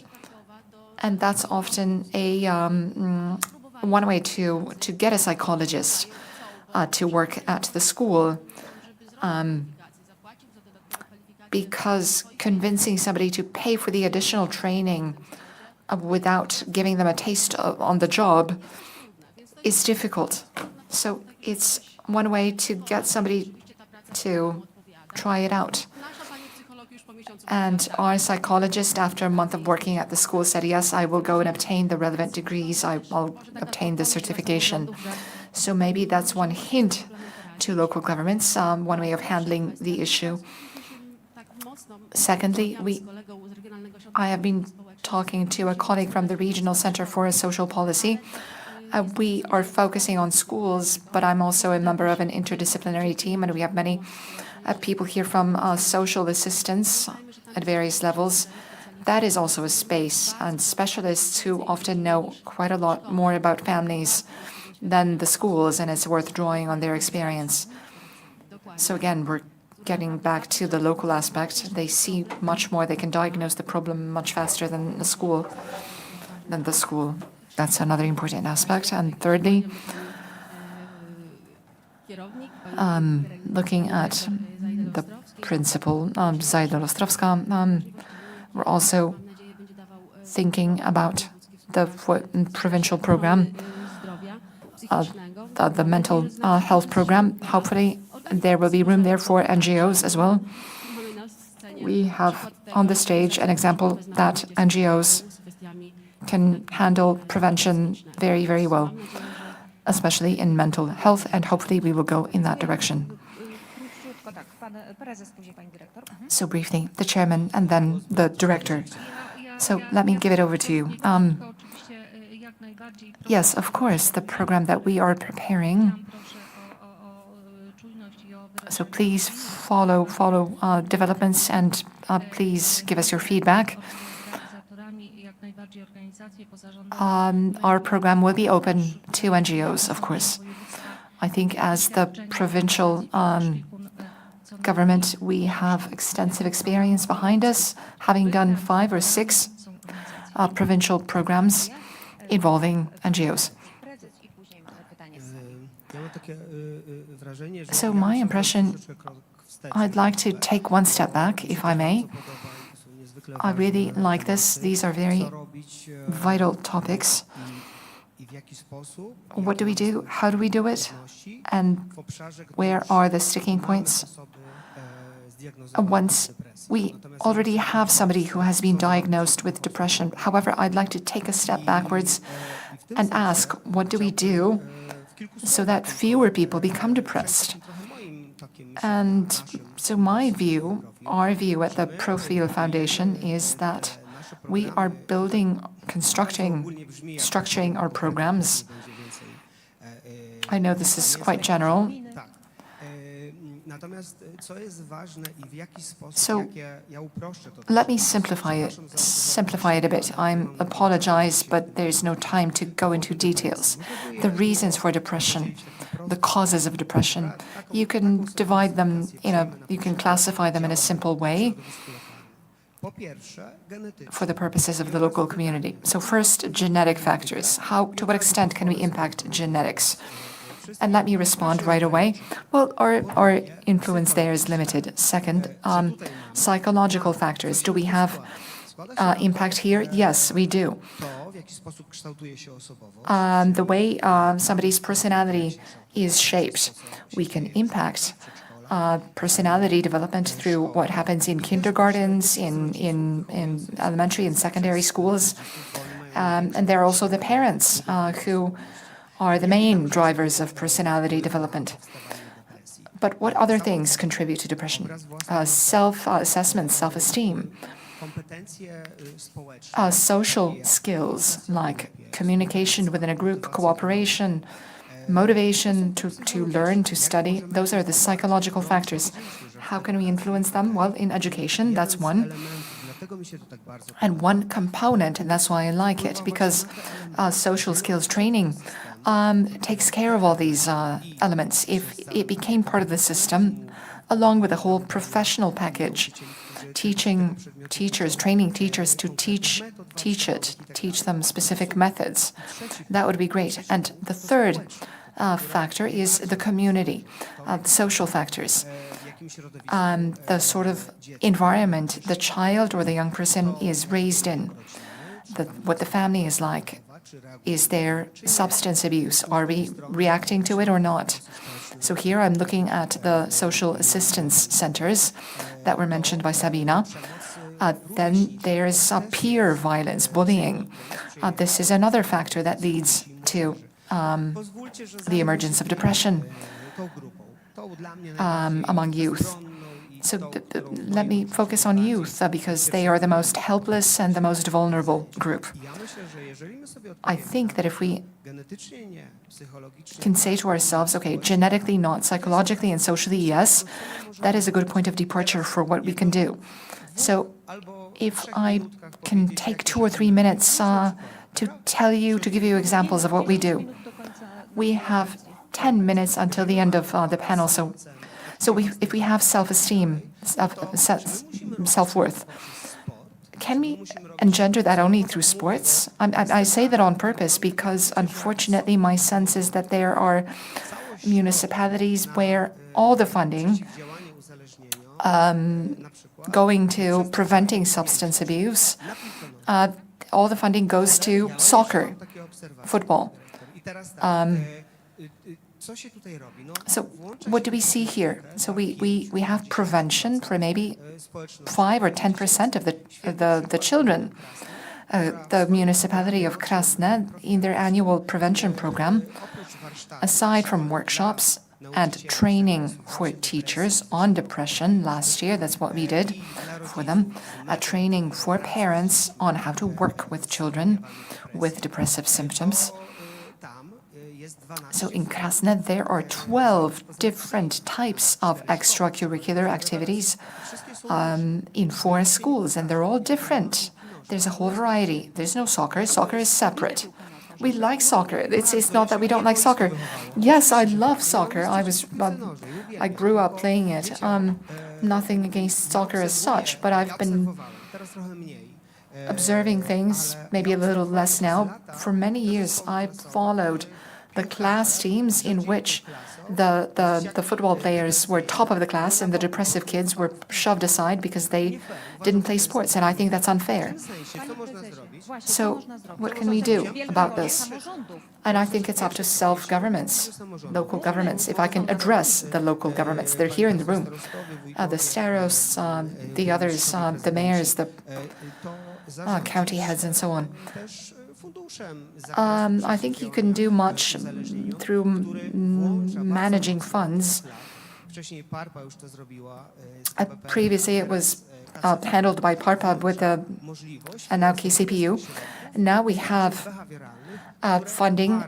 And that's often a one way to get a psychologist to work at the school. Because convincing somebody to pay for the additional training without giving them a taste on the job is difficult. So it's one way to get somebody to try it out. And our psychologist, after a month of working at the school, said, yes, I will go and obtain the relevant degrees, I'll obtain the certification. So maybe that's one hint to local governments, one way of handling the issue. Secondly, I have been talking to a colleague from the Regional Center for Social Policy. We are focusing on schools, but I'm also a member of an interdisciplinary team, and we have many people here from social assistance at various levels. That is also a space, and specialists who often know quite a lot more about families than the schools, and it's worth drawing on their experience. So again, we're getting back to the local aspect. They see much more, they can diagnose the problem much faster than the school. That's another important aspect. And thirdly, looking at the principal, Zajda-Ostrowska, we're also thinking about the provincial program, the mental health program. Hopefully, there will be room there for NGOs as well. We have on the stage an example that NGOs can handle prevention very, very well, especially in mental health, and hopefully we will go in that direction. So briefly, the chairman and then the director. So let me give it over to you. Yes, of course, the program that we are preparing. So please follow developments and please give us your feedback. Our program will be open to NGOs, of course. I think as the provincial government, we have extensive experience behind us, having done 5 or 6 provincial programs involving NGOs. So my impression, I'd like to take one step back, if I may. I really like this. These are very vital topics. What do we do? How do we do it? And where are the sticking points? Once we already have somebody who has been diagnosed with depression. However, I'd like to take a step backwards and ask, what do we do so that fewer people become depressed? And so my view, our view at the Profile Foundation is that we are structuring our programs. I know this is quite general. So let me simplify it a bit. I apologize, but there's no time to go into details. The reasons for depression, the causes of depression, you can divide them, you can classify them in a simple way for the purposes of the local community. So first, genetic factors. To what extent can we impact genetics? And let me respond right away. Well, our influence there is limited. Second, psychological factors. Do we have impact here? Yes, we do. The way somebody's personality is shaped, we can impact personality development through what happens in kindergartens, in elementary and secondary schools. And there are also the parents who are the main drivers of personality development. But what other things contribute to depression? Self-assessment, self-esteem. Social skills like communication within a group, cooperation, motivation to learn, to study, those are the psychological factors. How can we influence them? Well, in education, that's one. And one component, and that's why I like it, because social skills training takes care of all these elements. If it became part of the system, along with the whole professional package, teaching teachers, training teachers to teach them specific methods, that would be great. And the third factor is the community, the social factors. The sort of environment the child or the young person is raised in, what the family is like. Is there substance abuse? Are we reacting to it or not? So here I'm looking at the social assistance centers that were mentioned by Sabina. Then there's peer violence, bullying. This is another factor that leads to the emergence of depression among youth. So let me focus on youth because they are the most helpless and the most vulnerable group. I think that if we can say to ourselves, okay, genetically not, psychologically and socially yes, that is a good point of departure for what we can do. So if I can take 2 or 3 minutes to give you examples of what we do. We have 10 minutes until the end of the panel. So if we have self-esteem, self-worth, can we engender that only through sports? I say that on purpose because, unfortunately, my sense is that there are municipalities where all the funding going to preventing substance abuse, all the funding goes to soccer, football. So what do we see here? So we have prevention for maybe 5 or 10% of the children. The municipality of Krasne, in their annual prevention program, aside from workshops and training for teachers on depression last year, that's what we did for them, a training for parents on how to work with children with depressive symptoms. So in Krasne, there are 12 different types of extracurricular activities in 4 schools, and they're all different. There's a whole variety. There's no soccer. Soccer is separate. We like soccer. It's not that we don't like soccer. Yes, I love soccer. I grew up playing it. Nothing against soccer as such, but I've been observing things, maybe a little less now. For many years, I've followed the class teams in which the football players were top of the class and the depressive kids were shoved aside because they didn't play sports, and I think that's unfair. So what can we do about this? And I think it's up to self-governments, local governments. If I can address the local governments, they're here in the room. The staros, the others, the mayors, the county heads and so on. I think you can do much through managing funds. Previously, it was handled by PARPA with and now KCPU. Now we have funding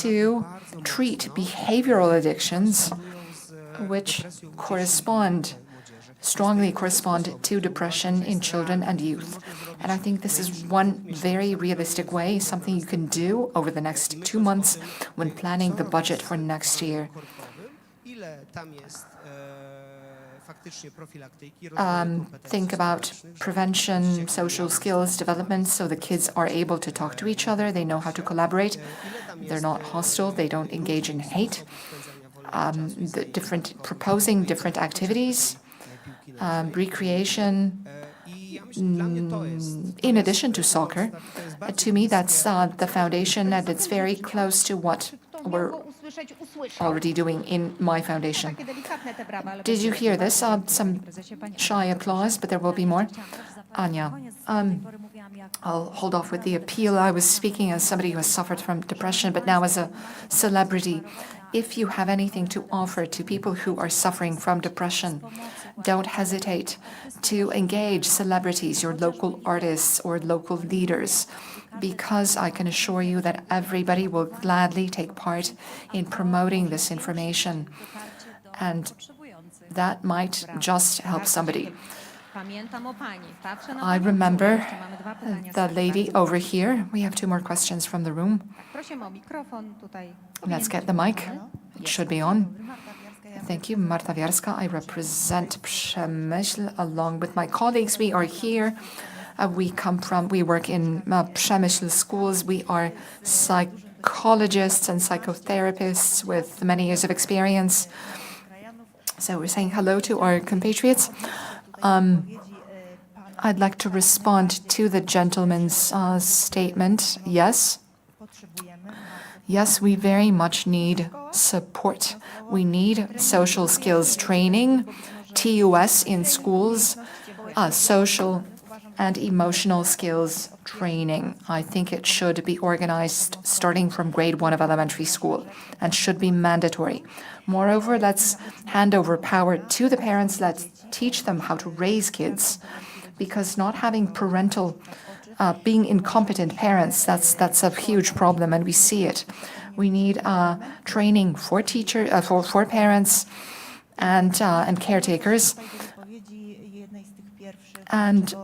to treat behavioral addictions, which strongly correspond to depression in children and youth. And I think this is one very realistic way, something you can do over the next 2 months when planning the budget for next year. Think about prevention, social skills development, so the kids are able to talk to each other, they know how to collaborate, they're not hostile, they don't engage in hate, proposing different activities, recreation, in addition to soccer. To me, that's the foundation, and it's very close to what we're already doing in my foundation. Did you hear this? Some shy applause, but there will be more. Anya, I'll hold off with the appeal. I was speaking as somebody who has suffered from depression, but now as a celebrity If you have anything to offer to people who are suffering from depression, don't hesitate to engage celebrities, your local artists or local leaders, because I can assure you that everybody will gladly take part in promoting this information, and that might just help somebody. I remember the lady over here. We have 2 more questions from the room. Let's get the mic. It should be on. Thank you. Marta Wiarska. I represent Przemyśl along with my colleagues. We are here. We work in Przemyśl schools. We are psychologists and psychotherapists with many years of experience. So we're saying hello to our compatriots. I'd like to respond to the gentleman's statement. Yes, we very much need support. We need social skills training, TUS in schools, social and emotional skills training. I think it should be organized starting from grade 1 of elementary school and should be mandatory. Moreover, let's hand over power to the parents. Let's teach them how to raise kids, because not having being incompetent parents, that's a huge problem, and we see it. We need training for for parents and caretakers. And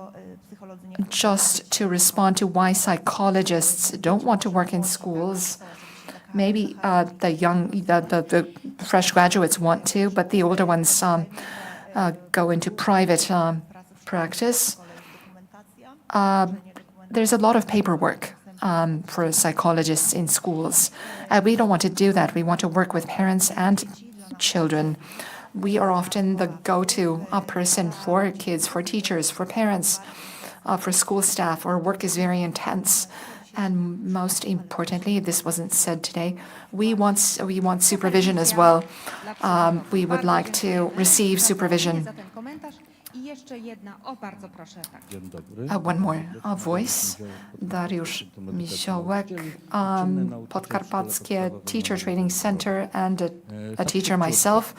just to respond to why psychologists don't want to work in schools, maybe the fresh graduates want to, but the older ones go into private practice. There's a lot of paperwork for psychologists in schools. We don't want to do that. We want to work with parents and children. We are often the go-to person for kids, for teachers, for parents, for school staff. Our work is very intense. And most importantly, this wasn't said today, we want supervision as well. We would like to receive supervision. One more voice. Dariusz Misiołek, Podkarpackie Teacher Training Center, and a teacher myself.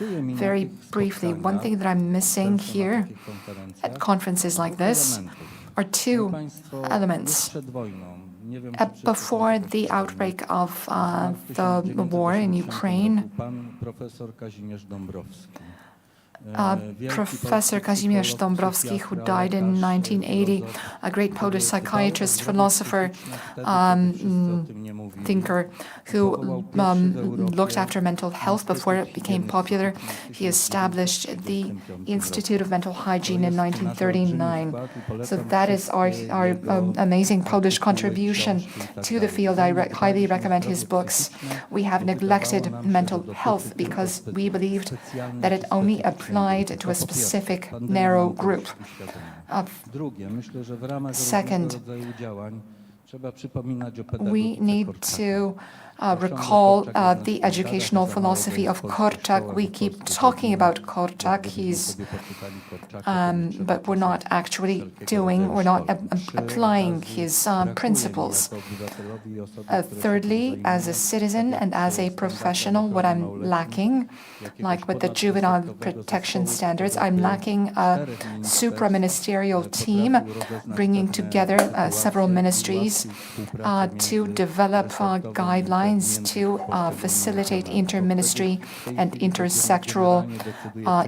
Very briefly, one thing that I'm missing here at conferences like this are 2 elements. Before the outbreak of the war in Ukraine, Professor Kazimierz Dąbrowski, who died in 1980, a great Polish psychiatrist, philosopher, thinker, who looked after mental health before it became popular. He established the Institute of Mental Hygiene in 1939. So that is our amazing Polish contribution to the field. I highly recommend his books. We have neglected mental health because we believed that it only applied to a specific narrow group. Second, we need to recall the educational philosophy of Korczak. We keep talking about Korczak, but we're not actually we're not applying his principles. Thirdly, as a citizen and as a professional, what I'm lacking, like with the juvenile protection standards, I'm lacking a supra-ministerial team bringing together several ministries to develop guidelines to facilitate inter-ministry and intersectoral,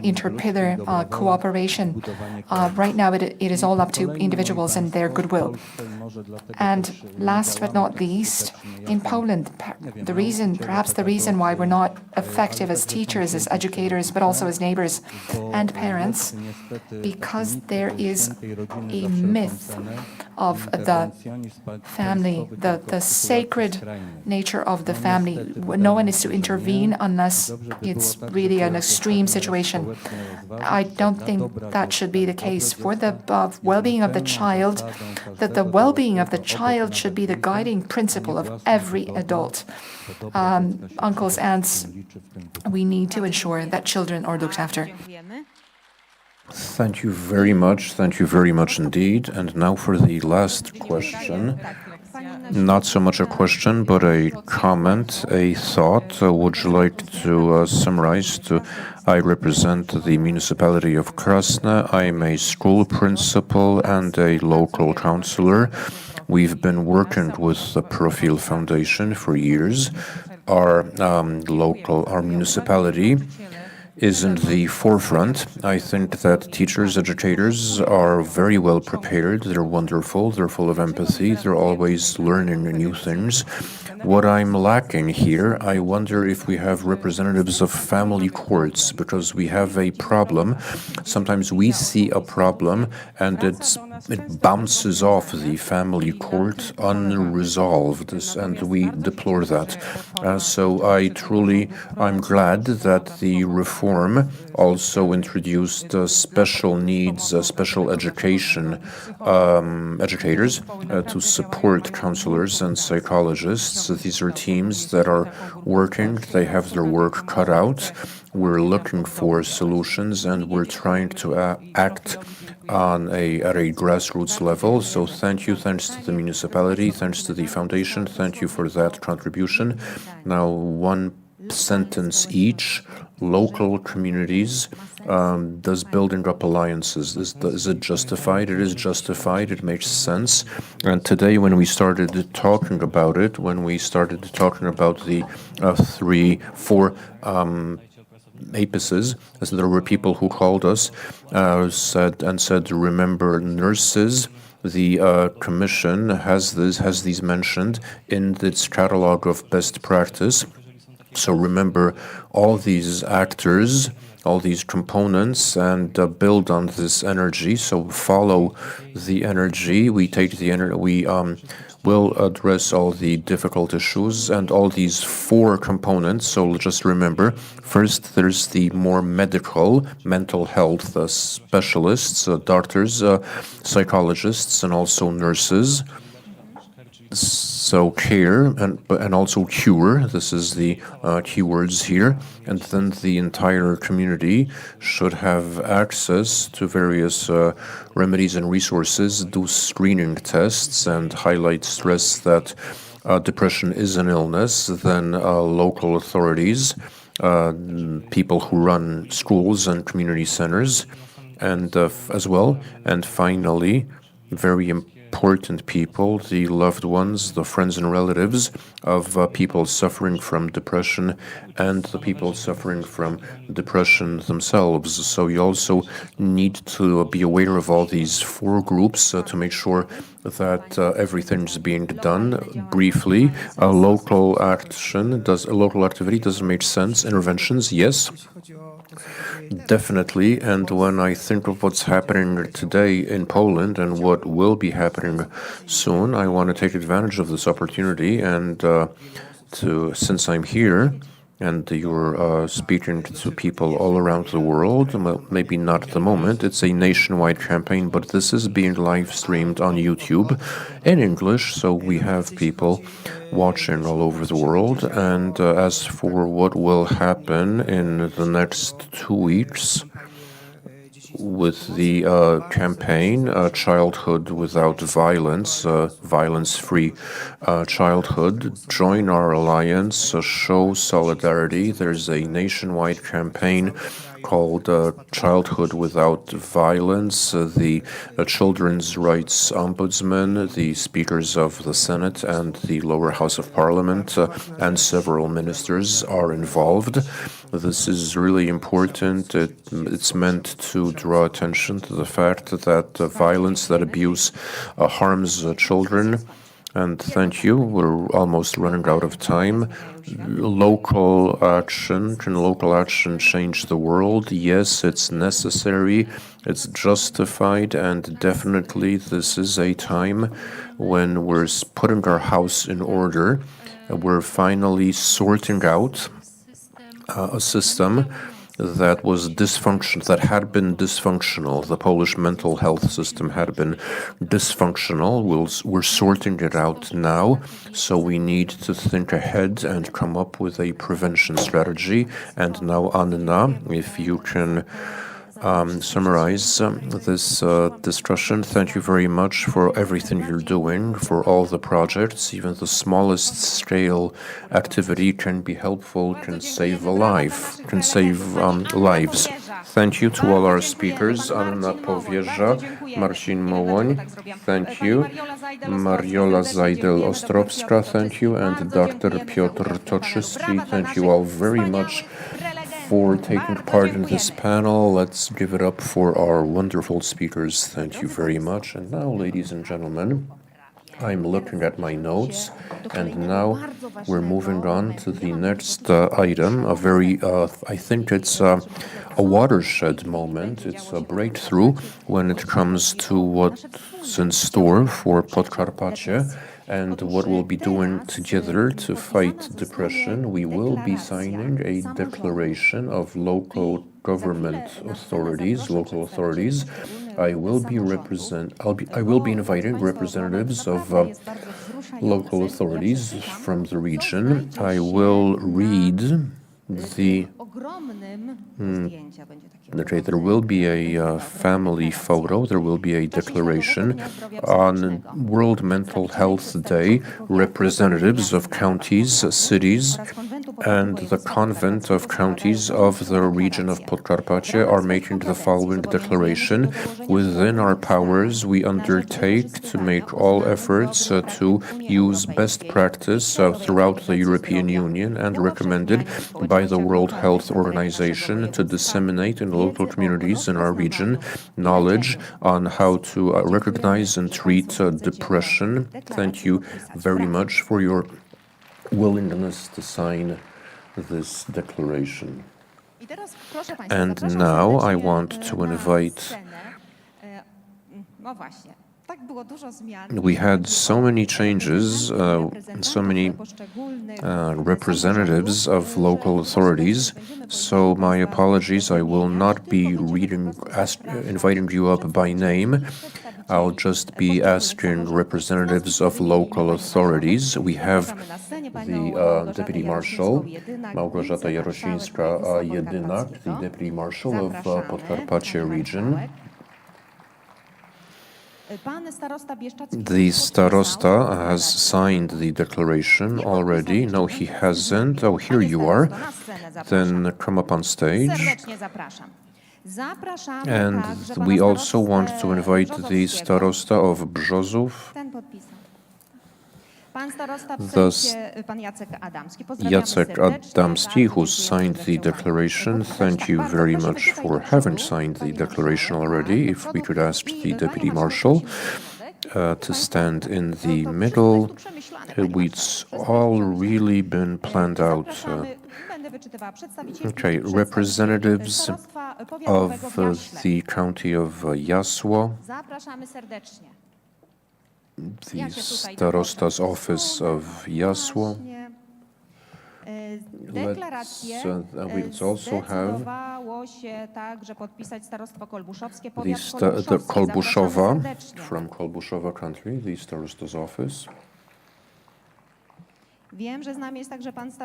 interpillar cooperation. Right now, it is all up to individuals and their goodwill. And last but not least, in Poland, perhaps the reason why we're not effective as teachers, as educators, but also as neighbors and parents, because there is a myth of the family, the sacred nature of the family. No one is to intervene unless it's really an extreme situation. I don't think that should be the case. For the well-being of the child, that the well-being of the child should be the guiding principle of every adult. Uncles, aunts, we need to ensure that children are looked after. Thank you very much. Thank you very much indeed. And now for the last question. Not so much a question, but a comment, a thought. Would you like to summarize? I represent the municipality of Krasne. I'm a school principal and a local councillor. We've been working with the Profil Foundation for years. Our municipality is in the forefront. I think that teachers, educators are very well prepared. They're wonderful. They're full of empathy. They're always learning new things. What I'm lacking here, I wonder if we have representatives of family courts, because we have a problem. Sometimes we see a problem and it bounces off the family court unresolved, and we deplore that. I'm glad that the reform also introduced special needs, special education educators to support counselors and psychologists. These are teams that are working, they have their work cut out. We're looking for solutions and we're trying to act at a grassroots level. So thank you, thanks to the municipality, thanks to the foundation, thank you for that contribution. Now, one sentence each. Local communities, does building up alliances, is it justified? It is justified, it makes sense. And today when we started talking about it, the 4 apices, as there were people who called us, said, remember nurses. The Commission has these mentioned in its catalog of best practice. So remember all these actors, all these components, and build on this energy. So follow the energy. We will address all the difficult issues and all these 4 components. So just remember, first there's the more medical, mental health specialists, doctors, psychologists, and also nurses. So care and also cure, this is the keywords here, and then the entire community should have access to various remedies and resources, do screening tests and stress that depression is an illness. Then local authorities, people who run schools and community centers, and as well, and finally, very important people, the loved ones, the friends and relatives of people suffering from depression and the people suffering from depression themselves. So you also need to be aware of all these 4 groups to make sure that everything's being done. Briefly, a local activity does it make sense? Interventions, yes. Definitely, and when I think of what's happening today in Poland and what will be happening soon, I want to take advantage of this opportunity and since I'm here and you're speaking to people all around the world, well, maybe not at the moment, it's a nationwide campaign, but this is being live streamed on YouTube in English, so we have people watching all over the world. And as for what will happen in the next 2 weeks with the campaign, Childhood Without Violence, Violence-Free Childhood, join our alliance, show solidarity. There's a nationwide campaign called Childhood Without Violence. The Children's Rights Ombudsman, the speakers of the Senate and the lower house of Parliament, and several ministers are involved. This is really important. It's meant to draw attention to the fact that violence, that abuse harms children. And thank you. We're almost running out of time. Local action. Can local action change the world? Yes, it's necessary. It's justified. And definitely this is a time when we're putting our house in order. We're finally sorting out a system that had been dysfunctional. The Polish mental health system had been dysfunctional. We're sorting it out now, so we need to think ahead and come up with a prevention strategy. And now, Anna, if you can summarize this discussion. Thank you very much for everything you're doing, for all the projects. Even the smallest scale activity can be helpful, can save a life, can save lives. Thank you to all our speakers. Anna Powierza, Marcin Mołoń, thank you. Mariola Zajdel-Ostrowska, thank you. And Dr. Piotr Toczyski, thank you all very much for taking part in this panel. Let's give it up for our wonderful speakers. Thank you very much. And now, ladies and gentlemen, I'm looking at my notes, and now we're moving on to the next item, a very, I think it's a watershed moment. It's a breakthrough when it comes to what's in store for Podkarpacie and what we'll be doing together to fight depression. We will be signing a declaration of local government authorities, local authorities. I will be inviting representatives of local authorities from the region. I will read the okay, there will be a family photo, there will be a declaration. On World Mental Health Day, representatives of counties, cities, and the convent of counties of the region of Podkarpacie are making the following declaration. Within our powers, we undertake to make all efforts to use best practice throughout the European Union and recommended by the World Health Organization to disseminate in local communities in our region knowledge on how to recognize and treat depression. Thank you very much for your willingness to sign this declaration. And now I want to invite. We had so many changes, so many representatives of local authorities, so my apologies, I will not be inviting you up by name. I'll just be asking representatives of local authorities. We have the Deputy Marshal, Małgorzata Jarosińska-Jedynak, the Deputy Marshal of Podkarpacie region. The Starosta has signed the declaration already. No, he hasn't. Oh, here you are. Then come up on stage. And we also want to invite the Starosta of Brzozów, Jacek Adamski, who signed the declaration. Thank you very much for having signed the declaration already. If we could ask the Deputy Marshal to stand in the middle. It's all really been planned out. Okay, representatives of the county of Jasło, the Starosta's office of Jasło. Let's also have the Kolbuszowa from Kolbuszowa country, the Starosta's office.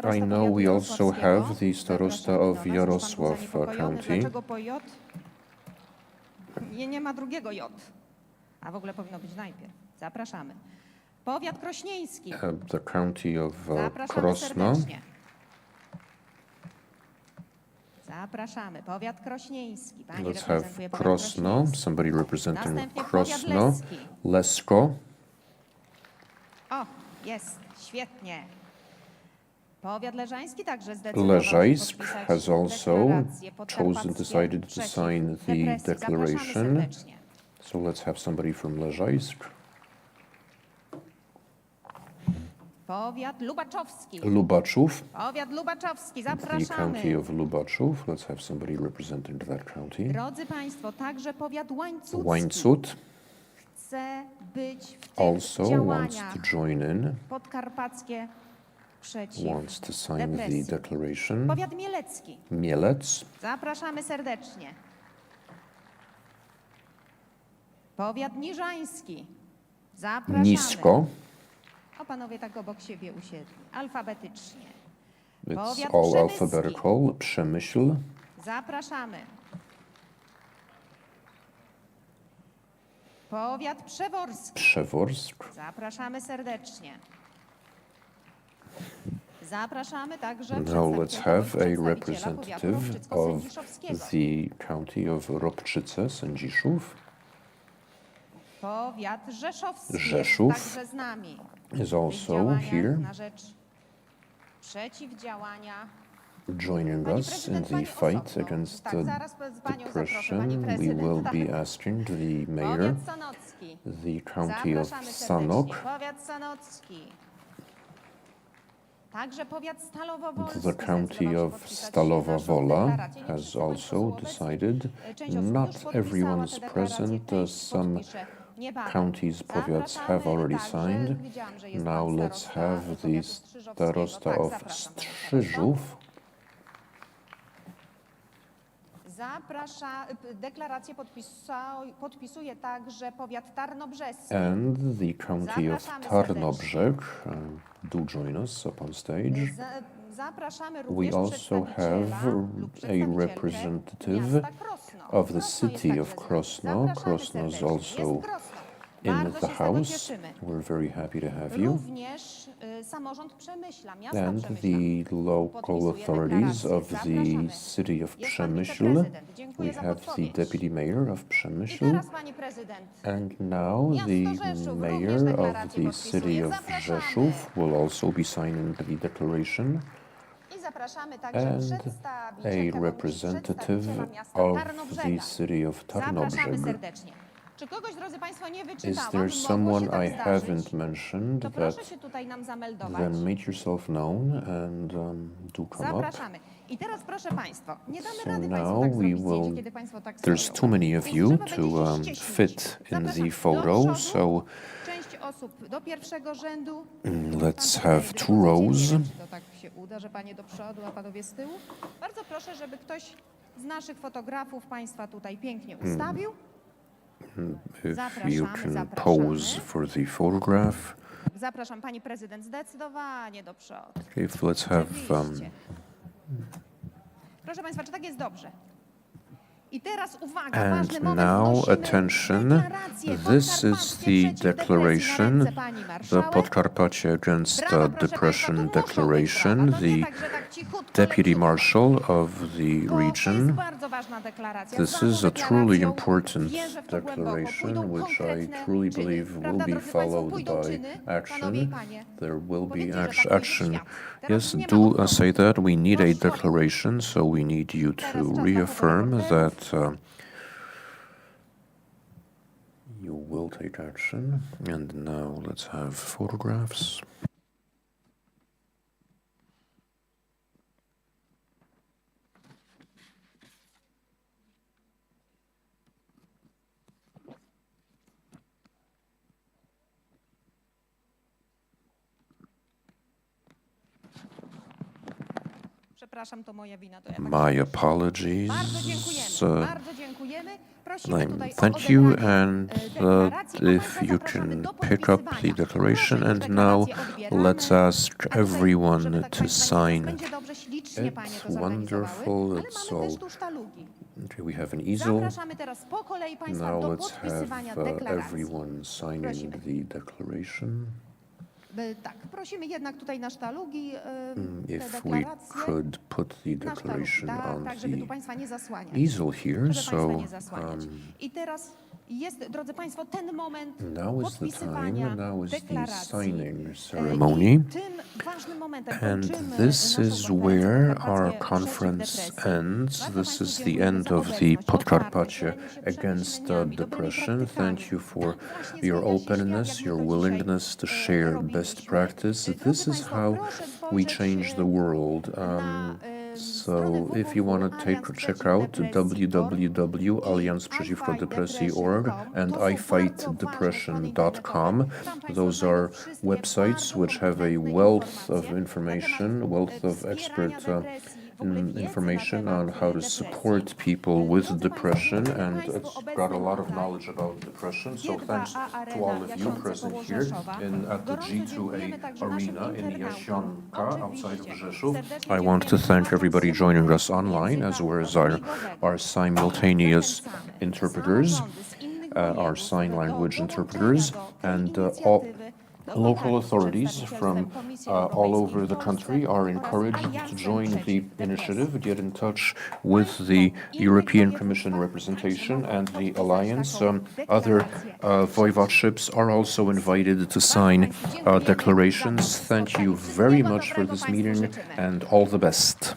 I know we also have the Starosta of Jarosław county. Nie ma drugiego J. A w ogóle powinno być najpierw. Zapraszamy. Powiat krośnieński. The county of Krosno. Zapraszamy. Powiat krośnieński. Let's have Krosno. Somebody representing Krosno. Lesko. O, jest. Świetnie. Powiat leżański także Leżajsk has also decided to sign the declaration. So let's have somebody from Leżajsk. Powiat lubaczowski. Lubaczów. Powiat lubaczowski, The zapraszamy. county of Lubaczów. Let's have somebody representing that county. Drodzy Państwo, także powiat łańcucki Łańcut chce być w tych also wants działaniach. to join in, Podkarpackie przeciw wants to sign depresji. the declaration. Powiat mielecki. Mielec. Zapraszamy serdecznie. Powiat niżański. Zapraszamy. Nisko. O, panowie tak obok siebie usiedli. Alfabetycznie. It's Powiat all przemyski. alphabetical. Przemyśl. Zapraszamy. Powiat przeworski. Przeworsk. Zapraszamy serdecznie. Zapraszamy także Now let's have a przedstawiciela representative powiatu of ropczycko-sędziszowskiego. the county of Ropczyce-Sędziszów. Powiat rzeszowski Rzeszów jest także z nami. is W also działaniach here, na rzecz przeciwdziałania. joining Pani us in prezydent, the pani fight osobno. against Tak, zaraz z panią zaproszę, pani depression. We prezydent. will Tak. be asking the mayor, Powiat sanocki. the county of Zapraszamy Sanok, serdecznie. Powiat sanocki. Także powiat Stalowo-Wolski the county zdecydował of się podpisać Stalowa naszą Wola deklarację. Nie has wszyscy państwo są also obecni. decided. Część osób już Not podpisała everyone's tę deklarację, present, część some podpisze niebawem. counties, powiats have Zapraszamy already także, signed. widziałam, że jest Now pan let's starosta have the powiatu strzyżowskiego. starosta Tak, of zapraszam pana Strzyżów. Deklarację podpisuje także powiat tarnobrzeski. And the county of Zapraszamy Tarnobrzeg. Do join us up on stage. Zapraszamy We również also have a representative miasta Krosno. of the Krosno jest city także of z nami. Krosno. Zapraszamy Krosno is serdecznie. also Jest Krosno. in Bardzo the się z tego house. cieszymy. We're very happy to have you. Również samorząd Przemyśla, miasta And Przemyśla. the local authorities of the city of Przemyśl. We have the deputy mayor of I Przemyśl. teraz pani prezydent. And now the mayor of the city of Rzeszów will also be signing the declaration. I zapraszamy także And przedstawicielkę a bądź representative przedstawiciela miasta of Tarnobrzega. the city of Zapraszamy Tarnobrzeg. serdecznie. Czy kogoś, drodzy państwo, nie Is wyczytałam? there Mogło się someone tak I zdarzyć? haven't mentioned To proszę that się tutaj nam zameldować. then make yourself known and do come up? Zapraszamy. I teraz, proszę państwa, nie damy So rady now państwu tak we zrobić zdjęcie, will- kiedy państwo tak There's stoją. too many of Więc you trzeba to będzie się ścieśnić. fit in Zapraszam the do photo, przodu. so Część osób do pierwszego rzędu. let's Pan have tutaj two do rows. ciebie. To tak się uda, że panie do przodu, a panowie z tyłu. Bardzo proszę, żeby ktoś z naszych fotografów państwa tutaj pięknie ustawił. If you can pose for the photograph. Zapraszam pani prezydent zdecydowanie do przodu. If let's have Oczywiście. Proszę państwa, czy tak jest dobrze? I teraz uwaga, And ważny moment. now Wnosimy attention, deklarację this is podkarpackie the przeciw depresji. Na declaration, ręce pani the marszałek. Podkarpackie Against Brawa, proszę Depression państwa, tu muszą być Declaration, brawa. To nie the tak, że tak cichutko, Deputy leciutko. Marshal of the To jest region. bardzo ważna deklaracja. This Za tą is a truly deklaracją important wierzę w to głęboko. declaration, Pójdą which I konkretne truly czyny. believe will Prawda, be drodzy państwo? followed Pójdą by czyny, panowie i action. panie. There will Powiedzcie, be że tak pójdzie action. świat. Teraz Yes, nie ma do odwrotu. say that. We need a Proszę. declaration, so we need you Teraz to czas na reaffirm fotoreporterów. that you will take action. And now let's have photographs. Przepraszam, to moja wina. To ja tak My apologies. Bardzo dziękujemy. Bardzo dziękujemy. Prosimy tutaj o Thank you, odebranie, and deklaracji. A if państwa you zapraszamy can do pick up the podpisywania. declaration, Proszę, już and now deklaracje odbieramy. let's ask A tutaj, everyone żeby tak to państwa nie sign. będzie dobrze, ślicznie panie to It's zorganizowały, wonderful, ale it's mamy all- też tu sztalugi. Okay, we have an easel. Zapraszamy teraz po kolei państwa Now do let's podpisywania have deklaracji. everyone signing Prosimy. the declaration. Tak, prosimy jednak tutaj na sztalugi te If we deklaracje. could put the Na sztalugi, declaration tak, on tak, żeby tu the państwa nie zasłaniać. easel here, Żeby so państwa nie zasłaniać. I teraz jest, drodzy państwo, ten moment now is the podpisywania time, now is the deklaracji. signing I ceremony. tym ważnym momentem And kończymy this naszą is konferencję where Podkarpackie our przeciw conference depresji. ends. Bardzo This państwu is the dziękujemy end za of the obecność, Podkarpackie otwartość, dzielenie się Against przemyśleniami, dobrymi Depression. praktykami. Thank you for Tak właśnie your zmienia się świat, openness, jak my your to dzisiaj, willingness to share best robiliśmy. practice. Drodzy This is państwo, how proszę we spojrzeć, change the world. So if you want to check out www.aliansprzeciwkodepresji.org and ifightdepression.com, those are websites which have a wealth of information, wealth of expert information on how to support people with depression, and it's got a lot of knowledge about depression. So thanks to all of you present here at the G2A arena in Jasionka outside of Rzeszów. I want to thank everybody joining us online, as well as our simultaneous interpreters. our sign language interpreters, and all local authorities from all over the country are encouraged to join the initiative, get in touch with the European Commission representation and the Alliance. Other voivodeships are also invited to sign declarations. Thank you very much for this meeting and all the best.